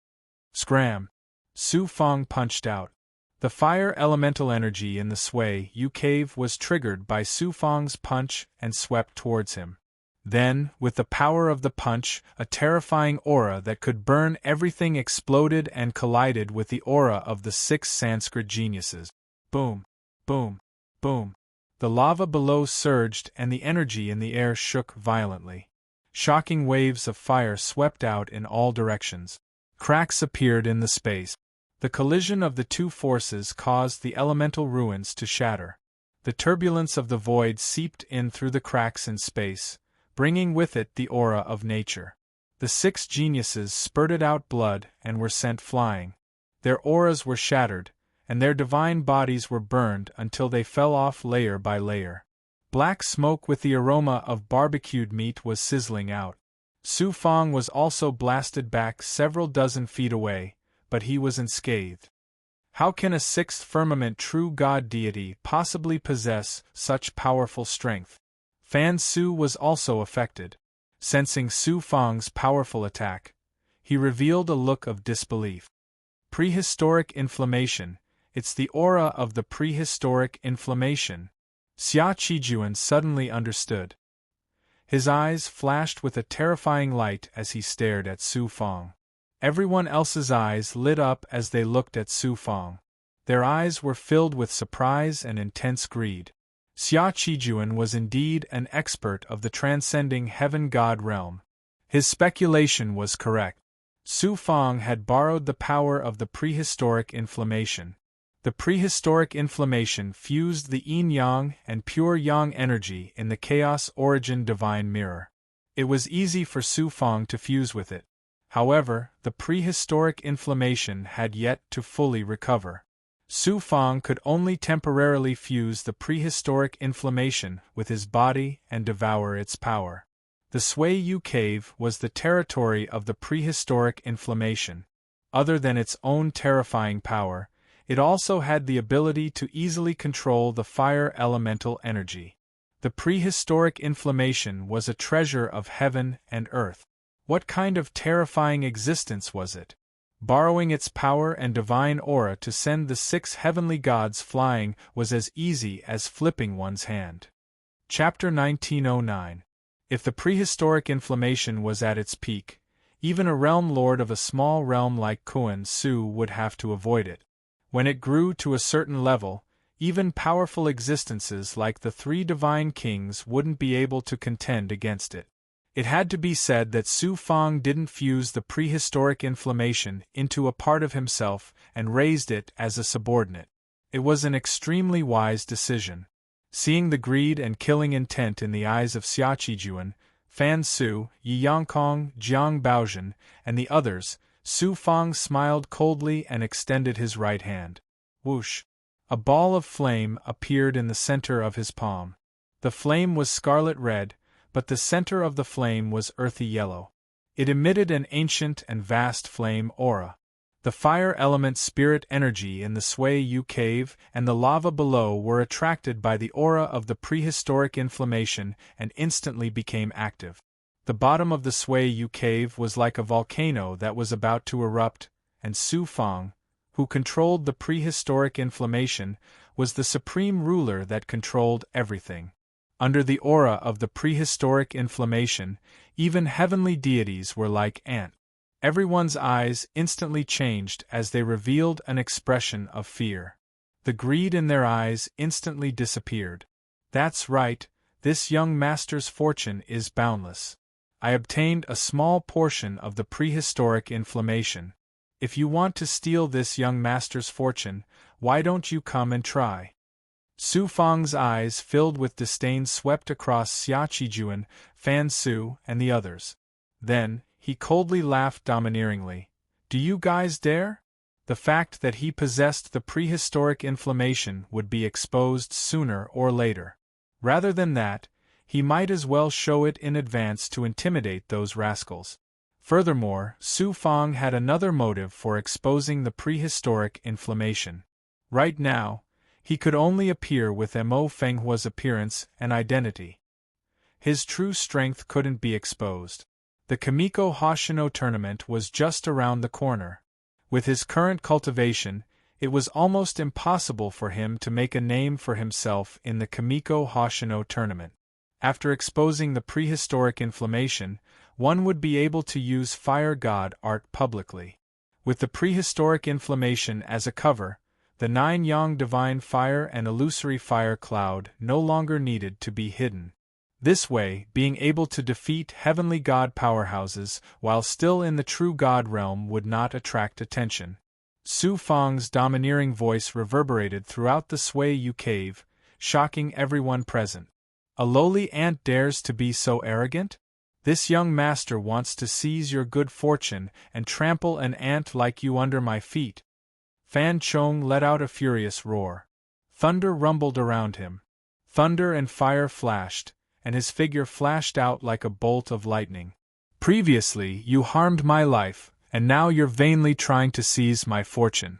Scram! Su Fang punched out. The fire elemental energy in the Sui Yu cave was triggered by Su Fang's punch and swept towards him. Then, with the power of the punch, a terrifying aura that could burn everything exploded and collided with the aura of the 6 Sanskrit geniuses. Boom! Boom! Boom! The lava below surged and the energy in the air shook violently. Shocking waves of fire swept out in all directions. Cracks appeared in the space. The collision of the 2 forces caused the elemental ruins to shatter. The turbulence of the void seeped in through the cracks in space, bringing with it the aura of nature. The 6 geniuses spurted out blood and were sent flying. Their auras were shattered, and their divine bodies were burned until they fell off layer by layer. Black smoke with the aroma of barbecued meat was sizzling out. Su Fang was also blasted back several dozen feet away, but he was unscathed. How can a 6th firmament true god deity possibly possess such powerful strength? Fan Su was also affected. Sensing Su Fang's powerful attack, he revealed a look of disbelief. Prehistoric inflammation. It's the aura of the prehistoric inflammation. Xia Qijuan suddenly understood. His eyes flashed with a terrifying light as he stared at Su Fang. Everyone else's eyes lit up as they looked at Su Fang. Their eyes were filled with surprise and intense greed. Xia Qijuan was indeed an expert of the transcending heaven-god realm. His speculation was correct. Su Fang had borrowed the power of the prehistoric inflammation. The prehistoric inflammation fused the yin-yang and pure yang energy in the chaos origin divine mirror. It was easy for Su Fang to fuse with it. However, the prehistoric inflammation had yet to fully recover. Su Fang could only temporarily fuse the prehistoric inflammation with his body and devour its power. The Sui Yu cave was the territory of the prehistoric inflammation. Other than its own terrifying power, it also had the ability to easily control the fire elemental energy. The prehistoric inflammation was a treasure of heaven and earth. What kind of terrifying existence was it? Borrowing its power and divine aura to send the 6 heavenly gods flying was as easy as flipping one's hand. Chapter 1909. If the prehistoric inflammation was at its peak, even a realm lord of a small realm like Kuan Su would have to avoid it. When it grew to a certain level, even powerful existences like the 3 divine kings wouldn't be able to contend against it. It had to be said that Su Fang didn't fuse the prehistoric inflammation into a part of himself and raised it as a subordinate. It was an extremely wise decision. Seeing the greed and killing intent in the eyes of Xia Qijuan, Fan Su, Yi Yangkong, Jiang Baozhen, and the others, Su Fang smiled coldly and extended his right hand. Whoosh! A ball of flame appeared in the center of his palm. The flame was scarlet red, but the center of the flame was earthy yellow. It emitted an ancient and vast flame aura. The fire element spirit energy in the Sui Yu cave and the lava below were attracted by the aura of the prehistoric inflammation and instantly became active. The bottom of the Sui Yu cave was like a volcano that was about to erupt, and Su Fang, who controlled the prehistoric inflammation, was the supreme ruler that controlled everything. Under the aura of the prehistoric inflammation, even heavenly deities were like ants. Everyone's eyes instantly changed as they revealed an expression of fear. The greed in their eyes instantly disappeared. That's right, this young master's fortune is boundless. I obtained a small portion of the prehistoric inflammation. If you want to steal this young master's fortune, why don't you come and try? Su Fang's eyes filled with disdain swept across Xia Qijuan, Fan Su, and the others. Then, he coldly laughed domineeringly. Do you guys dare? The fact that he possessed the prehistoric inflammation would be exposed sooner or later. Rather than that, he might as well show it in advance to intimidate those rascals. Furthermore, Su Fang had another motive for exposing the prehistoric inflammation. Right now, he could only appear with Mo Fenghua's appearance and identity. His true strength couldn't be exposed. The Kimiko Hoshino tournament was just around the corner. With his current cultivation, it was almost impossible for him to make a name for himself in the Kimiko Hoshino tournament. After exposing the prehistoric inflammation, one would be able to use fire god art publicly. With the prehistoric inflammation as a cover, the 9 yang divine fire and illusory fire cloud no longer needed to be hidden. This way, being able to defeat heavenly god powerhouses while still in the true god realm would not attract attention. Su Fang's domineering voice reverberated throughout the Sui Yu cave, shocking everyone present. A lowly ant dares to be so arrogant? This young master wants to seize your good fortune and trample an ant like you under my feet. Fan Chong let out a furious roar. Thunder rumbled around him. Thunder and fire flashed, and his figure flashed out like a bolt of lightning. Previously, you harmed my life, and now you're vainly trying to seize my fortune.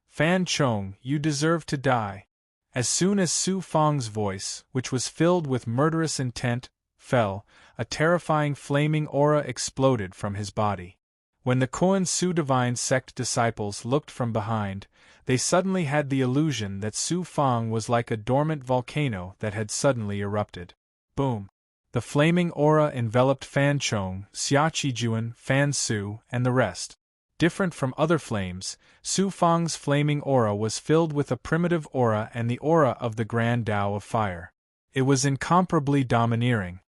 Fan Chong, you deserve to die. As soon as Su Fang's voice, which was filled with murderous intent, fell, a terrifying flaming aura exploded from his body. When the Koan Su Divine Sect disciples looked from behind, they suddenly had the illusion that Su Fang was like a dormant volcano that had suddenly erupted. Boom! The flaming aura enveloped Fan Chong, Xia Qijuan, Fan Su, and the rest. Different from other flames, Su Fang's flaming aura was filled with a primitive aura and the aura of the Grand Tao of Fire. It was incomparably domineering.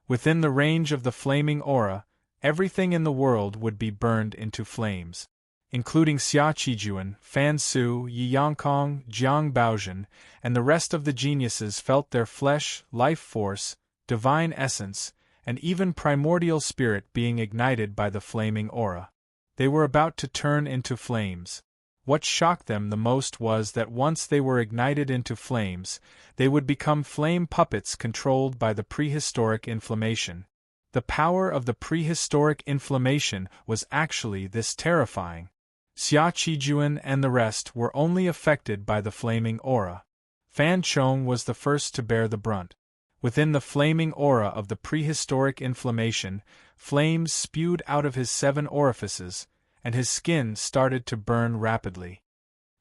Within the range of the flaming aura, everything in the world would be burned into flames. Including Xia Qijuan, Fan Su, Yi Yangkong, Jiang Baozhen, and the rest of the geniuses felt their flesh, life force, divine essence, and even primordial spirit being ignited by the flaming aura. They were about to turn into flames. What shocked them the most was that once they were ignited into flames, they would become flame puppets controlled by the prehistoric inflammation. The power of the prehistoric inflammation was actually this terrifying. Xia Qijuan and the rest were only affected by the flaming aura. Fan Chong was the first to bear the brunt. Within the flaming aura of the prehistoric inflammation, flames spewed out of his 7 orifices, and his skin started to burn rapidly.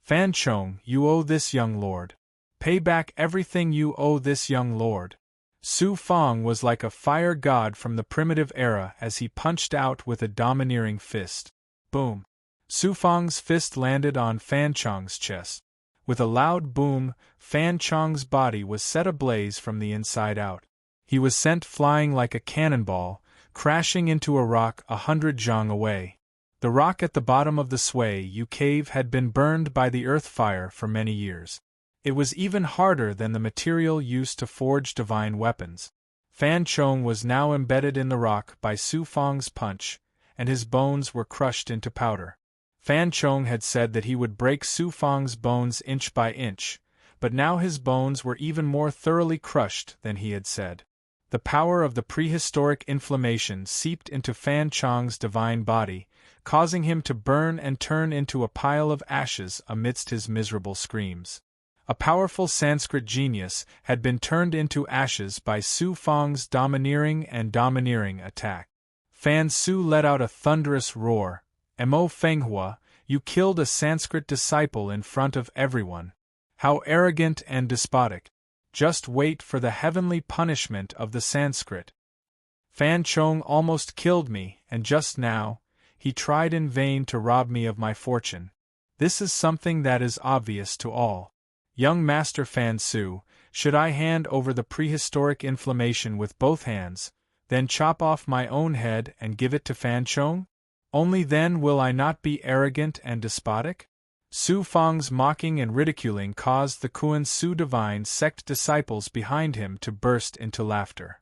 Fan Chong, you owe this young lord. Pay back everything you owe this young lord. Su Fang was like a fire god from the primitive era as he punched out with a domineering fist. Boom! Su Fang's fist landed on Fan Chong's chest. With a loud boom, Fan Chong's body was set ablaze from the inside out. He was sent flying like a cannonball, crashing into a rock 100 zhang away. The rock at the bottom of the Sui Yu cave had been burned by the earth fire for many years. It was even harder than the material used to forge divine weapons. Fan Chong was now embedded in the rock by Su Fang's punch, and his bones were crushed into powder. Fan Chong had said that he would break Su Fang's bones inch by inch, but now his bones were even more thoroughly crushed than he had said. The power of the prehistoric inflammation seeped into Fan Chong's divine body, causing him to burn and turn into a pile of ashes amidst his miserable screams. A powerful Sanskrit genius had been turned into ashes by Su Fang's domineering attack. Fan Su let out a thunderous roar. Mo Fenghua, you killed a Sanskrit disciple in front of everyone. How arrogant and despotic. Just wait for the heavenly punishment of the Sanskrit. Fan Chong almost killed me, and just now, he tried in vain to rob me of my fortune. This is something that is obvious to all. Young Master Fan Su, should I hand over the prehistoric inflammation with both hands, then chop off my own head and give it to Fan Chong? Only then will I not be arrogant and despotic? Su Fang's mocking and ridiculing caused the Kuan Su Divine Sect disciples behind him to burst into laughter.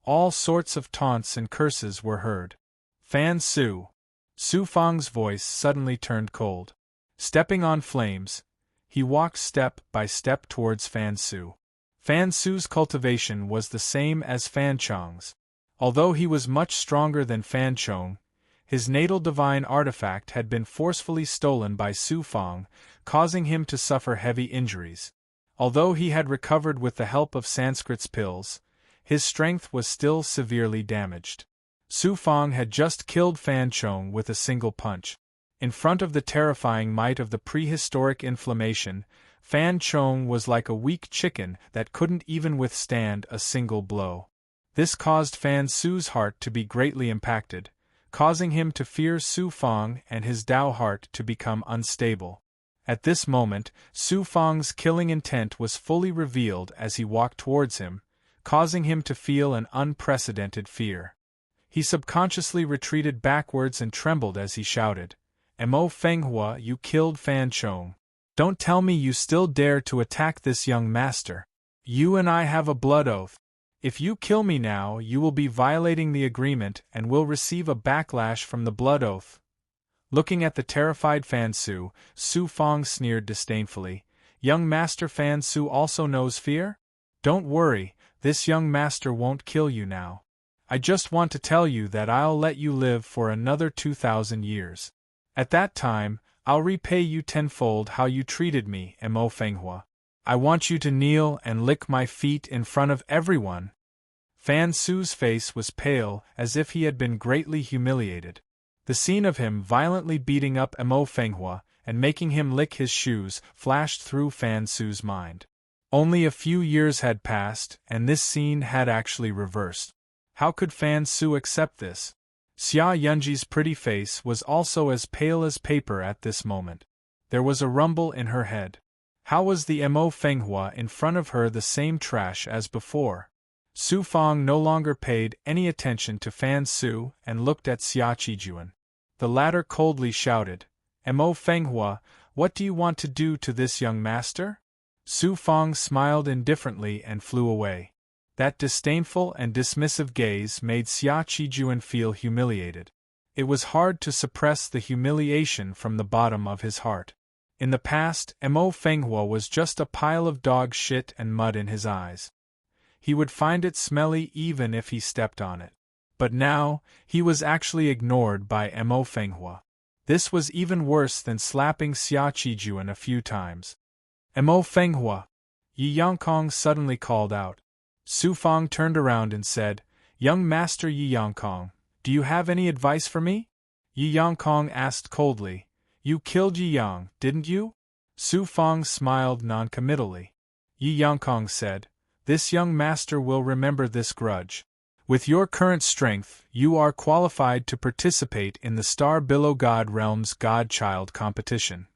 All sorts of taunts and curses were heard. Fan Su. Su Fang's voice suddenly turned cold. Stepping on flames, he walked step by step towards Fan Su. Fan Su's cultivation was the same as Fan Chong's. Although he was much stronger than Fan Chong, his natal divine artifact had been forcefully stolen by Su Fong, causing him to suffer heavy injuries. Although he had recovered with the help of Sanskrit's pills, his strength was still severely damaged. Su Fong had just killed Fan Chong with a single punch. In front of the terrifying might of the prehistoric inflammation, Fan Chong was like a weak chicken that couldn't even withstand a single blow. This caused Fan Su's heart to be greatly impacted, causing him to fear Su Fong and his Tao heart to become unstable. At this moment, Su Fong's killing intent was fully revealed as he walked towards him, causing him to feel an unprecedented fear. He subconsciously retreated backwards and trembled as he shouted, "Mo Fenghua, you killed Fan Chong. Don't tell me you still dare to attack this young master. You and I have a blood oath. If you kill me now, you will be violating the agreement and will receive a backlash from the blood oath." Looking at the terrified Fan Su, Su Fong sneered disdainfully, "Young Master Fan Su also knows fear? Don't worry, this young master won't kill you now. I just want to tell you that I'll let you live for another 2,000 years. At that time, I'll repay you tenfold how you treated me, Mo Fenghua. I want you to kneel and lick my feet in front of everyone." Fan Su's face was pale, as if he had been greatly humiliated. The scene of him violently beating up Mo Fenghua and making him lick his shoes flashed through Fan Su's mind. Only a few years had passed, and this scene had actually reversed. How could Fan Su accept this? Xia Yunji's pretty face was also as pale as paper at this moment. There was a rumble in her head. How was the Mo Fenghua in front of her the same trash as before? Su Fong no longer paid any attention to Fan Su and looked at Xia Qijuan. The latter coldly shouted, "Mo Fenghua, what do you want to do to this young master?" Su Fong smiled indifferently and flew away. That disdainful and dismissive gaze made Xia Qijuan feel humiliated. It was hard to suppress the humiliation from the bottom of his heart. In the past, Mo Fenghua was just a pile of dog shit and mud in his eyes. He would find it smelly even if he stepped on it. But now, he was actually ignored by Mo Fenghua. This was even worse than slapping Xia Qijuan a few times. "Mo Fenghua!" Yi Yangkong suddenly called out. Su Fong turned around and said, "Young Master Yi Yangkong, do you have any advice for me?" Yi Yangkong asked coldly, "You killed Yi Yang, didn't you?" Su Fong smiled noncommittally. Yi Yangkong said, "This young master will remember this grudge. With your current strength, you are qualified to participate in the Star Below God Realm's Godchild competition.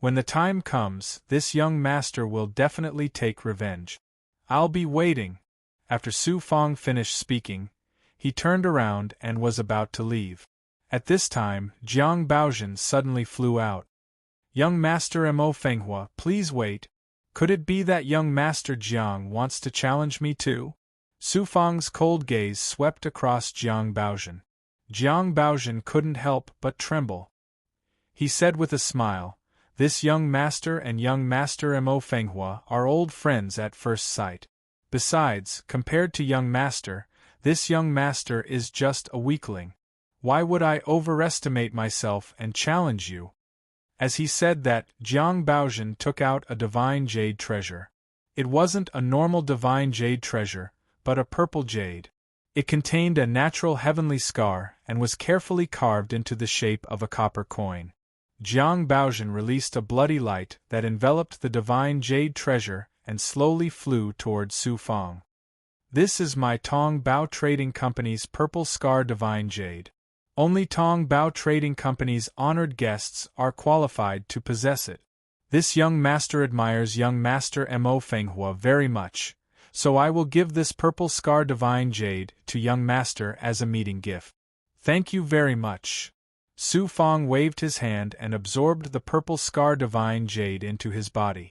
When the time comes, this young master will definitely take revenge. I'll be waiting." After Su Fong finished speaking, he turned around and was about to leave. At this time, Jiang Baozhen suddenly flew out. "Young Master Mo Fenghua, please wait. Could it be that young Master Jiang wants to challenge me too?" Su Fong's cold gaze swept across Jiang Baozhen. Jiang Baozhen couldn't help but tremble. He said with a smile, "This young master and young Master Mo Fenghua are old friends at first sight. Besides, compared to young master, this young master is just a weakling. Why would I overestimate myself and challenge you?" As he said that, Jiang Baozhen took out a divine jade treasure. It wasn't a normal divine jade treasure, but a purple jade. It contained a natural heavenly scar and was carefully carved into the shape of a copper coin. Jiang Baozhen released a bloody light that enveloped the divine jade treasure and slowly flew toward Su Fong. "This is my Tong Bao Trading Company's Purple Scar Divine Jade. Only Tong Bao Trading Company's honored guests are qualified to possess it. This young master admires young Master Mo Fenghua very much, so I will give this Purple Scar Divine Jade to young master as a meeting gift. Thank you very much." Su Fong waved his hand and absorbed the Purple Scar Divine Jade into his body.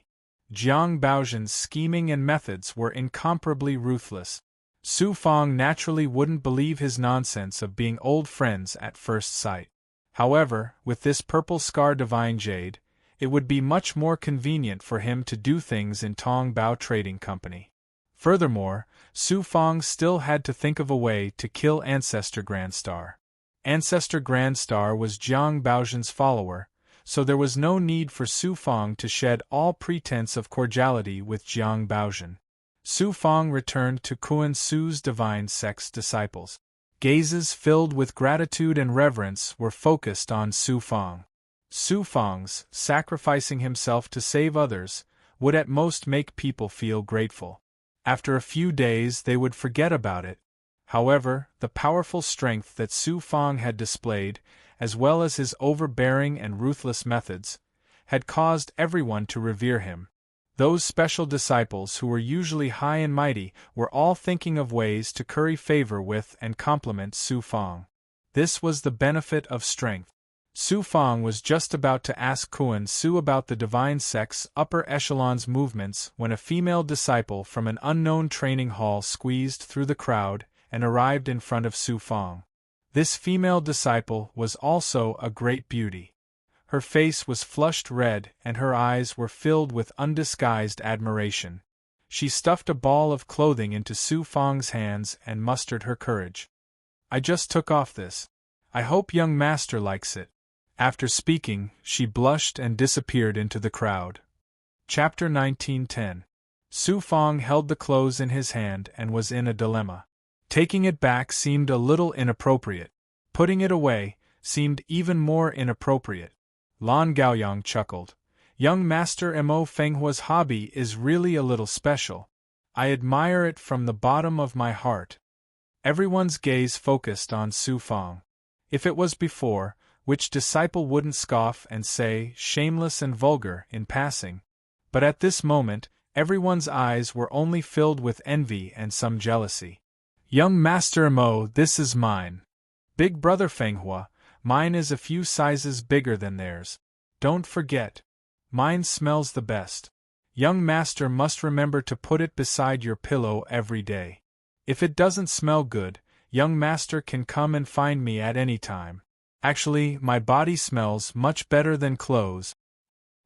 Jiang Baozhen's scheming and methods were incomparably ruthless. Su Fong naturally wouldn't believe his nonsense of being old friends at first sight. However, with this Purple Scar Divine Jade, it would be much more convenient for him to do things in Tong Bao Trading Company. Furthermore, Su Fong still had to think of a way to kill Ancestor Grandstar. Ancestor Grandstar was Jiang Baozhen's follower, so there was no need for Su Fong to shed all pretense of cordiality with Jiang Baozhen. Su Fong returned to Kuan Su's divine sex disciples. Gazes filled with gratitude and reverence were focused on Su Fong. Su Fong's sacrificing himself to save others would at most make people feel grateful. After a few days they would forget about it. However, the powerful strength that Su Fong had displayed, as well as his overbearing and ruthless methods, had caused everyone to revere him. Those special disciples who were usually high and mighty were all thinking of ways to curry favor with and compliment Su Fong. This was the benefit of strength. Su Fong was just about to ask Kuan Su about the divine sex upper echelon's movements when a female disciple from an unknown training hall squeezed through the crowd and arrived in front of Su Fong. This female disciple was also a great beauty. Her face was flushed red and her eyes were filled with undisguised admiration. She stuffed a ball of clothing into Su Fong's hands and mustered her courage. "I just took off this. I hope young master likes it." After speaking, she blushed and disappeared into the crowd. Chapter 1910. Su Fong held the clothes in his hand and was in a dilemma. Taking it back seemed a little inappropriate. Putting it away seemed even more inappropriate. Lan Gaoyang chuckled. "Young Master Mo Fenghua's hobby is really a little special. I admire it from the bottom of my heart." Everyone's gaze focused on Su Fong. If it was before, which disciple wouldn't scoff and say, shameless and vulgar, in passing? But at this moment, everyone's eyes were only filled with envy and some jealousy. "Young Master Mo, this is mine. Big Brother Fenghua, mine is a few sizes bigger than theirs. Don't forget. Mine smells the best. Young Master must remember to put it beside your pillow every day. If it doesn't smell good, young Master can come and find me at any time. Actually, my body smells much better than clothes."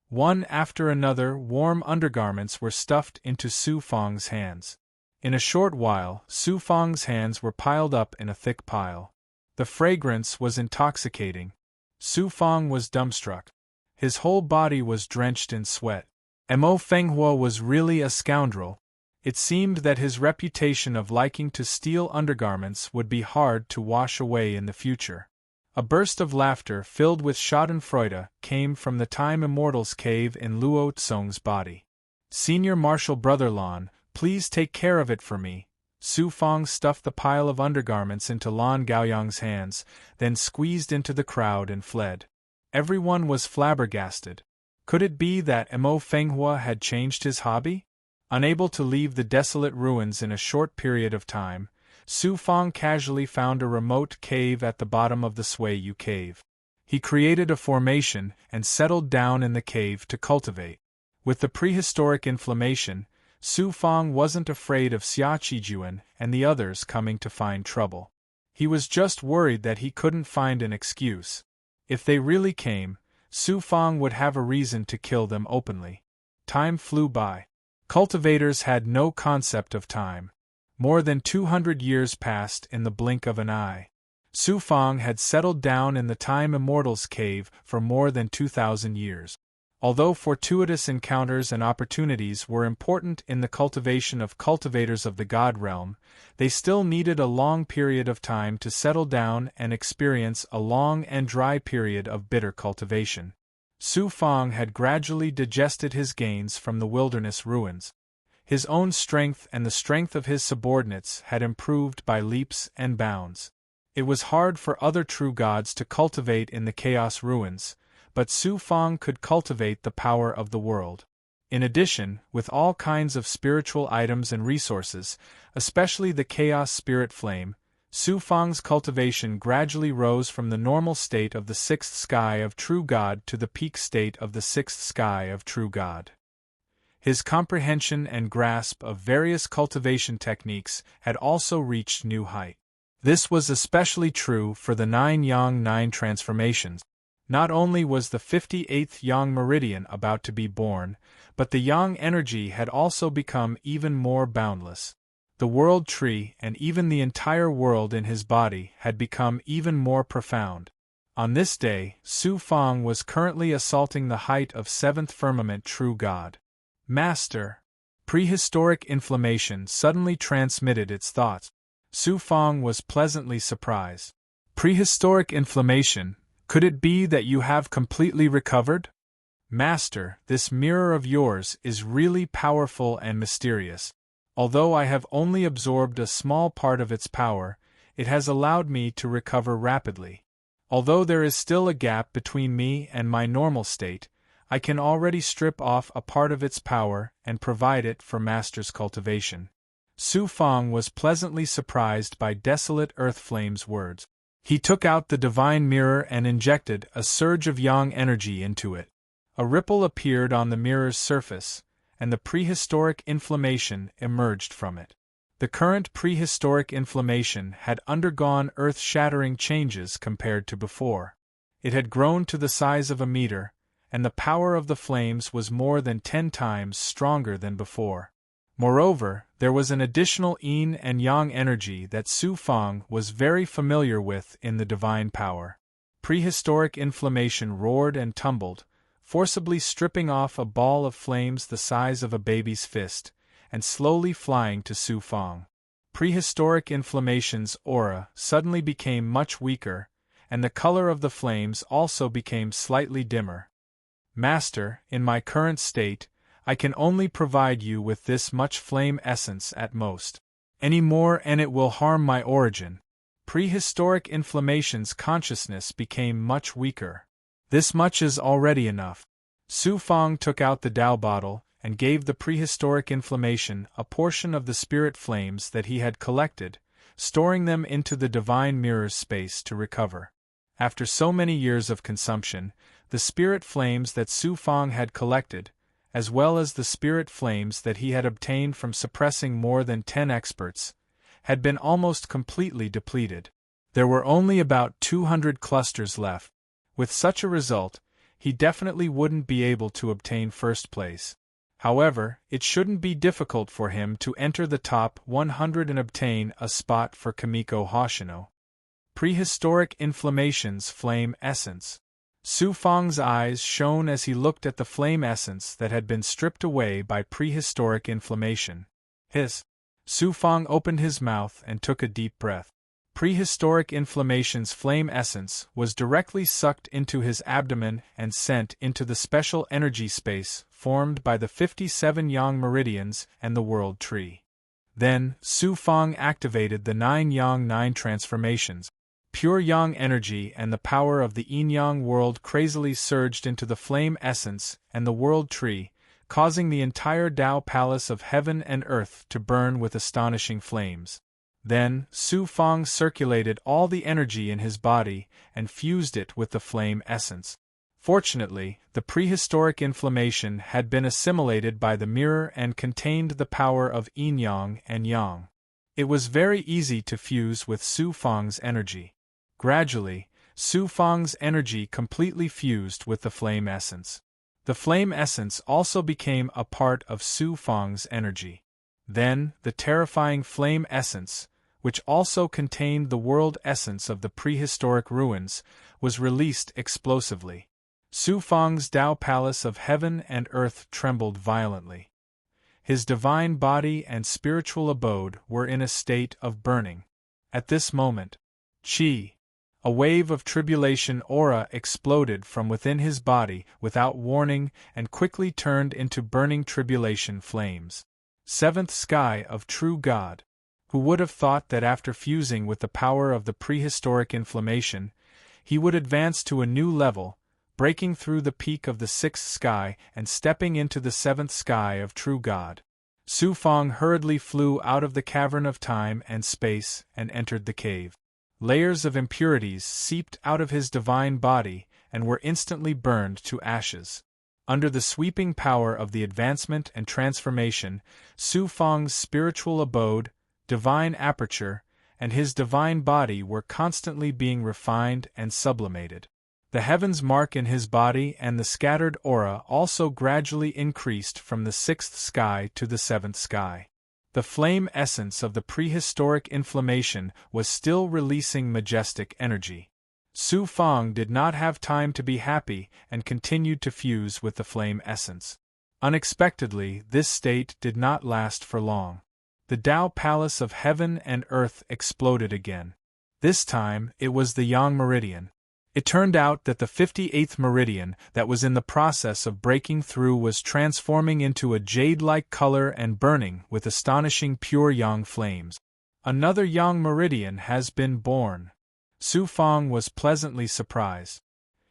One after another, warm undergarments were stuffed into Su Fong's hands. In a short while, Su Fong's hands were piled up in a thick pile. The fragrance was intoxicating. Su Fong was dumbstruck. His whole body was drenched in sweat. Mo Fenghua was really a scoundrel. It seemed that his reputation of liking to steal undergarments would be hard to wash away in the future. A burst of laughter filled with schadenfreude came from the Time Immortal's cave in Luo Tsong's body. "Senior Marshal Brother Lan, please take care of it for me." Su Fong stuffed the pile of undergarments into Lan Gaoyang's hands, then squeezed into the crowd and fled. Everyone was flabbergasted. Could it be that Mo Fenghua had changed his hobby? Unable to leave the desolate ruins in a short period of time, Su Fong casually found a remote cave at the bottom of the Suiyu cave. He created a formation and settled down in the cave to cultivate. With the prehistoric inflammation, Su Fong wasn't afraid of Xia Qijuan and the others coming to find trouble. He was just worried that he couldn't find an excuse. If they really came, Su Fong would have a reason to kill them openly. Time flew by. Cultivators had no concept of time. More than 200 years passed in the blink of an eye. Su Fong had settled down in the Time Immortal's cave for more than 2,000 years. Although fortuitous encounters and opportunities were important in the cultivation of cultivators of the God realm, they still needed a long period of time to settle down and experience a long and dry period of bitter cultivation. Su Fong had gradually digested his gains from the wilderness ruins. His own strength and the strength of his subordinates had improved by leaps and bounds. It was hard for other true gods to cultivate in the chaos ruins, but Su Fong could cultivate the power of the world. In addition, with all kinds of spiritual items and resources, especially the chaos spirit flame, Su Fong's cultivation gradually rose from the normal state of the sixth sky of true God to the peak state of the sixth sky of true God. His comprehension and grasp of various cultivation techniques had also reached new height. This was especially true for the 9 Yang 9 transformations. Not only was the 58th yang meridian about to be born, but the yang energy had also become even more boundless. The world tree and even the entire world in his body had become even more profound. On this day, Su Fang was currently assaulting the height of 7th firmament true God. Master! Prehistoric inflammation suddenly transmitted its thoughts. Su Fang was pleasantly surprised. Prehistoric inflammation? Could it be that you have completely recovered? Master, this mirror of yours is really powerful and mysterious. Although I have only absorbed a small part of its power, it has allowed me to recover rapidly. Although there is still a gap between me and my normal state, I can already strip off a part of its power and provide it for Master's cultivation. Su Fang was pleasantly surprised by Desolate Earth Flame's words. He took out the divine mirror and injected a surge of yang energy into it. A ripple appeared on the mirror's surface, and the prehistoric inflammation emerged from it. The current prehistoric inflammation had undergone earth-shattering changes compared to before. It had grown to the size of a meter, and the power of the flames was more than 10 times stronger than before. Moreover, there was an additional yin and yang energy that Su Fang was very familiar with in the divine power. Prehistoric inflammation roared and tumbled, forcibly stripping off a ball of flames the size of a baby's fist, and slowly flying to Su Fang. Prehistoric inflammation's aura suddenly became much weaker, and the color of the flames also became slightly dimmer. Master, in my current state, I can only provide you with this much flame essence at most. Any more and it will harm my origin. Prehistoric inflammation's consciousness became much weaker. This much is already enough. Su Fang took out the Dao bottle and gave the prehistoric inflammation a portion of the spirit flames that he had collected, storing them into the divine mirror's space to recover. After so many years of consumption, the spirit flames that Su Fang had collected, as well as the spirit flames that he had obtained from suppressing more than 10 experts, had been almost completely depleted. There were only about 200 clusters left. With such a result, he definitely wouldn't be able to obtain first place. However, it shouldn't be difficult for him to enter the top 100 and obtain a spot for Kimiko Hoshino. Prehistoric inflammation's flame essence. Su Fang's eyes shone as he looked at the flame essence that had been stripped away by prehistoric inflammation. Su Fang opened his mouth and took a deep breath. Prehistoric inflammation's flame essence was directly sucked into his abdomen and sent into the special energy space formed by the 57 yang meridians and the world tree. Then, Su Fang activated the 9 yang 9 transformations. Pure yang energy and the power of the yin-yang world crazily surged into the flame essence and the world tree, causing the entire Tao palace of heaven and earth to burn with astonishing flames. Then, Su Fang circulated all the energy in his body and fused it with the flame essence. Fortunately, the prehistoric inflammation had been assimilated by the mirror and contained the power of yin-yang and yang. It was very easy to fuse with Su Fang's energy. Gradually, Su Fang's energy completely fused with the flame essence. The flame essence also became a part of Su Fang's energy. Then, the terrifying flame essence, which also contained the world essence of the prehistoric ruins, was released explosively. Su Fang's Tao palace of heaven and earth trembled violently. His divine body and spiritual abode were in a state of burning. At this moment, a wave of tribulation aura exploded from within his body without warning and quickly turned into burning tribulation flames. 7th sky of true God. Who would have thought that after fusing with the power of the prehistoric inflammation, he would advance to a new level, breaking through the peak of the 6th sky and stepping into the 7th sky of true God. Su Fang hurriedly flew out of the cavern of time and space and entered the cave. Layers of impurities seeped out of his divine body and were instantly burned to ashes. Under the sweeping power of the advancement and transformation, Su Fang's spiritual abode, divine aperture, and his divine body were constantly being refined and sublimated. The heaven's mark in his body and the scattered aura also gradually increased from the sixth sky to the seventh sky. The flame essence of the prehistoric inflammation was still releasing majestic energy. Su Fang did not have time to be happy and continued to fuse with the flame essence. Unexpectedly, this state did not last for long. The Tao Palace of Heaven and Earth exploded again. This time, it was the Yang Meridian. It turned out that the 58th meridian that was in the process of breaking through was transforming into a jade-like color and burning with astonishing pure Yang flames. Another Yang meridian has been born. Su Fang was pleasantly surprised.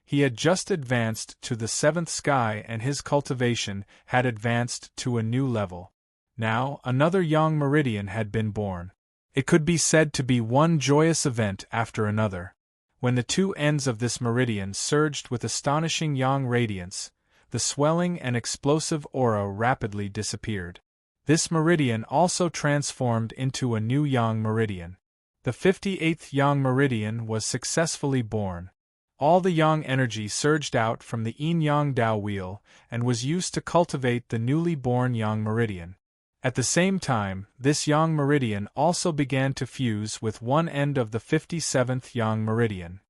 He had just advanced to the seventh sky and his cultivation had advanced to a new level. Now, another Yang meridian had been born. It could be said to be one joyous event after another. When the two ends of this meridian surged with astonishing Yang radiance, the swelling and explosive aura rapidly disappeared. This meridian also transformed into a new Yang meridian. The 58th Yang meridian was successfully born. All the Yang energy surged out from the yin-yang Tao wheel and was used to cultivate the newly born Yang meridian. At the same time, this Yang meridian also began to fuse with one end of the 57th Yang meridian.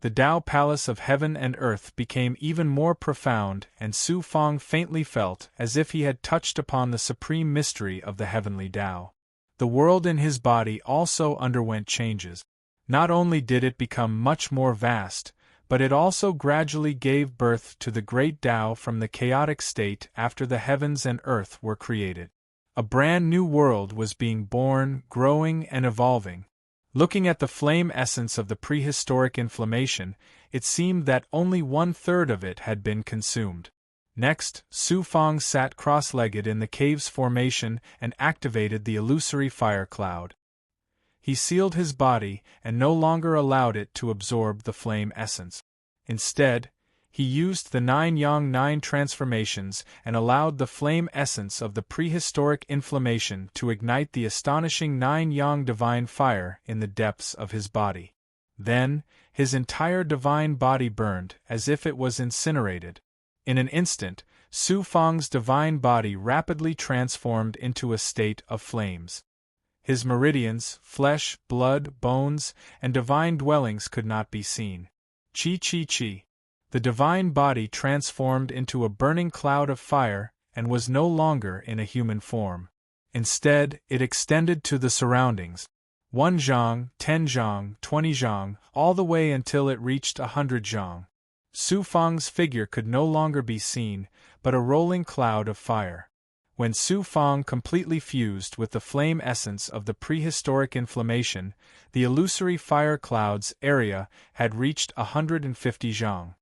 The Tao Palace of Heaven and Earth became even more profound, and Su Fang faintly felt as if he had touched upon the supreme mystery of the heavenly Tao. The world in his body also underwent changes. Not only did it become much more vast, but it also gradually gave birth to the great Tao from the chaotic state after the heavens and earth were created. A brand new world was being born, growing, and evolving. Looking at the flame essence of the prehistoric inflammation, it seemed that only 1/3 of it had been consumed. Next, Su Fang sat cross-legged in the cave's formation and activated the illusory fire cloud. He sealed his body and no longer allowed it to absorb the flame essence. Instead, he used the 9 Yang 9 transformations and allowed the flame essence of the prehistoric inflammation to ignite the astonishing 9 Yang divine fire in the depths of his body. Then, his entire divine body burned as if it was incinerated. In an instant, Su Fang's divine body rapidly transformed into a state of flames. His meridians, flesh, blood, bones, and divine dwellings could not be seen. Chi. The divine body transformed into a burning cloud of fire and was no longer in a human form. Instead, it extended to the surroundings. 1 zhang, 10 zhang, 20 zhang, all the way until it reached 100 zhang. Su Fang's figure could no longer be seen, but a rolling cloud of fire. When Su Fang completely fused with the flame essence of the prehistoric inflammation, the illusory fire cloud's area had reached 150 zhang.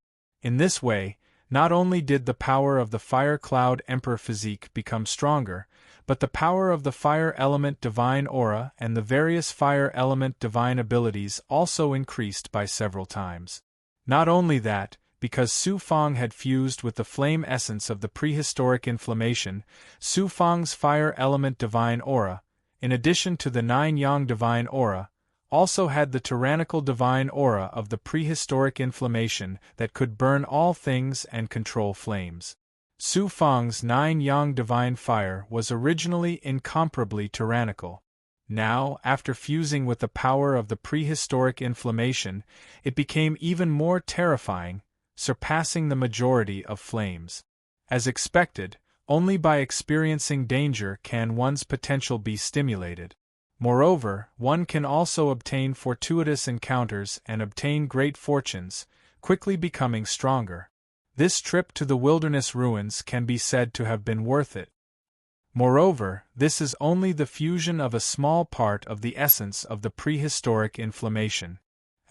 In this way, not only did the power of the fire cloud emperor physique become stronger, but the power of the fire element divine aura and the various fire element divine abilities also increased by several times. Not only that, because Su Fang had fused with the flame essence of the prehistoric inflammation, Su Fang's fire element divine aura, in addition to the 9 Yang divine aura, also had the tyrannical divine aura of the prehistoric inflammation that could burn all things and control flames. Su Fang's 9 Yang divine fire was originally incomparably tyrannical. Now, after fusing with the power of the prehistoric inflammation, it became even more terrifying, surpassing the majority of flames. As expected, only by experiencing danger can one's potential be stimulated. Moreover, one can also obtain fortuitous encounters and obtain great fortunes, quickly becoming stronger. This trip to the wilderness ruins can be said to have been worth it. Moreover, this is only the fusion of a small part of the essence of the prehistoric inflammation.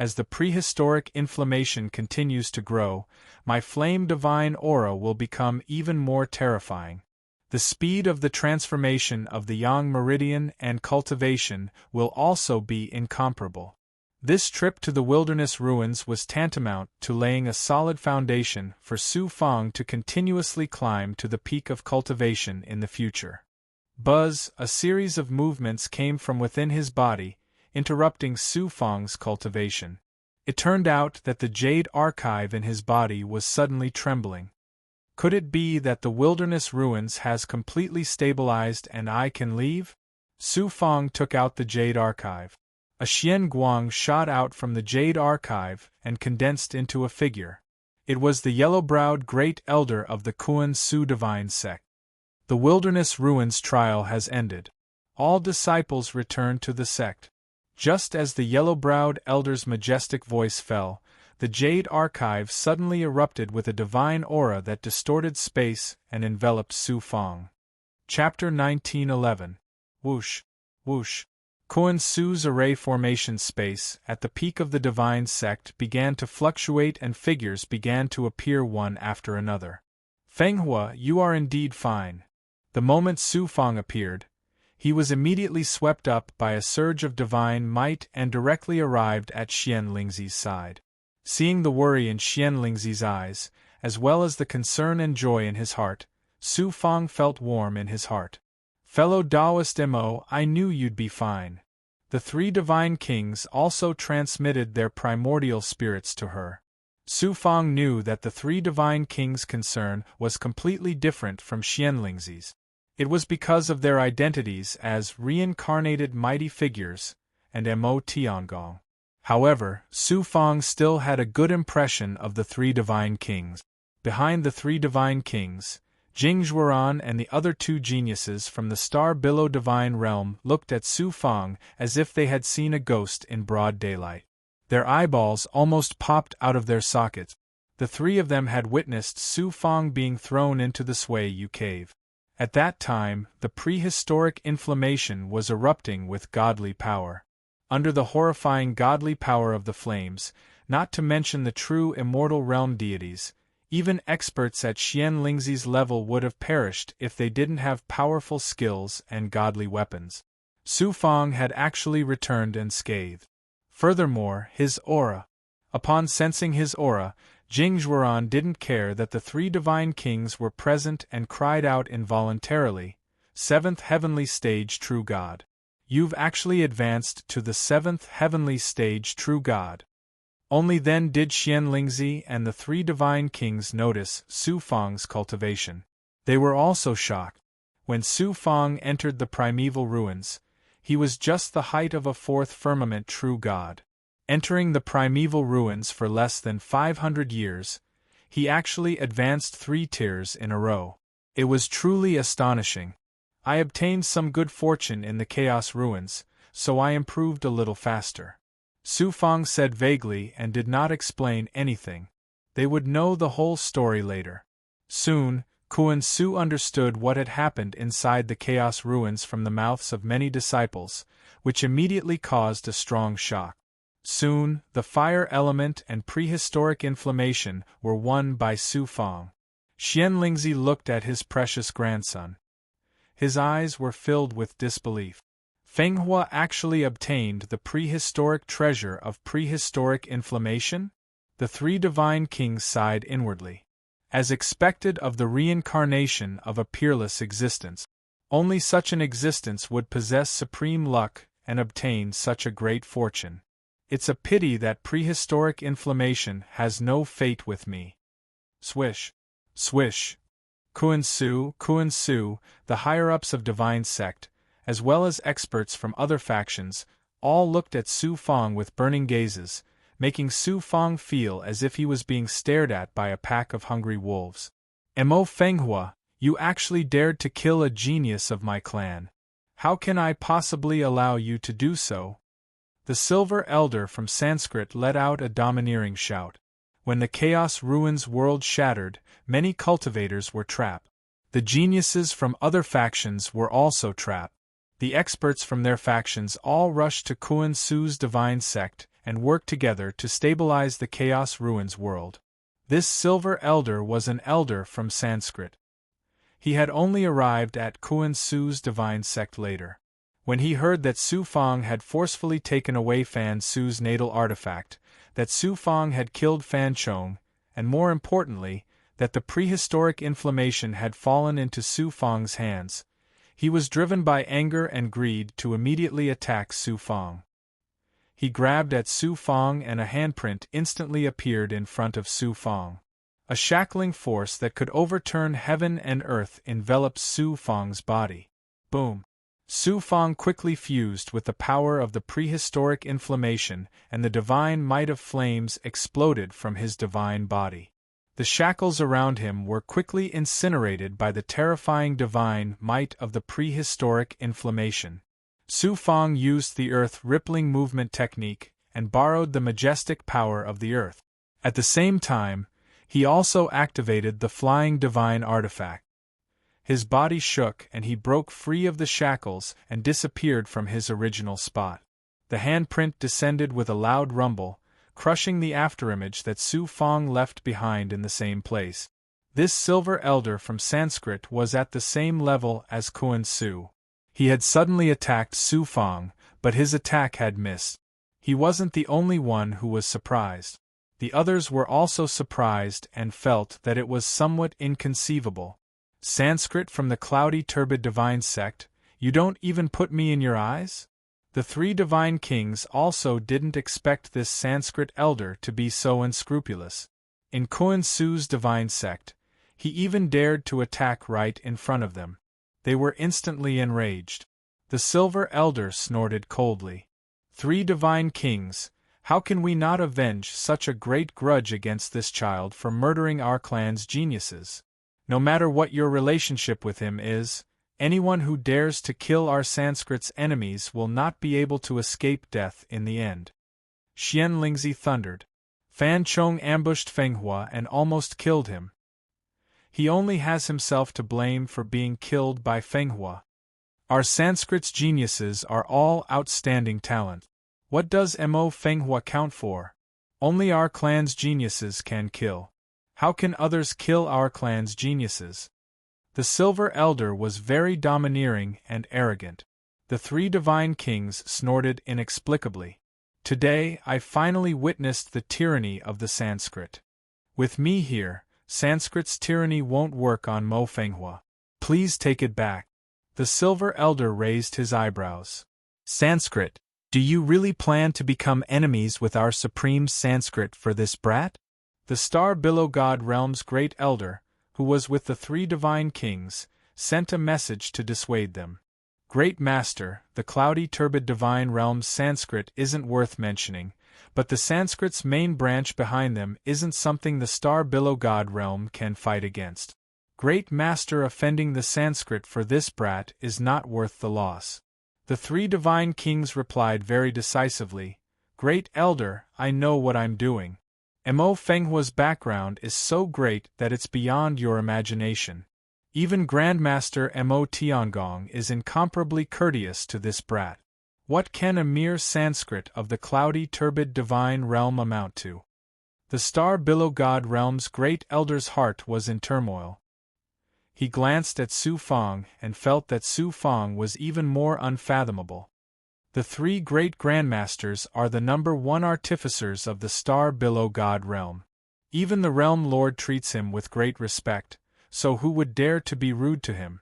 As the prehistoric inflammation continues to grow, my flame divine aura will become even more terrifying. The speed of the transformation of the Yang meridian and cultivation will also be incomparable. This trip to the wilderness ruins was tantamount to laying a solid foundation for Su Fang to continuously climb to the peak of cultivation in the future. Buzz, a series of movements came from within his body, interrupting Su Fang's cultivation. It turned out that the jade archive in his body was suddenly trembling. Could it be that the wilderness ruins has completely stabilized and I can leave? Su Fang took out the jade archive. A Xian Guang shot out from the jade archive and condensed into a figure. It was the yellow-browed great elder of the Kuan Su divine sect. The wilderness ruins trial has ended. All disciples return to the sect. Just as the yellow-browed elder's majestic voice fell, the jade archive suddenly erupted with a divine aura that distorted space and enveloped Su Fang. Chapter 1911. Whoosh, whoosh. Kuan Su's array formation space at the peak of the divine sect began to fluctuate and figures began to appear one after another. Fenghua, you are indeed fine. The moment Su Fang appeared, he was immediately swept up by a surge of divine might and directly arrived at Xian Lingzi's side. Seeing the worry in Xian Lingzi's eyes, as well as the concern and joy in his heart, Su Fang felt warm in his heart. Fellow Taoist Mo, I knew you'd be fine. The three divine kings also transmitted their primordial spirits to her. Su Fang knew that the three divine kings' concern was completely different from Xian Lingzi's. It was because of their identities as reincarnated mighty figures, and Mo Tiangong. However, Su Fang still had a good impression of the three divine kings. Behind the three divine kings, Jing Zhuoran and the other two geniuses from the Star Billow divine realm looked at Su Fang as if they had seen a ghost in broad daylight. Their eyeballs almost popped out of their sockets. The three of them had witnessed Su Fang being thrown into the Sui cave. At that time, the prehistoric inflammation was erupting with godly power. Under the horrifying godly power of the flames, not to mention the true immortal realm deities, even experts at Xian Lingzi's level would have perished if they didn't have powerful skills and godly weapons. Su Fang had actually returned unscathed. Furthermore, his aura. Upon sensing his aura, Jing Zhuoran didn't care that the three divine kings were present and cried out involuntarily, "Seventh heavenly stage true God. You've actually advanced to the seventh heavenly stage true God." Only then did Xian Lingzi and the three divine kings notice Su Fang's cultivation. They were also shocked. When Su Fang entered the primeval ruins, he was just the height of a fourth firmament true God. Entering the primeval ruins for less than 500 years, he actually advanced 3 tiers in a row. It was truly astonishing. I obtained some good fortune in the Chaos Ruins, so I improved a little faster. Su Fang said vaguely and did not explain anything. They would know the whole story later. Soon, Kuan Su understood what had happened inside the Chaos Ruins from the mouths of many disciples, which immediately caused a strong shock. Soon, the fire element and prehistoric inflammation were won by Su Fang. Xian Lingzi looked at his precious grandson. His eyes were filled with disbelief. Fenghua actually obtained the prehistoric treasure of prehistoric inflammation? The three divine kings sighed inwardly. As expected of the reincarnation of a peerless existence, only such an existence would possess supreme luck and obtain such a great fortune. It's a pity that prehistoric inflammation has no fate with me. Swish. Swish. Kuan Su, the higher-ups of Divine Sect, as well as experts from other factions, all looked at Su Fang with burning gazes, making Su Fang feel as if he was being stared at by a pack of hungry wolves. Mo Fenghua, you actually dared to kill a genius of my clan. How can I possibly allow you to do so? The Silver Elder from Sanskrit let out a domineering shout. When the Chaos Ruins world shattered, many cultivators were trapped. The geniuses from other factions were also trapped. The experts from their factions all rushed to Kuan Su's divine sect and worked together to stabilize the Chaos Ruins world. This Silver Elder was an elder from Sanskrit. He had only arrived at Kuan Su's divine sect later. When he heard that Su Fang had forcefully taken away Fan Su's natal artifact, that Su Fang had killed Fan Chong, and more importantly, that the prehistoric inflammation had fallen into Su Fang's hands, he was driven by anger and greed to immediately attack Su Fang. He grabbed at Su Fong and a handprint instantly appeared in front of Su Fong. A shackling force that could overturn heaven and earth enveloped Su Fong's body. Boom! Su Fong quickly fused with the power of the prehistoric inflammation, and the divine might of flames exploded from his divine body. The shackles around him were quickly incinerated by the terrifying divine might of the prehistoric inflammation. Su Fong used the earth-rippling movement technique and borrowed the majestic power of the earth. At the same time, he also activated the flying divine artifact. His body shook and he broke free of the shackles and disappeared from his original spot. The handprint descended with a loud rumble, crushing the afterimage that Su Fong left behind in the same place. This silver elder from Sanskrit was at the same level as Kuan Su. He had suddenly attacked Su Fong, but his attack had missed. He wasn't the only one who was surprised. The others were also surprised and felt that it was somewhat inconceivable. Sanskrit from the cloudy turbid divine sect, you don't even put me in your eyes? The three divine kings also didn't expect this Sanskrit elder to be so unscrupulous. In Kuan Su's divine sect, he even dared to attack right in front of them. They were instantly enraged. The silver elder snorted coldly. Three divine kings, how can we not avenge such a great grudge against this child for murdering our clan's geniuses? No matter what your relationship with him is, anyone who dares to kill our Sanskrit's enemies will not be able to escape death in the end. Xian Lingzi thundered. Fan Chong ambushed Feng Hua and almost killed him. He only has himself to blame for being killed by Feng Hua. Our Sanskrit's geniuses are all outstanding talent. What does Mo Feng Hua count for? Only our clan's geniuses can kill. How can others kill our clan's geniuses? The Silver Elder was very domineering and arrogant. The three divine kings snorted inexplicably. Today I finally witnessed the tyranny of the Sanskrit. With me here, Sanskrit's tyranny won't work on Mo Fenghua. Please take it back. The Silver Elder raised his eyebrows. Sanskrit, do you really plan to become enemies with our supreme Sanskrit for this brat? The Star Billow God Realm's great elder, who was with the three divine kings, sent a message to dissuade them. Great Master, the cloudy turbid divine realm's Sanskrit isn't worth mentioning, but the Sanskrit's main branch behind them isn't something the Star Billow God Realm can fight against. Great Master offending the Sanskrit for this brat is not worth the loss. The three divine kings replied very decisively, Great Elder, I know what I'm doing. Mo Fenghua's background is so great that it's beyond your imagination. Even Grandmaster Mo Tiangong is incomparably courteous to this brat. What can a mere Sanskrit of the cloudy turbid divine realm amount to? The Star Billow God Realm's great elder's heart was in turmoil. He glanced at Su Fong and felt that Su Fong was even more unfathomable. The three great grandmasters are the #1 artificers of the Star Billow God Realm. Even the Realm Lord treats him with great respect, so who would dare to be rude to him?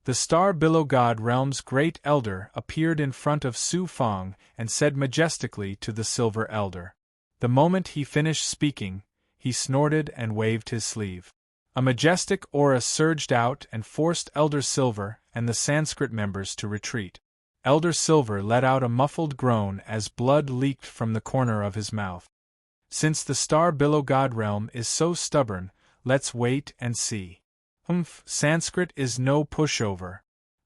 The Star Billow God Realm's great elder appeared in front of Su Fong and said majestically to the Silver Elder. The moment he finished speaking, he snorted and waved his sleeve. A majestic aura surged out and forced Elder Silver and the Sanskrit members to retreat. Elder Silver let out a muffled groan as blood leaked from the corner of his mouth. Since the Star Billow God Realm is so stubborn, let's wait and see. Sanskrit is no pushover.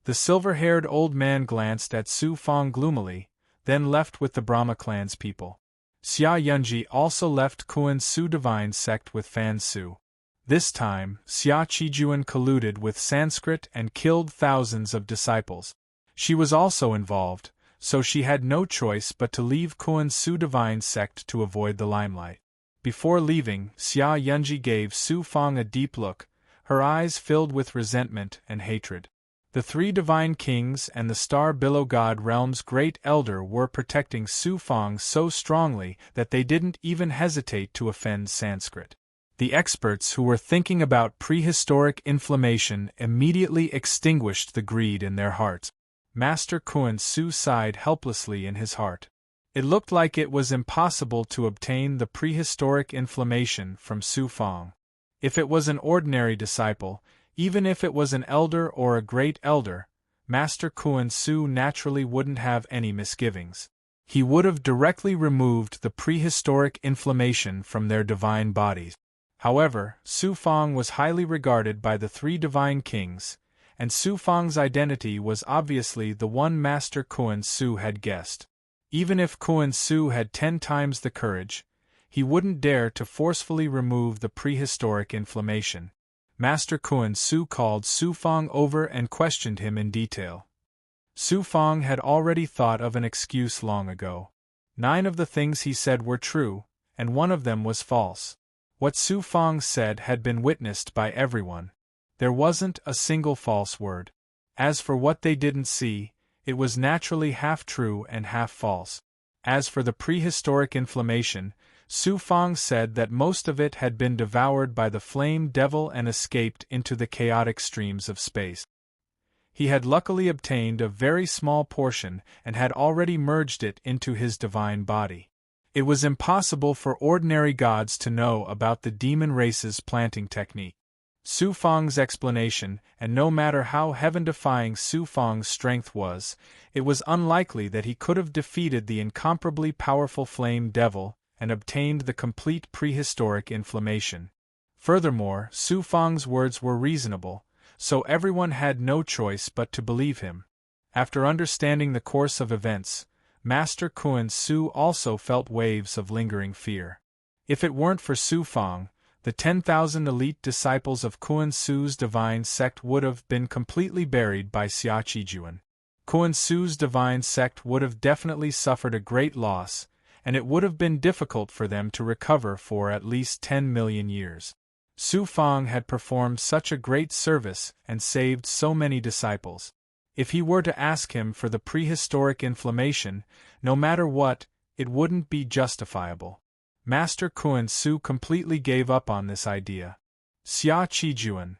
The silver-haired old man glanced at Su Fong gloomily, then left with the Brahma clan's people. Xia Yunji also left Kuan Su divine sect with Fan Su. This time, Xia Qijuan colluded with Sanskrit and killed thousands of disciples. She was also involved, so she had no choice but to leave Kuan Su divine sect to avoid the limelight. Before leaving, Xia Yunji gave Su Fong a deep look, her eyes filled with resentment and hatred. The three divine kings and the Star Billow God Realm's great elder were protecting Su Fong so strongly that they didn't even hesitate to offend Sanskrit. The experts who were thinking about prehistoric inflammation immediately extinguished the greed in their hearts. Master Kuan Su sighed helplessly in his heart. It looked like it was impossible to obtain the prehistoric inflammation from Su Fang. If it was an ordinary disciple, even if it was an elder or a great elder, Master Kuan Su naturally wouldn't have any misgivings. He would have directly removed the prehistoric inflammation from their divine bodies. However, Su Fang was highly regarded by the three divine kings, and Su Fang's identity was obviously the one Master Kuan Su had guessed. Even if Kuan Su had 10 times the courage, he wouldn't dare to forcefully remove the prehistoric inflammation. Master Kuan Su called Su Fang over and questioned him in detail. Su Fang had already thought of an excuse long ago. 9 of the things he said were true, and 1 of them was false. What Su Fang said had been witnessed by everyone. There wasn't a single false word. As for what they didn't see, it was naturally half true and half false. As for the prehistoric inflammation, Su Fang said that most of it had been devoured by the flame devil and escaped into the chaotic streams of space. He had luckily obtained a very small portion and had already merged it into his divine body. It was impossible for ordinary gods to know about the demon race's planting technique. Su Fang's explanation, and no matter how heaven-defying Su Fang's strength was, it was unlikely that he could have defeated the incomparably powerful flame devil and obtained the complete prehistoric inflammation. Furthermore, Su Fang's words were reasonable, so everyone had no choice but to believe him. After understanding the course of events, Master Kuan Su also felt waves of lingering fear. If it weren't for Su Fang, the 10,000 elite disciples of Kuan Su's divine sect would have been completely buried by Xia Qijuan. Kuan Su's divine sect would have definitely suffered a great loss, and it would have been difficult for them to recover for at least 10 million years. Su Fang had performed such a great service and saved so many disciples. If he were to ask him for the prehistoric inflammation, no matter what, it wouldn't be justifiable. Master Kuan Su completely gave up on this idea. Xia Qijuan.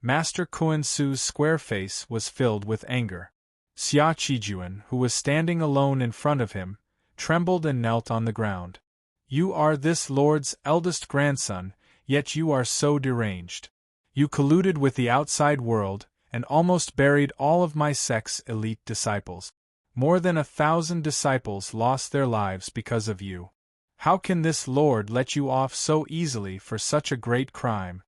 Master Kuan Su's square face was filled with anger. Xia Qijuan, who was standing alone in front of him, trembled and knelt on the ground. You are this lord's eldest grandson, yet you are so deranged. You colluded with the outside world, and almost buried all of my sect's elite disciples. More than 1,000 disciples lost their lives because of you. How can this lord let you off so easily for such a great crime?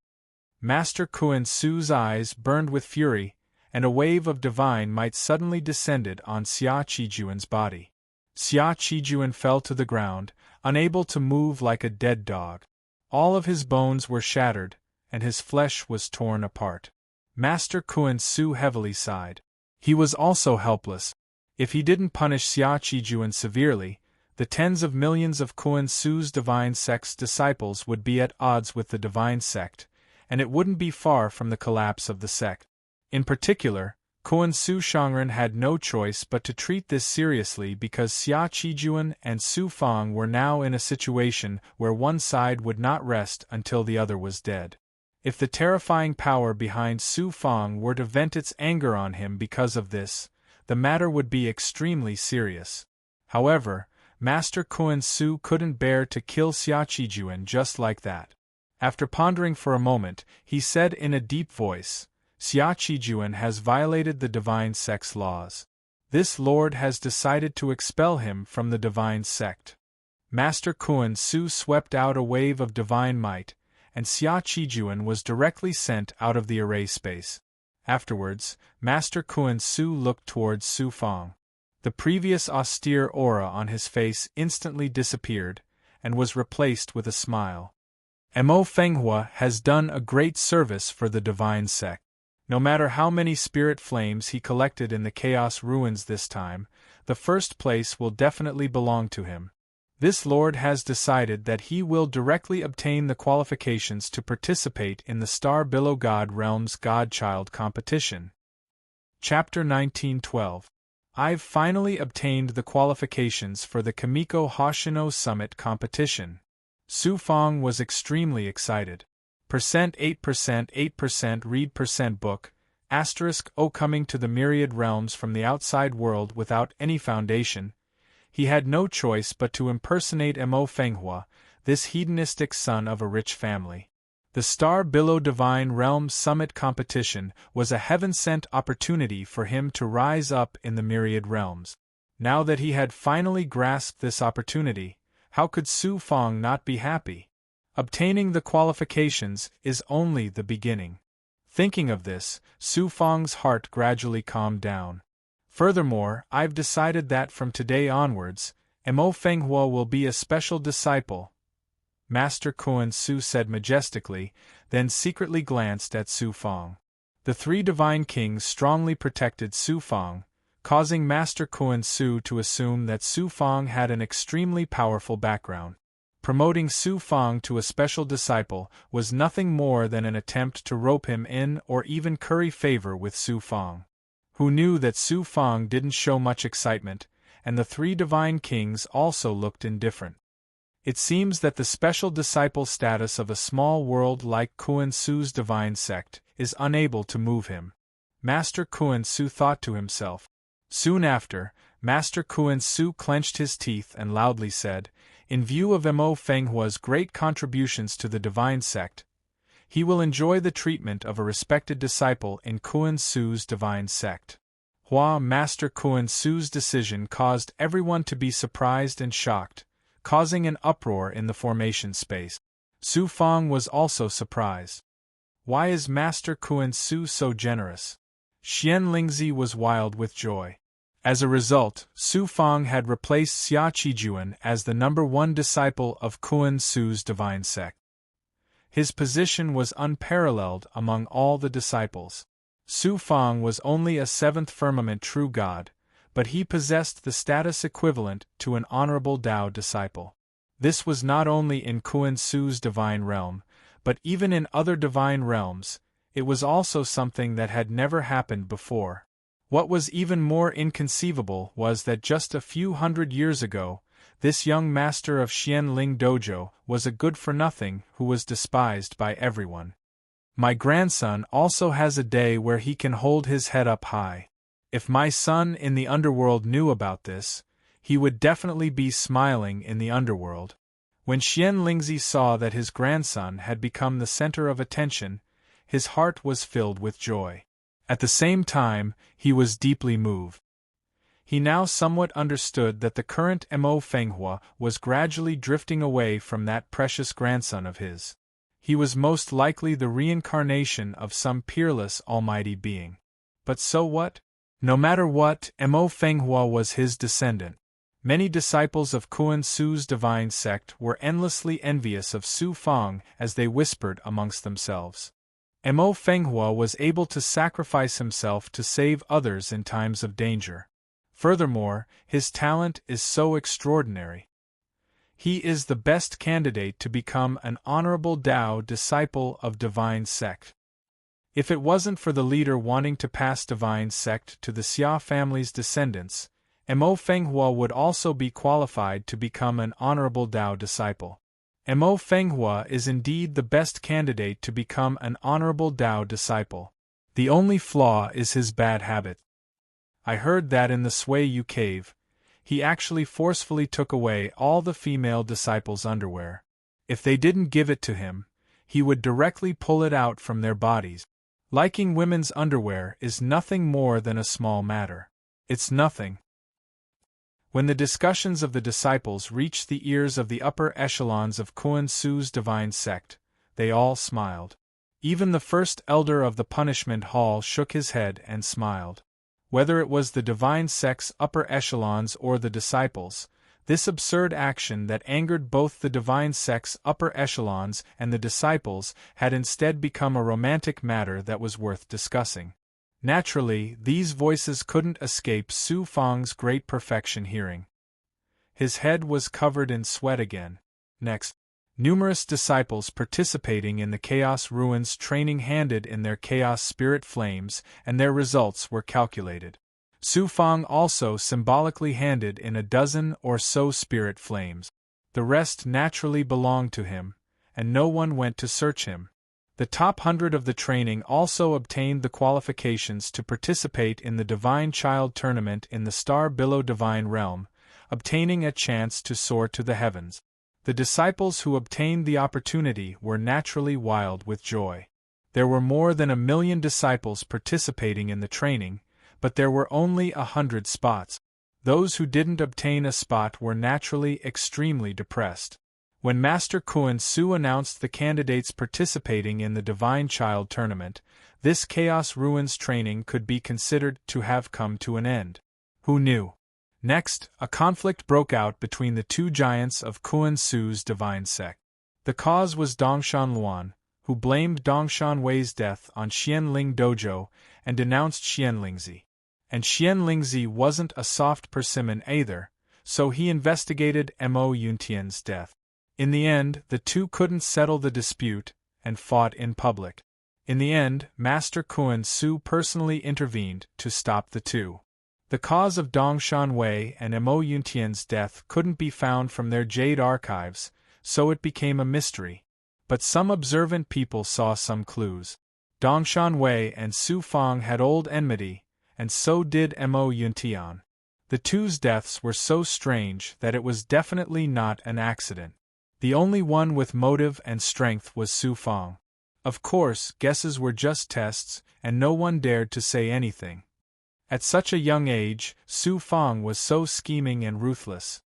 Master Kuan Su's eyes burned with fury, and a wave of divine might suddenly descended on Xia Qijuan's body. Xia Qijuan fell to the ground, unable to move like a dead dog. All of his bones were shattered, and his flesh was torn apart. Master Kuan Su heavily sighed. He was also helpless. If he didn't punish Xia Qijuan severely, the tens of millions of Kuan Su's divine sect's disciples would be at odds with the divine sect, and it wouldn't be far from the collapse of the sect. In particular, Kuan Su Shangren had no choice but to treat this seriously because Xia Qijuan and Su Fang were now in a situation where one side would not rest until the other was dead. If the terrifying power behind Su Fang were to vent its anger on him because of this, the matter would be extremely serious. However, Master Kuan Su couldn't bear to kill Xia Qijuan just like that. After pondering for a moment, he said in a deep voice, Xia Qijuan has violated the divine sect's laws. This lord has decided to expel him from the divine sect. Master Kuan Su swept out a wave of divine might, and Xia Qijuan was directly sent out of the array space. Afterwards, Master Kuan Su looked towards Su Fang. The previous austere aura on his face instantly disappeared, and was replaced with a smile. Mo Fenghua has done a great service for the divine sect. No matter how many spirit flames he collected in the chaos ruins this time, the first place will definitely belong to him. This lord has decided that he will directly obtain the qualifications to participate in the Star Below God Realms Godchild competition. Chapter 1912. I've finally obtained the qualifications for the Kamiko Hoshino Summit competition. Su Fang was extremely excited. 8%, 8% read book, *O coming to the myriad realms from the outside world without any foundation, he had no choice but to impersonate Mo Fenghua, this hedonistic son of a rich family. The Star Below Divine Realms Summit competition was a heaven-sent opportunity for him to rise up in the myriad realms. Now that he had finally grasped this opportunity, how could Su Fang not be happy? Obtaining the qualifications is only the beginning. Thinking of this, Su Fang's heart gradually calmed down. Furthermore, I've decided that from today onwards, Mo Fenghua will be a special disciple, Master Kuan Su said majestically, then secretly glanced at Su Fang. The three divine kings strongly protected Su Fang, causing Master Kuan Su to assume that Su Fang had an extremely powerful background. Promoting Su Fang to a special disciple was nothing more than an attempt to rope him in or even curry favor with Su Fang, who knew that Su Fang didn't show much excitement, and the three divine kings also looked indifferent. It seems that the special disciple status of a small world like Kuan Su's divine sect is unable to move him. Master Kuan Su thought to himself. Soon after, Master Kuan Su clenched his teeth and loudly said, in view of Mo Fenghua's great contributions to the divine sect, he will enjoy the treatment of a respected disciple in Kuan Su's divine sect. Master Kuan Su's decision caused everyone to be surprised and shocked, causing an uproar in the formation space. Su Fang was also surprised. Why is Master Kuan Su so generous? Xian Lingzi was wild with joy. As a result, Su Fang had replaced Xia Qijuan as the #1 disciple of Kuan Su's divine sect. His position was unparalleled among all the disciples. Su Fang was only a 7th firmament true god, but he possessed the status equivalent to an honorable Dao disciple. This was not only in Kuan Su's divine realm, but even in other divine realms. It was also something that had never happened before. What was even more inconceivable was that just a few hundred years ago, this young master of Xian Ling Dojo was a good-for-nothing who was despised by everyone. My grandson also has a day where he can hold his head up high. If my son in the underworld knew about this, he would definitely be smiling in the underworld. When Xian Lingzi saw that his grandson had become the center of attention, his heart was filled with joy. At the same time, he was deeply moved. He now somewhat understood that the current Mo Fenghua was gradually drifting away from that precious grandson of his. He was most likely the reincarnation of some peerless almighty being. But so what? No matter what, Mo Fenghua was his descendant. Many disciples of Kuan Su's divine sect were endlessly envious of Su Fang as they whispered amongst themselves. Mo Fenghua was able to sacrifice himself to save others in times of danger. Furthermore, his talent is so extraordinary. He is the best candidate to become an honorable Dao disciple of divine sect. If it wasn't for the leader wanting to pass divine sect to the Xia family's descendants, Mo Fenghua would also be qualified to become an honorable Dao disciple. Mo Fenghua is indeed the best candidate to become an honorable Dao disciple. The only flaw is his bad habit. I heard that in the Sui cave, he actually forcefully took away all the female disciples' underwear. If they didn't give it to him, he would directly pull it out from their bodies. Liking women's underwear is nothing more than a small matter. It's nothing. When the discussions of the disciples reached the ears of the upper echelons of Kuan Su's divine sect, they all smiled. Even the first elder of the punishment hall shook his head and smiled. Whether it was the divine sect's upper echelons or the disciples, this absurd action that angered both the divine sect's upper echelons and the disciples had instead become a romantic matter that was worth discussing. Naturally, these voices couldn't escape Su Fang's great perfection hearing. His head was covered in sweat again. Next, numerous disciples participating in the Chaos Ruins training handed in their Chaos Spirit Flames, and their results were calculated. Su Fang also symbolically handed in a dozen or so Spirit Flames. The rest naturally belonged to him, and no one went to search him. The top 100 of the training also obtained the qualifications to participate in the Divine Child Tournament in the Star Below Divine Realm, obtaining a chance to soar to the heavens. The disciples who obtained the opportunity were naturally wild with joy. There were more than 1,000,000 disciples participating in the training, but there were only 100 spots. Those who didn't obtain a spot were naturally extremely depressed. When Master Kuan Su announced the candidates participating in the Divine Child Tournament, this Chaos Ruins training could be considered to have come to an end. Who knew? Next, a conflict broke out between the two giants of Kuan Su's divine sect. The cause was Dongshan Luan, who blamed Dongshan Wei's death on Xianling Dojo and denounced Xianlingzi. And Xianlingzi wasn't a soft persimmon either, so he investigated Mo Yuntian's death. In the end, the two couldn't settle the dispute and fought in public. In the end, Master Kuan Su personally intervened to stop the two. The cause of Dongshan Wei and Mo Yuntian's death couldn't be found from their jade archives, so it became a mystery. But some observant people saw some clues. Dongshan Wei and Su Fang had old enmity, and so did Mo Yuntian. The two's deaths were so strange that it was definitely not an accident. The only one with motive and strength was Su Fang. Of course, guesses were just tests, and no one dared to say anything. At such a young age, Su Fang was so scheming and ruthless.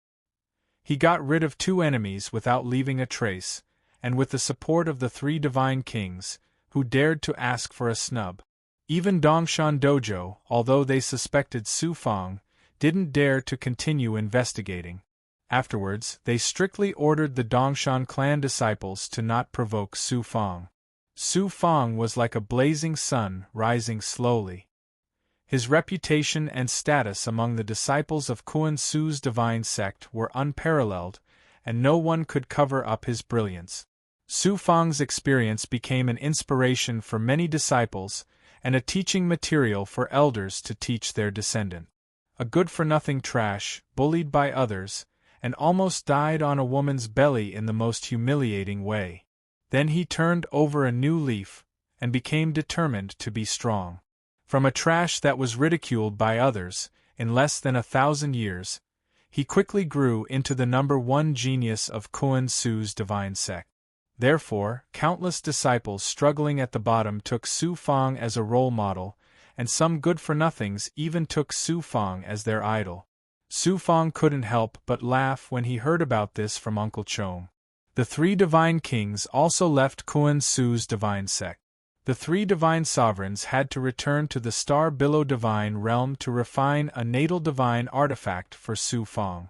He got rid of two enemies without leaving a trace, and with the support of the 3 divine kings, who dared to ask for a snub. Even Dongshan Dojo, although they suspected Su Fang, didn't dare to continue investigating. Afterwards, they strictly ordered the Dongshan clan disciples to not provoke Su Fang. Su Fang was like a blazing sun rising slowly. His reputation and status among the disciples of Kuan Su's divine sect were unparalleled, and no one could cover up his brilliance. Su Fang's experience became an inspiration for many disciples, and a teaching material for elders to teach their descendant. A good-for-nothing trash, bullied by others, and almost died on a woman's belly in the most humiliating way. Then he turned over a new leaf, and became determined to be strong. From a trash that was ridiculed by others, in less than 1,000 years, he quickly grew into the #1 genius of Kuan Su's divine sect. Therefore, countless disciples struggling at the bottom took Su Fang as a role model, and some good-for-nothings even took Su Fang as their idol. Su Fang couldn't help but laugh when he heard about this from Uncle Chong. The 3 divine kings also left Kuan Su's divine sect. The 3 divine sovereigns had to return to the Star Billow divine realm to refine a natal divine artifact for Su Fang.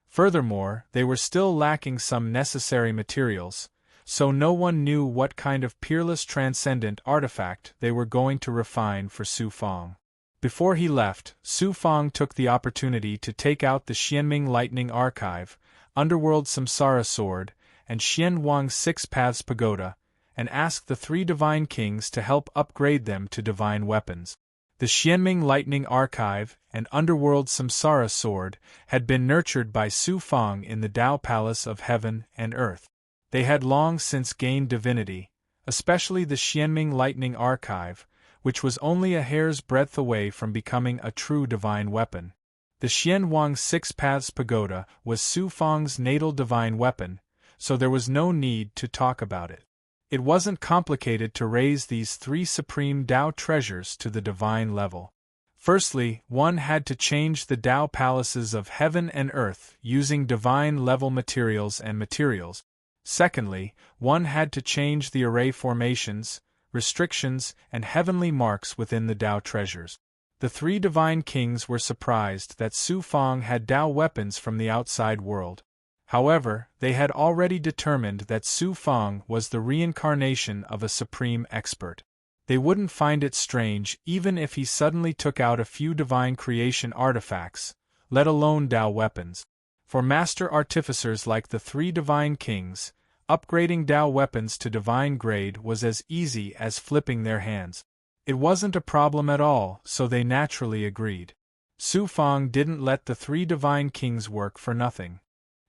Furthermore, they were still lacking some necessary materials, so no one knew what kind of peerless transcendent artifact they were going to refine for Su Fang. Before he left, Su Fang took the opportunity to take out the Xianming Lightning Archive, Underworld Samsara Sword, and Xian Wang's 6 Paths Pagoda, and asked the 3 divine kings to help upgrade them to divine weapons. The Xianming Lightning Archive and Underworld Samsara Sword had been nurtured by Su Fang in the Tao Palace of Heaven and Earth. They had long since gained divinity, especially the Xianming Lightning Archive, which was only a hair's breadth away from becoming a true divine weapon. The Xian Wang's 6 Paths Pagoda was Su Fang's natal divine weapon, so there was no need to talk about it. It wasn't complicated to raise these 3 supreme Tao treasures to the divine level. Firstly, one had to change the Tao palaces of heaven and earth using divine-level materials and materials. Secondly, one had to change the array formations, restrictions, and heavenly marks within the Tao treasures. The 3 divine kings were surprised that Su Fang had Tao weapons from the outside world. However, they had already determined that Su Fang was the reincarnation of a supreme expert. They wouldn't find it strange even if he suddenly took out a few divine creation artifacts, let alone Tao weapons. For master artificers like the 3 divine kings, upgrading Tao weapons to divine grade was as easy as flipping their hands. It wasn't a problem at all, so they naturally agreed. Su Fang didn't let the 3 divine kings work for nothing.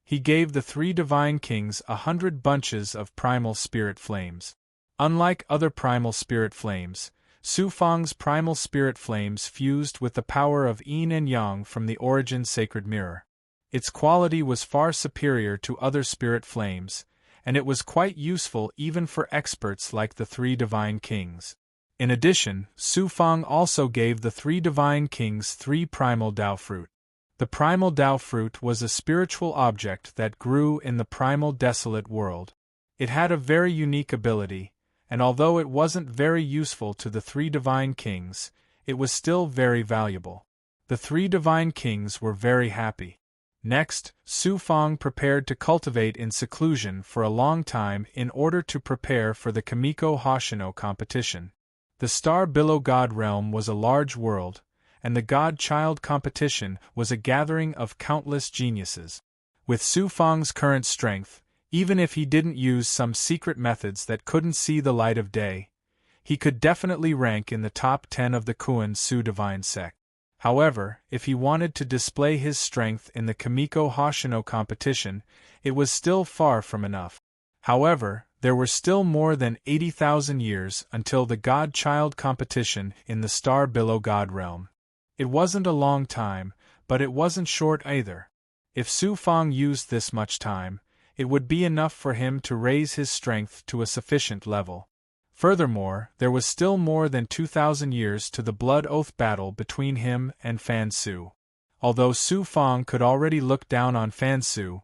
He gave the 3 divine kings 100 bunches of primal spirit flames. Unlike other primal spirit flames, Su Fang's primal spirit flames fused with the power of yin and yang from the origin sacred mirror. Its quality was far superior to other spirit flames, and it was quite useful even for experts like the three divine kings. In addition, Su Fang also gave the three divine kings three primal Tao fruit. The primal Tao fruit was a spiritual object that grew in the primal desolate world. It had a very unique ability, and although it wasn't very useful to the three divine kings, it was still very valuable. The three divine kings were very happy. Next, Su Fang prepared to cultivate in seclusion for a long time in order to prepare for the Kimiko Hoshino competition. The Star Billow God Realm was a large world, and the God-Child competition was a gathering of countless geniuses. With Su Fang's current strength, even if he didn't use some secret methods that couldn't see the light of day, he could definitely rank in the top 10 of the Kuan Su divine sect. However, if he wanted to display his strength in the Kimiko Hoshino competition, it was still far from enough. However, there were still more than 80,000 years until the God-Child competition in the Star Billow God Realm. It wasn't a long time, but it wasn't short either. If Su Fang used this much time, it would be enough for him to raise his strength to a sufficient level. Furthermore, there was still more than 2,000 years to the blood oath battle between him and Fan Su. Although Su Fang could already look down on Fan Su,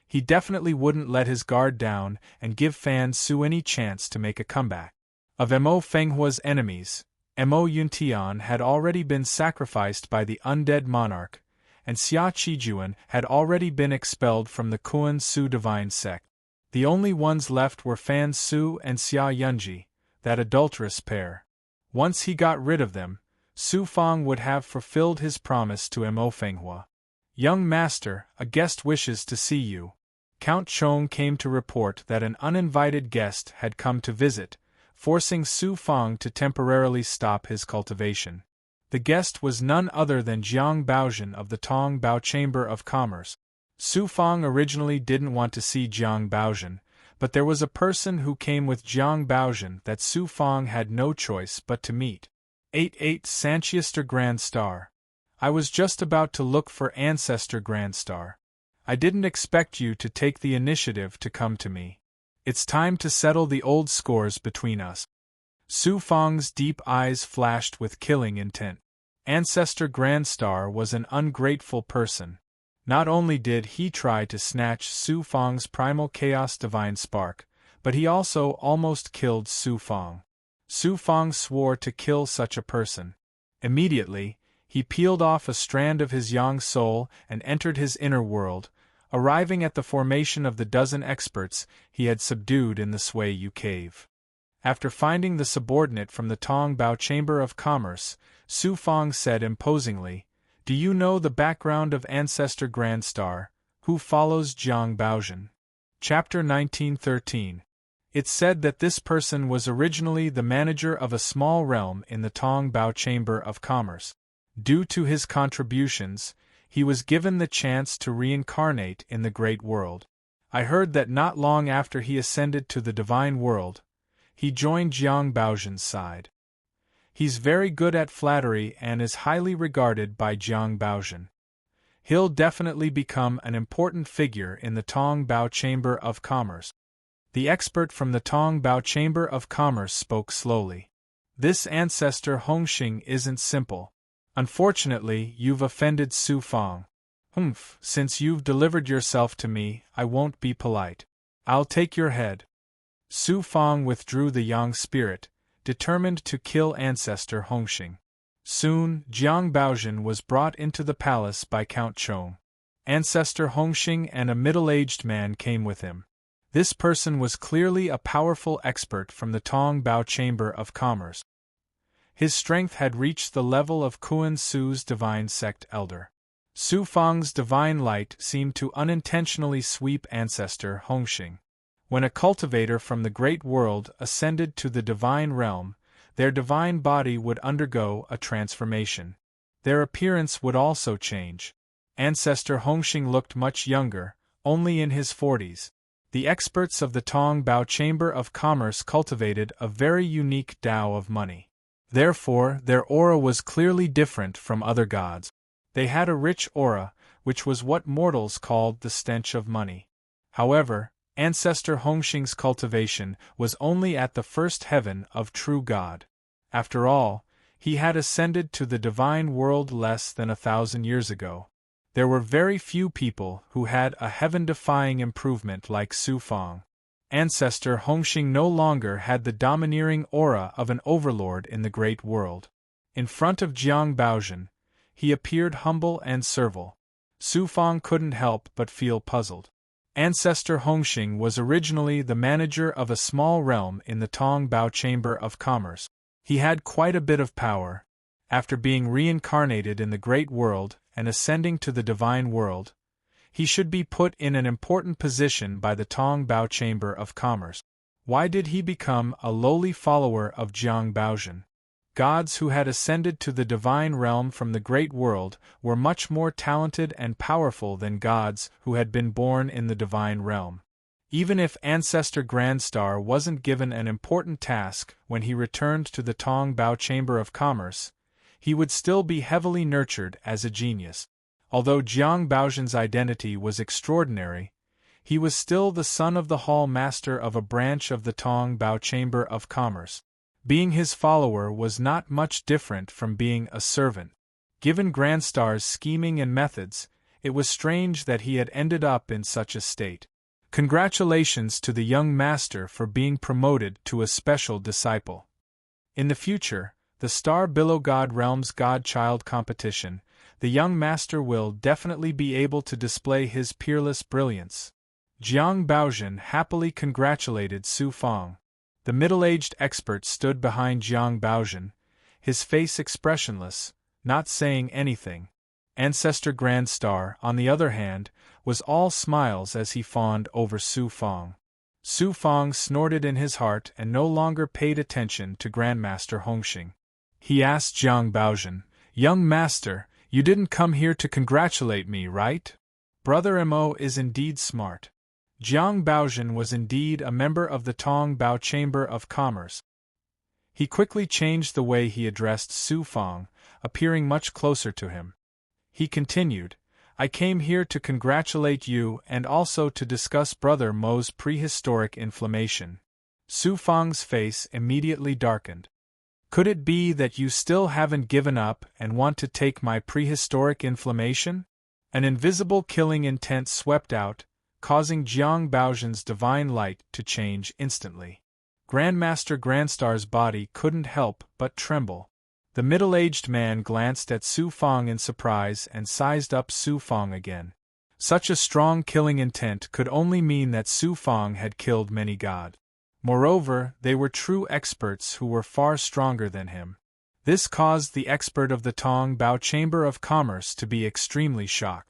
he definitely wouldn't let his guard down and give Fan Su any chance to make a comeback. Of Mo Fenghua's enemies, Mo Yuntian had already been sacrificed by the undead monarch, and Xia Qijuan had already been expelled from the Kuan Su divine sect. The only ones left were Fan Su and Xia Yunji, that adulterous pair. Once he got rid of them, Su Fang would have fulfilled his promise to Mo Fenghua. "Young master, a guest wishes to see you." Count Chong came to report that an uninvited guest had come to visit, forcing Su Fang to temporarily stop his cultivation. The guest was none other than Jiang Baozhen of the Tong Bao Chamber of Commerce. Su Fang originally didn't want to see Jiang Baozhen, but there was a person who came with Jiang Baozhen that Su Fang had no choice but to meet. 88 Ancestor Grand Star. I was just about to look for Ancestor Grand Star. I didn't expect you to take the initiative to come to me. It's time to settle the old scores between us. Su Fang's deep eyes flashed with killing intent. Ancestor Grand Star was an ungrateful person. Not only did he try to snatch Su Fang's primal chaos divine spark, but he also almost killed Su Fang. Su Fang swore to kill such a person. Immediately, he peeled off a strand of his yang soul and entered his inner world, arriving at the formation of the dozen experts he had subdued in the Sui Yu cave. After finding the subordinate from the Tong Bao Chamber of Commerce, Su Fang said imposingly, "Do you know the background of Ancestor Grand Star, who follows Jiang Baozhen?" Chapter 1913. It's said that this person was originally the manager of a small realm in the Tong Bao Chamber of Commerce. Due to his contributions, he was given the chance to reincarnate in the Great World. I heard that not long after he ascended to the Divine World, he joined Jiang Baozhen's side. He's very good at flattery and is highly regarded by Jiang Baozhen. He'll definitely become an important figure in the Tong Bao Chamber of Commerce. The expert from the Tong Bao Chamber of Commerce spoke slowly. This ancestor Hongxing isn't simple. Unfortunately, you've offended Su Fang. Since you've delivered yourself to me, I won't be polite. I'll take your head. Su Fang withdrew the yang spirit, determined to kill Ancestor Hongxing. Soon, Jiang Baozhen was brought into the palace by Count Chong. Ancestor Hongxing and a middle-aged man came with him. This person was clearly a powerful expert from the Tong Bao Chamber of Commerce. His strength had reached the level of Kuan Su's divine sect elder. Su Fang's divine light seemed to unintentionally sweep Ancestor Hongxing. When a cultivator from the Great World ascended to the divine realm, their divine body would undergo a transformation. Their appearance would also change. Ancestor Hongxing looked much younger, only in his 40s. The experts of the Tong Bao Chamber of Commerce cultivated a very unique Tao of money. Therefore, their aura was clearly different from other gods. They had a rich aura, which was what mortals called the stench of money. However, Ancestor Hongxing's cultivation was only at the first heaven of true God. After all, he had ascended to the divine world less than 1,000 years ago. There were very few people who had a heaven-defying improvement like Su Fang. Ancestor Hongxing no longer had the domineering aura of an overlord in the great world. In front of Jiang Baozhen, he appeared humble and servile. Su Fang couldn't help but feel puzzled. Ancestor Hongxing was originally the manager of a small realm in the Tong Bao Chamber of Commerce. He had quite a bit of power. After being reincarnated in the great world and ascending to the divine world, he should be put in an important position by the Tong Bao Chamber of Commerce. Why did he become a lowly follower of Jiang Baozhen? Gods who had ascended to the divine realm from the great world were much more talented and powerful than gods who had been born in the divine realm. Even if Ancestor Grandstar wasn't given an important task when he returned to the Tong Bao Chamber of Commerce, he would still be heavily nurtured as a genius. Although Jiang Baozhen's identity was extraordinary, he was still the son of the hall master of a branch of the Tong Bao Chamber of Commerce. Being his follower was not much different from being a servant. Given Grandstar's scheming and methods, it was strange that he had ended up in such a state. Congratulations to the young master for being promoted to a special disciple. In the future, the Star Below God Realms Godchild competition, the young master will definitely be able to display his peerless brilliance. Jiang Baozhen happily congratulated Su Fang. The middle-aged expert stood behind Jiang Baozhen, his face expressionless, not saying anything. Ancestor Grandstar, on the other hand, was all smiles as he fawned over Su Fang. Su Fang snorted in his heart and no longer paid attention to Grandmaster Hongxing. He asked Jiang Baozhen, "Young master, you didn't come here to congratulate me, right? Brother Mo is indeed smart." Jiang Baozhen was indeed a member of the Tong Bao Chamber of Commerce. He quickly changed the way he addressed Su Fang, appearing much closer to him. He continued, "I came here to congratulate you and also to discuss Brother Mo's prehistoric inflammation." Su Fang's face immediately darkened. "Could it be that you still haven't given up and want to take my prehistoric inflammation?" An invisible killing intent swept out, causing Jiang Baozhen's divine light to change instantly. Grandmaster Grandstar's body couldn't help but tremble. The middle-aged man glanced at Su Fang in surprise and sized up Su Fang again. Such a strong killing intent could only mean that Su Fang had killed many gods. Moreover, they were true experts who were far stronger than him. This caused the expert of the Tong Bao Chamber of Commerce to be extremely shocked.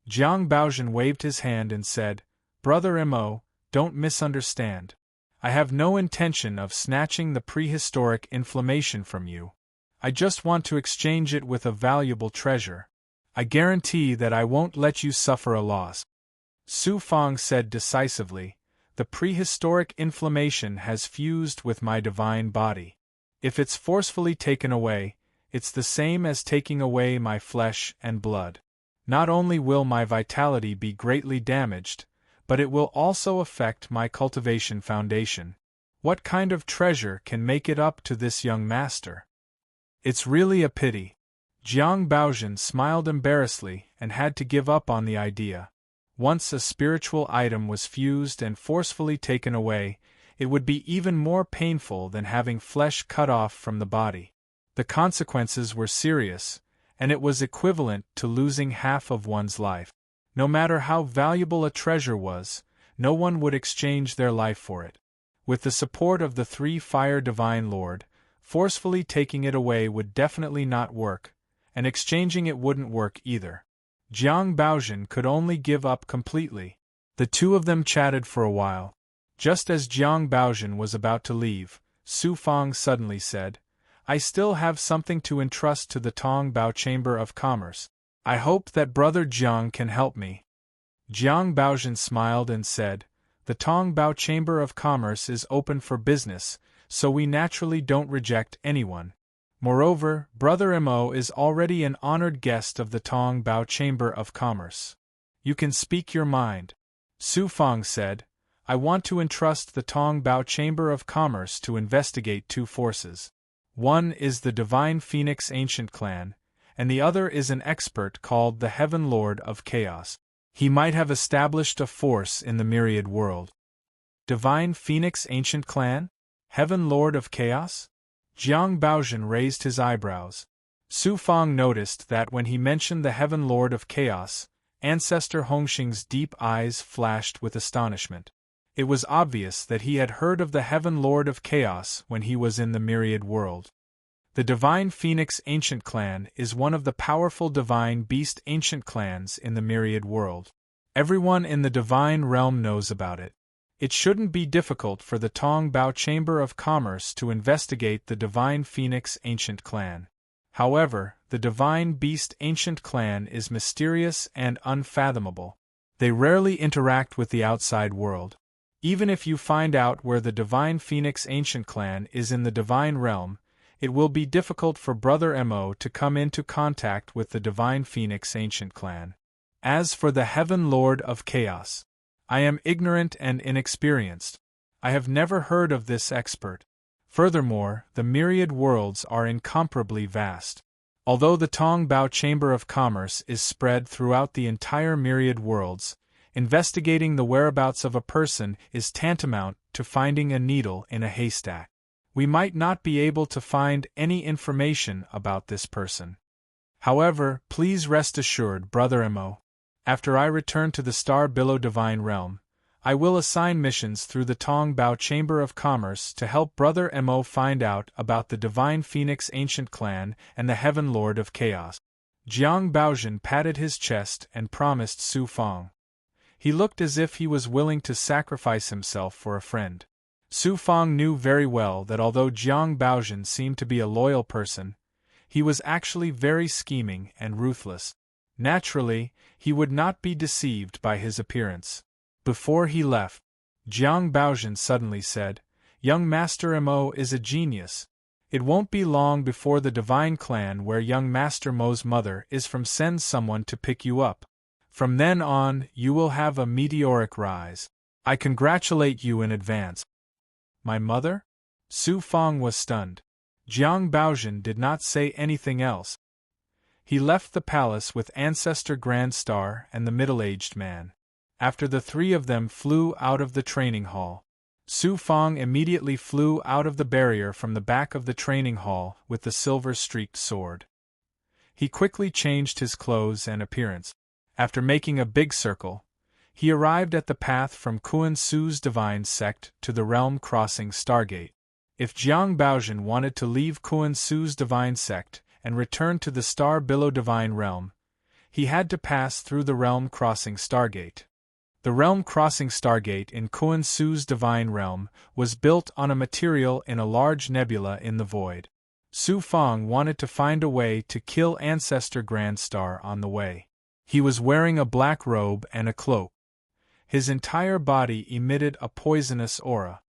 Jiang Baozhen waved his hand and said, "Brother Mo, don't misunderstand. I have no intention of snatching the prehistoric inflammation from you. I just want to exchange it with a valuable treasure. I guarantee that I won't let you suffer a loss." Su Fang said decisively, "The prehistoric inflammation has fused with my divine body. If it's forcefully taken away, it's the same as taking away my flesh and blood. Not only will my vitality be greatly damaged, but it will also affect my cultivation foundation. What kind of treasure can make it up to this young master? It's really a pity." Jiang Baozhen smiled embarrassedly and had to give up on the idea. Once a spiritual item was fused and forcefully taken away, it would be even more painful than having flesh cut off from the body. The consequences were serious, and it was equivalent to losing half of one's life. No matter how valuable a treasure was, no one would exchange their life for it. With the support of the three Fire Divine Lord, forcefully taking it away would definitely not work, and exchanging it wouldn't work either. Jiang Baozhen could only give up completely. The two of them chatted for a while. Just as Jiang Baozhen was about to leave, Su Fang suddenly said, "I still have something to entrust to the Tong Bao Chamber of Commerce. I hope that Brother Jiang can help me." Jiang Baozhen smiled and said, "The Tong Bao Chamber of Commerce is open for business, so we naturally don't reject anyone. Moreover, Brother Mo is already an honored guest of the Tong Bao Chamber of Commerce. You can speak your mind. Su Fang said, I want to entrust the Tong Bao Chamber of Commerce to investigate two forces. One is the Divine Phoenix Ancient Clan, and the other is an expert called the Heaven Lord of Chaos. He might have established a force in the myriad world. Divine Phoenix Ancient Clan? Heaven Lord of Chaos? Jiang Baozhen raised his eyebrows. Su Fang noticed that when he mentioned the Heaven Lord of Chaos, Ancestor Hongxing's deep eyes flashed with astonishment. It was obvious that he had heard of the Heaven Lord of Chaos when he was in the myriad world. The Divine Phoenix Ancient Clan is one of the powerful Divine Beast Ancient Clans in the myriad world. Everyone in the Divine Realm knows about it. It shouldn't be difficult for the Tong Bao Chamber of Commerce to investigate the Divine Phoenix Ancient Clan. However, the Divine Beast Ancient Clan is mysterious and unfathomable. They rarely interact with the outside world. Even if you find out where the Divine Phoenix Ancient Clan is in the Divine Realm, it will be difficult for Brother Mo to come into contact with the Divine Phoenix Ancient Clan. As for the Heaven Lord of Chaos, I am ignorant and inexperienced. I have never heard of this expert. Furthermore, the myriad worlds are incomparably vast. Although the Tong Bao Chamber of Commerce is spread throughout the entire myriad worlds, investigating the whereabouts of a person is tantamount to finding a needle in a haystack. We might not be able to find any information about this person. However, please rest assured, Brother Mo. After I return to the Star Billow Divine Realm, I will assign missions through the Tong Bao Chamber of Commerce to help Brother Mo find out about the Divine Phoenix Ancient Clan and the Heaven Lord of Chaos. Jiang Baozhen patted his chest and promised Su Fang. He looked as if he was willing to sacrifice himself for a friend. Su Fang knew very well that although Jiang Baozhen seemed to be a loyal person, he was actually very scheming and ruthless. Naturally, he would not be deceived by his appearance. Before he left, Jiang Baozhen suddenly said, Young Master Mo is a genius. It won't be long before the Divine Clan where young Master Mo's mother is from sends someone to pick you up. From then on, you will have a meteoric rise. I congratulate you in advance. My mother? Su Fang was stunned. Jiang Baozhen did not say anything else. He left the palace with Ancestor Grand Star and the middle-aged man. After the three of them flew out of the training hall, Su Fang immediately flew out of the barrier from the back of the training hall with the silver-streaked sword. He quickly changed his clothes and appearance. After making a big circle, he arrived at the path from Kuan Su's divine sect to the realm-crossing Stargate. If Jiang Baozhen wanted to leave Kuan Su's divine sect and return to the Star Billow Divine Realm, he had to pass through the realm-crossing Stargate. The realm-crossing Stargate in Kuan Su's divine realm was built on a material in a large nebula in the void. Su Fang wanted to find a way to kill Ancestor Grand Star on the way. He was wearing a black robe and a cloak. His entire body emitted a poisonous aura.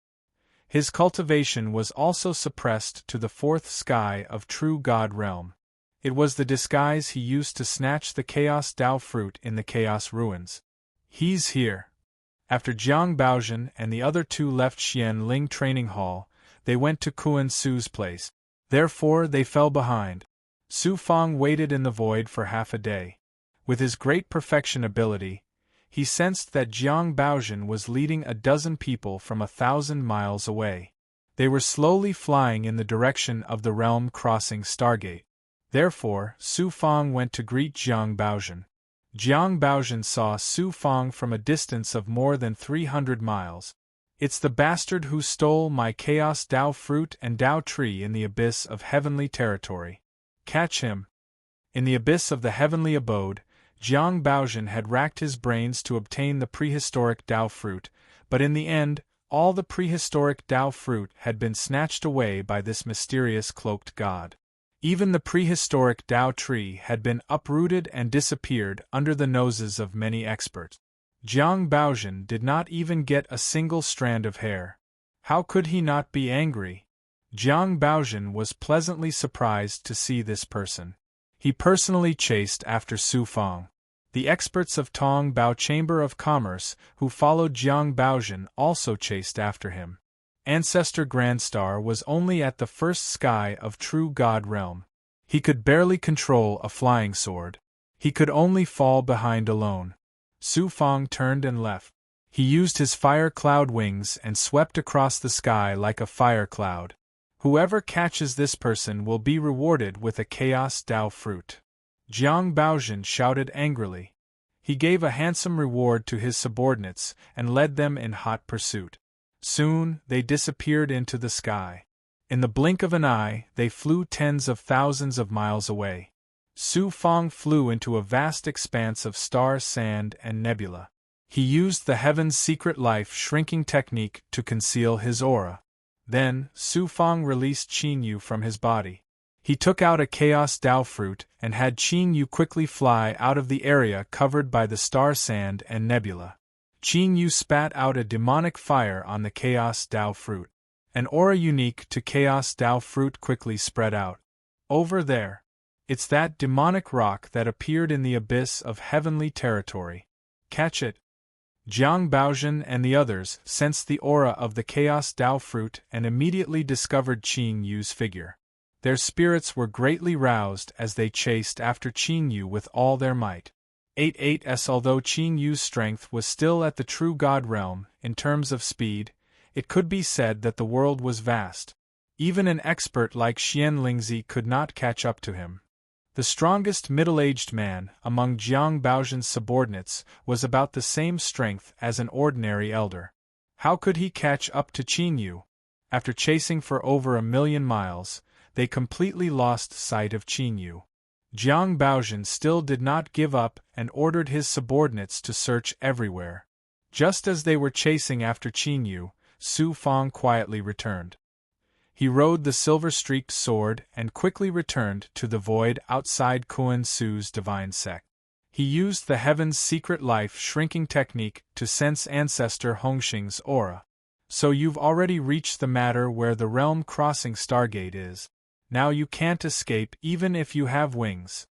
His cultivation was also suppressed to the fourth sky of True God Realm. It was the disguise he used to snatch the Chaos Dao fruit in the Chaos Ruins. He's here. After Jiang Baozhen and the other two left Xian Ling Training Hall, they went to Kuan Su's place. Therefore they fell behind. Su Fang waited in the void for half a day. With his great perfection ability, he sensed that Jiang Baozhen was leading a dozen people from 1,000 miles away. They were slowly flying in the direction of the realm-crossing Stargate. Therefore, Su Fang went to greet Jiang Baozhen. Jiang Baozhen saw Su Fang from a distance of more than 300 miles. It's the bastard who stole my Chaos Dao fruit and Dao tree in the abyss of heavenly territory. Catch him. In the abyss of the heavenly abode, Jiang Baozhen had racked his brains to obtain the prehistoric Dao fruit, but in the end, all the prehistoric Dao fruit had been snatched away by this mysterious cloaked god. Even the prehistoric Dao tree had been uprooted and disappeared under the noses of many experts. Jiang Baozhen did not even get a single strand of hair. How could he not be angry? Jiang Baozhen was pleasantly surprised to see this person. He personally chased after Su Fang. The experts of Tong Bao Chamber of Commerce who followed Jiang Baozhen also chased after him. Ancestor Grandstar was only at the first sky of True God Realm. He could barely control a flying sword. He could only fall behind alone. Su Fang turned and left. He used his fire cloud wings and swept across the sky like a fire cloud. Whoever catches this person will be rewarded with a Chaos Dao fruit. Jiang Baozhen shouted angrily. He gave a handsome reward to his subordinates and led them in hot pursuit. Soon, they disappeared into the sky. In the blink of an eye, they flew tens of thousands of miles away. Su Fang flew into a vast expanse of star sand and nebula. He used the Heaven's secret life shrinking technique to conceal his aura. Then, Su Fang released Qin Yu from his body. He took out a Chaos Dao fruit and had Qin Yu quickly fly out of the area covered by the star sand and nebula. Qin Yu spat out a demonic fire on the Chaos Dao fruit. An aura unique to Chaos Dao fruit quickly spread out. Over there. It's that demonic rock that appeared in the abyss of heavenly territory. Catch it. Jiang Baozhen and the others sensed the aura of the Chaos Dao fruit and immediately discovered Qin Yu's figure. Their spirits were greatly roused as they chased after Qin Yu with all their might. 88s Although Qin Yu's strength was still at the True God Realm, in terms of speed, it could be said that the world was vast. Even an expert like Xian Lingzi could not catch up to him. The strongest middle-aged man among Jiang Baozhen's subordinates was about the same strength as an ordinary elder. How could he catch up to Qin Yu? After chasing for over 1,000,000 miles, they completely lost sight of Qin Yu. Jiang Baozhen still did not give up and ordered his subordinates to search everywhere. Just as they were chasing after Qin Yu, Su Fang quietly returned. He rode the silver-streaked sword and quickly returned to the void outside Kuan Su's divine sect. He used the Heaven's secret life shrinking technique to sense Ancestor Hongxing's aura. So you've already reached the matter where the realm-crossing stargate is. Now you can't escape even if you have wings.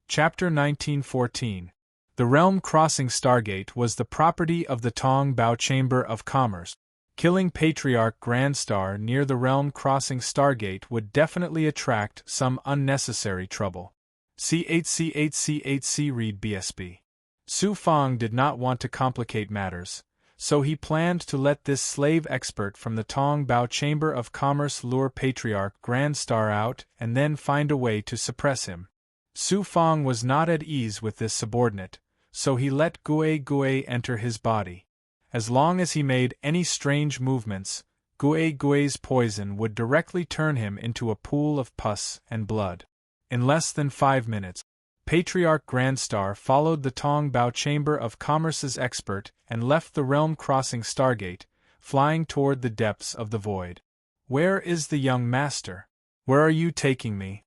Chapter 1914. The realm-crossing stargate was the property of the Tong Bao Chamber of Commerce. Killing Patriarch Grandstar near the realm-crossing stargate would definitely attract some unnecessary trouble. C8C8C8C read BSB. Su Fang did not want to complicate matters, so he planned to let this slave expert from the Tong Bao Chamber of Commerce lure Patriarch Grandstar out and then find a way to suppress him. Su Fang was not at ease with this subordinate, so he let Gue enter his body. As long as he made any strange movements, Gue's poison would directly turn him into a pool of pus and blood. In less than 5 minutes, Patriarch Grandstar followed the Tong Bao Chamber of Commerce's expert and left the realm-crossing stargate, flying toward the depths of the void. Where is the young master? Where are you taking me?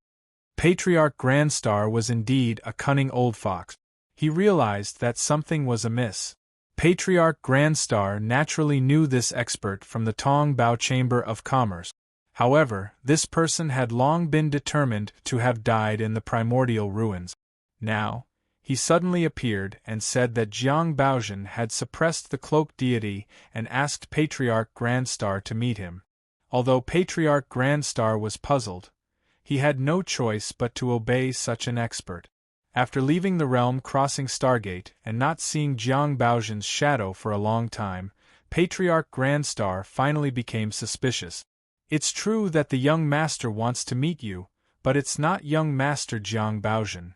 Patriarch Grandstar was indeed a cunning old fox. He realized that something was amiss. Patriarch Grandstar naturally knew this expert from the Tong Bao Chamber of Commerce. However, this person had long been determined to have died in the primordial ruins. Now, he suddenly appeared and said that Jiang Baozhen had suppressed the cloaked deity and asked Patriarch Grandstar to meet him. Although Patriarch Grandstar was puzzled, he had no choice but to obey such an expert. After leaving the realm-crossing stargate and not seeing Jiang Baozhen's shadow for a long time, Patriarch Grandstar finally became suspicious. It's true that the young master wants to meet you, but it's not young master Jiang Baozhen.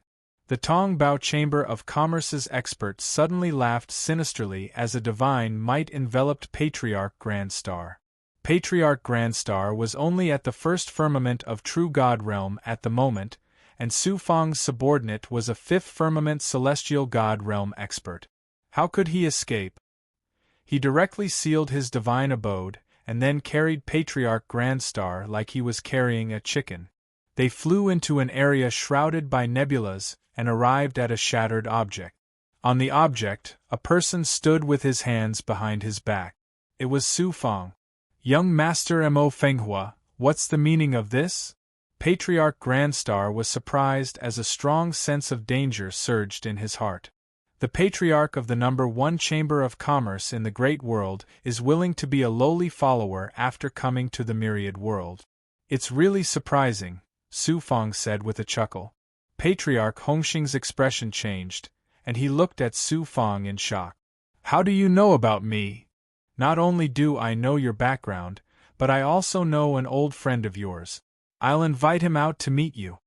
The Tong Bao Chamber of Commerce's expert suddenly laughed sinisterly as a divine might enveloped Patriarch Grandstar. Patriarch Grandstar was only at the first firmament of True God Realm at the moment, and Su Fang's subordinate was a fifth firmament Celestial God Realm expert. How could he escape? He directly sealed his divine abode, and then carried Patriarch Grandstar like he was carrying a chicken. They flew into an area shrouded by nebulas and arrived at a shattered object. On the object, a person stood with his hands behind his back. It was Su Fang. Young Master Mo Fenghua, What's the meaning of this? Patriarch Grandstar was surprised as a strong sense of danger surged in his heart. The Patriarch of the #1 Chamber of Commerce in the Great World is willing to be a lowly follower after coming to the Myriad World. It's really surprising, Su Fang said with a chuckle. Patriarch Hongxing's expression changed, and he looked at Su Fang in shock. How do you know about me? Not only do I know your background, but I also know an old friend of yours. I'll invite him out to meet you.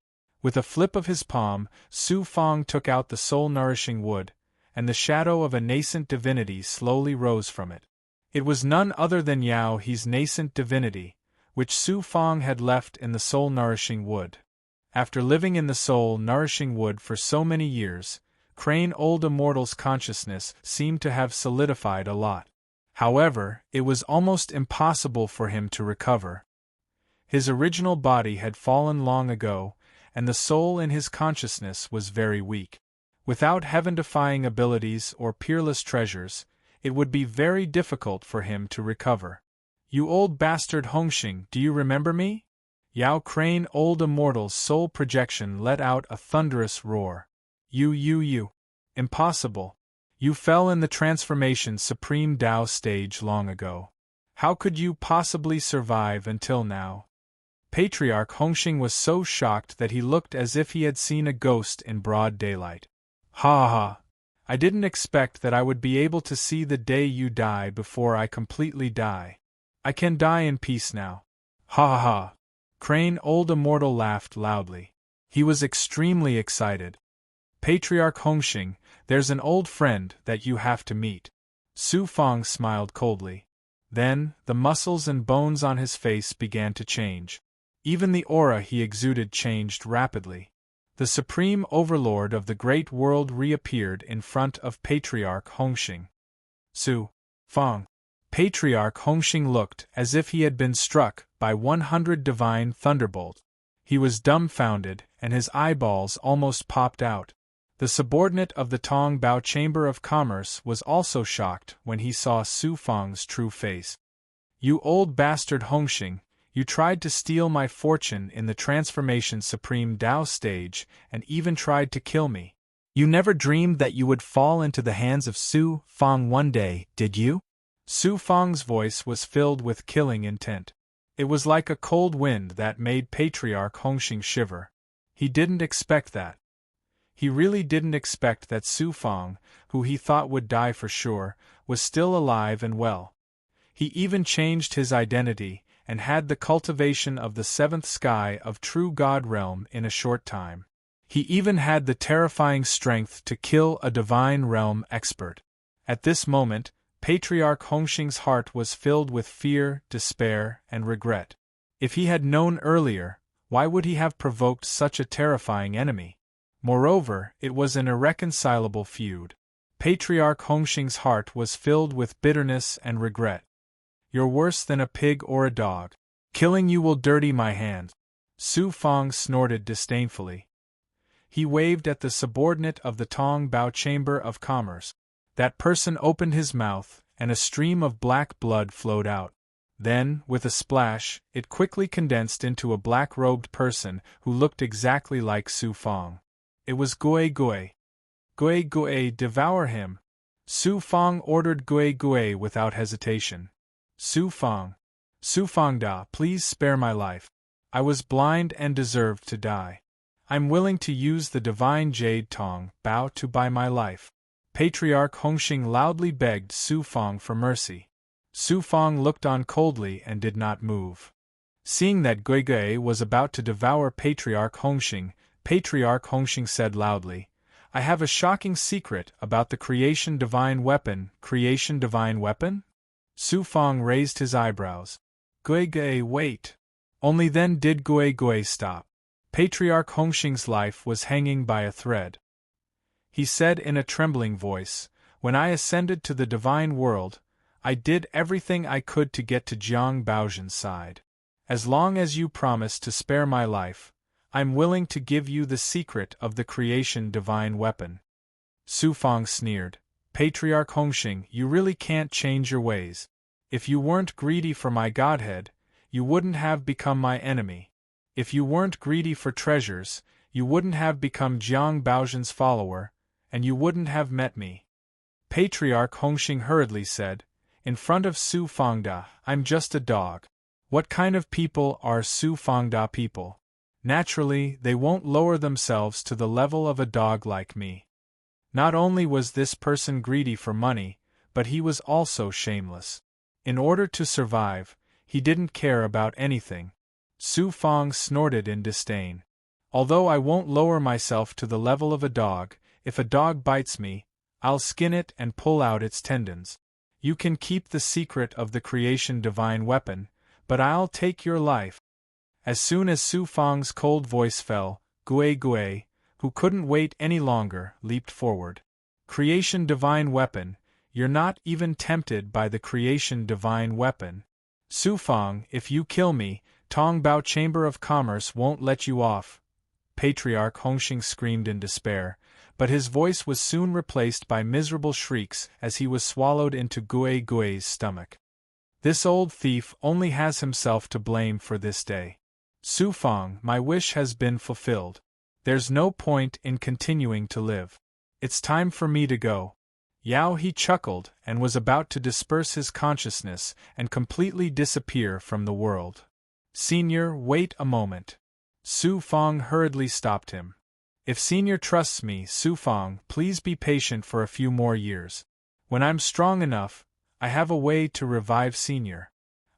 With a flip of his palm, Su Fang took out the soul-nourishing wood, and the shadow of a nascent divinity slowly rose from it. It was none other than Yao He's nascent divinity, which Su Fang had left in the soul-nourishing wood. After living in the soul-nourishing wood for so many years, Crane Old Immortal's consciousness seemed to have solidified a lot. However, it was almost impossible for him to recover. His original body had fallen long ago, and the soul in his consciousness was very weak. Without heaven-defying abilities or peerless treasures, it would be very difficult for him to recover. You old bastard Hongxing, do you remember me? Yao Crane Old Immortal's soul projection let out a thunderous roar. You. Impossible. You fell in the transformation Supreme Tao stage long ago. How could you possibly survive until now? Patriarch Hongxing was so shocked that he looked as if he had seen a ghost in broad daylight. Ha! I didn't expect that I would be able to see the day you die before I completely die. I can die in peace now. Ha! Crane Old Immortal laughed loudly. He was extremely excited. Patriarch Hongxing, there's an old friend that you have to meet. Su Fang smiled coldly. Then, the muscles and bones on his face began to change. Even the aura he exuded changed rapidly. The supreme overlord of the great world reappeared in front of Patriarch Hongxing. Su Fang. Patriarch Hongxing looked as if he had been struck by 100 divine thunderbolts. He was dumbfounded, and his eyeballs almost popped out. The subordinate of the Tong Bao Chamber of Commerce was also shocked when he saw Su Fang's true face. You old bastard Hongxing, you tried to steal my fortune in the Transformation Supreme Tao stage and even tried to kill me. You never dreamed that you would fall into the hands of Su Fang one day, did you? Su Fang's voice was filled with killing intent. It was like a cold wind that made Patriarch Hongxing shiver. He didn't expect that. He really didn't expect that Su Fang, who he thought would die for sure, was still alive and well. He even changed his identity and had the cultivation of the seventh sky of true God realm in a short time. He even had the terrifying strength to kill a divine realm expert. At this moment, Patriarch Hongxing's heart was filled with fear, despair, and regret. If he had known earlier, why would he have provoked such a terrifying enemy? Moreover, it was an irreconcilable feud. Patriarch Hongxing's heart was filled with bitterness and regret. You're worse than a pig or a dog. Killing you will dirty my hands. Su Fang snorted disdainfully. He waved at the subordinate of the Tong Bao Chamber of Commerce. That person opened his mouth, and a stream of black blood flowed out. Then, with a splash, it quickly condensed into a black-robed person who looked exactly like Su Fang. It was Gui Gui. Gui Gui, devour him! Su Fang ordered Gui Gui without hesitation. Su Fang da, please spare my life. I was blind and deserved to die. I'm willing to use the divine jade Tong Bao to buy my life. Patriarch Hongxing loudly begged Su Fang for mercy. Su Fang looked on coldly and did not move. Seeing that Gui Gui was about to devour Patriarch Hongxing said loudly, I have a shocking secret about the creation divine weapon. Creation divine weapon? Su Fang raised his eyebrows. Gui Gui, wait. Only then did Gui Gui stop. Patriarch Hongxing's life was hanging by a thread. He said in a trembling voice, when I ascended to the divine world, I did everything I could to get to Jiang Baozhen's side. As long as you promise to spare my life, I'm willing to give you the secret of the creation divine weapon. Su Fang sneered. Patriarch Hongxing, you really can't change your ways. If you weren't greedy for my godhead, you wouldn't have become my enemy. If you weren't greedy for treasures, you wouldn't have become Jiang Baozhen's follower, and you wouldn't have met me. Patriarch Hongxing hurriedly said, in front of Su Fangda, I'm just a dog. What kind of people are Su Fangda people? Naturally, they won't lower themselves to the level of a dog like me. Not only was this person greedy for money, but he was also shameless. In order to survive, he didn't care about anything. Su Fang snorted in disdain. Although I won't lower myself to the level of a dog, if a dog bites me, I'll skin it and pull out its tendons. You can keep the secret of the creation divine weapon, but I'll take your life. As soon as Su Fang's cold voice fell, Gui Gui, who couldn't wait any longer, leaped forward. Creation divine weapon, you're not even tempted by the creation divine weapon. Su Fang, if you kill me, Tongbao Chamber of Commerce won't let you off. Patriarch Hongxing screamed in despair, but his voice was soon replaced by miserable shrieks as he was swallowed into Gui Gui's stomach. This old thief only has himself to blame for this day. Su Fang, my wish has been fulfilled. There's no point in continuing to live. It's time for me to go. Yao He chuckled and was about to disperse his consciousness and completely disappear from the world. Senior, wait a moment. Su Fang hurriedly stopped him. If Senior trusts me, Su Fang, please be patient for a few more years. When I'm strong enough, I have a way to revive Senior.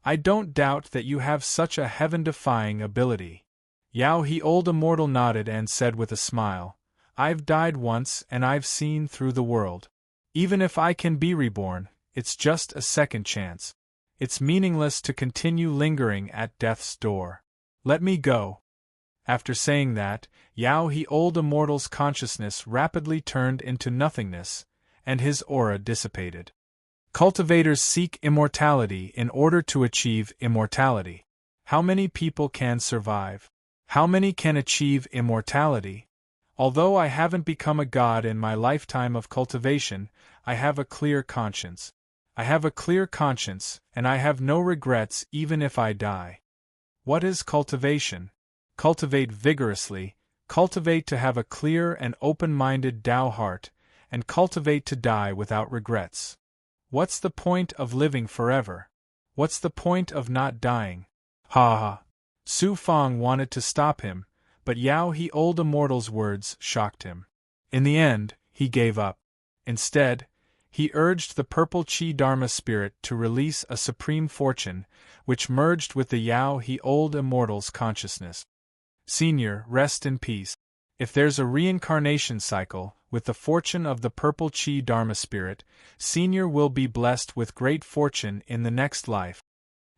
I don't doubt that you have such a heaven-defying ability. Yao He old immortal nodded and said with a smile, I've died once and I've seen through the world. Even if I can be reborn, it's just a second chance. It's meaningless to continue lingering at death's door. Let me go. After saying that, Yao He old immortal's consciousness rapidly turned into nothingness, and his aura dissipated. Cultivators seek immortality in order to achieve immortality. How many people can survive? How many can achieve immortality? Although I haven't become a god in my lifetime of cultivation, I have a clear conscience. I have a clear conscience, and I have no regrets even if I die. What is cultivation? Cultivate vigorously, cultivate to have a clear and open-minded Tao heart, and cultivate to die without regrets. What's the point of living forever? What's the point of not dying? Ha ha! Su Fang wanted to stop him, but Yao He old immortal's words shocked him. In the end, he gave up. Instead, he urged the purple Chi Dharma spirit to release a supreme fortune, which merged with the Yao He old immortal's consciousness. Senior, rest in peace. If there's a reincarnation cycle, with the fortune of the purple Chi Dharma spirit, Senior will be blessed with great fortune in the next life.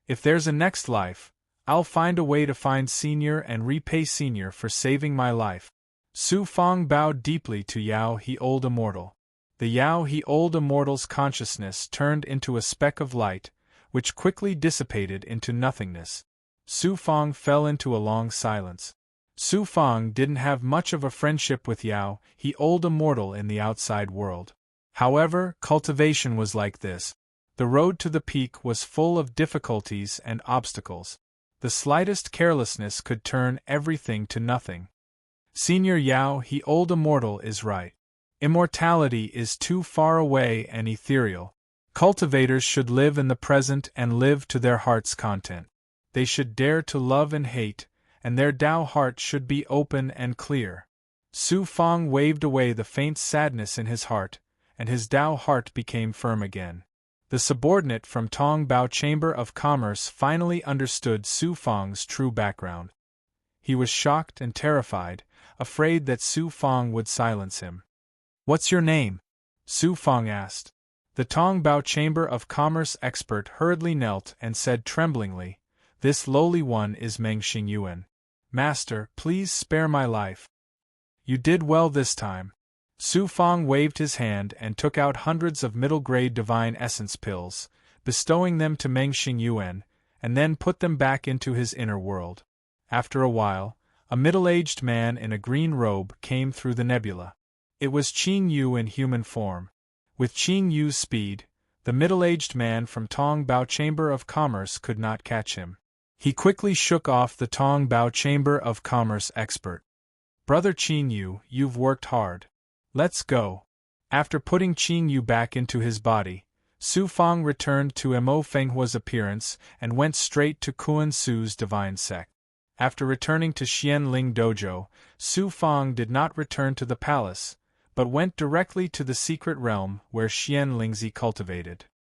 If there's a next life, I'll find a way to find Senior and repay Senior for saving my life. Su Fang bowed deeply to Yao He old immortal. The Yao He old immortal's consciousness turned into a speck of light, which quickly dissipated into nothingness. Su Fang fell into a long silence. Su Fang didn't have much of a friendship with Yao He old immortal in the outside world. However, cultivation was like this. The road to the peak was full of difficulties and obstacles. The slightest carelessness could turn everything to nothing. Senior Yao He old immortal is right. Immortality is too far away and ethereal. Cultivators should live in the present and live to their heart's content. They should dare to love and hate, and their Tao heart should be open and clear. Su Fang waved away the faint sadness in his heart, and his Tao heart became firm again. The subordinate from Tongbao Chamber of Commerce finally understood Su Fang's true background. He was shocked and terrified, afraid that Su Fang would silence him. What's your name? Su Fang asked. The Tongbao Chamber of Commerce expert hurriedly knelt and said tremblingly, This lowly one is Meng Xingyuan. Master, please spare my life. You did well this time. Su Fang waved his hand and took out hundreds of middle-grade divine essence pills, bestowing them to Meng Xingyuan, and then put them back into his inner world. After a while, a middle-aged man in a green robe came through the nebula. It was Qing Yu in human form. With Qing Yu's speed, the middle-aged man from Tongbao Chamber of Commerce could not catch him. He quickly shook off the Tong Bao Chamber of Commerce expert. Brother Qin Yu, you've worked hard. Let's go. After putting Qin Yu back into his body, Su Fang returned to Mo Fenghua's appearance and went straight to Kuan Su's divine sect. After returning to Xian Ling Dojo, Su Fang did not return to the palace, but went directly to the secret realm where Xian Lingzi cultivated.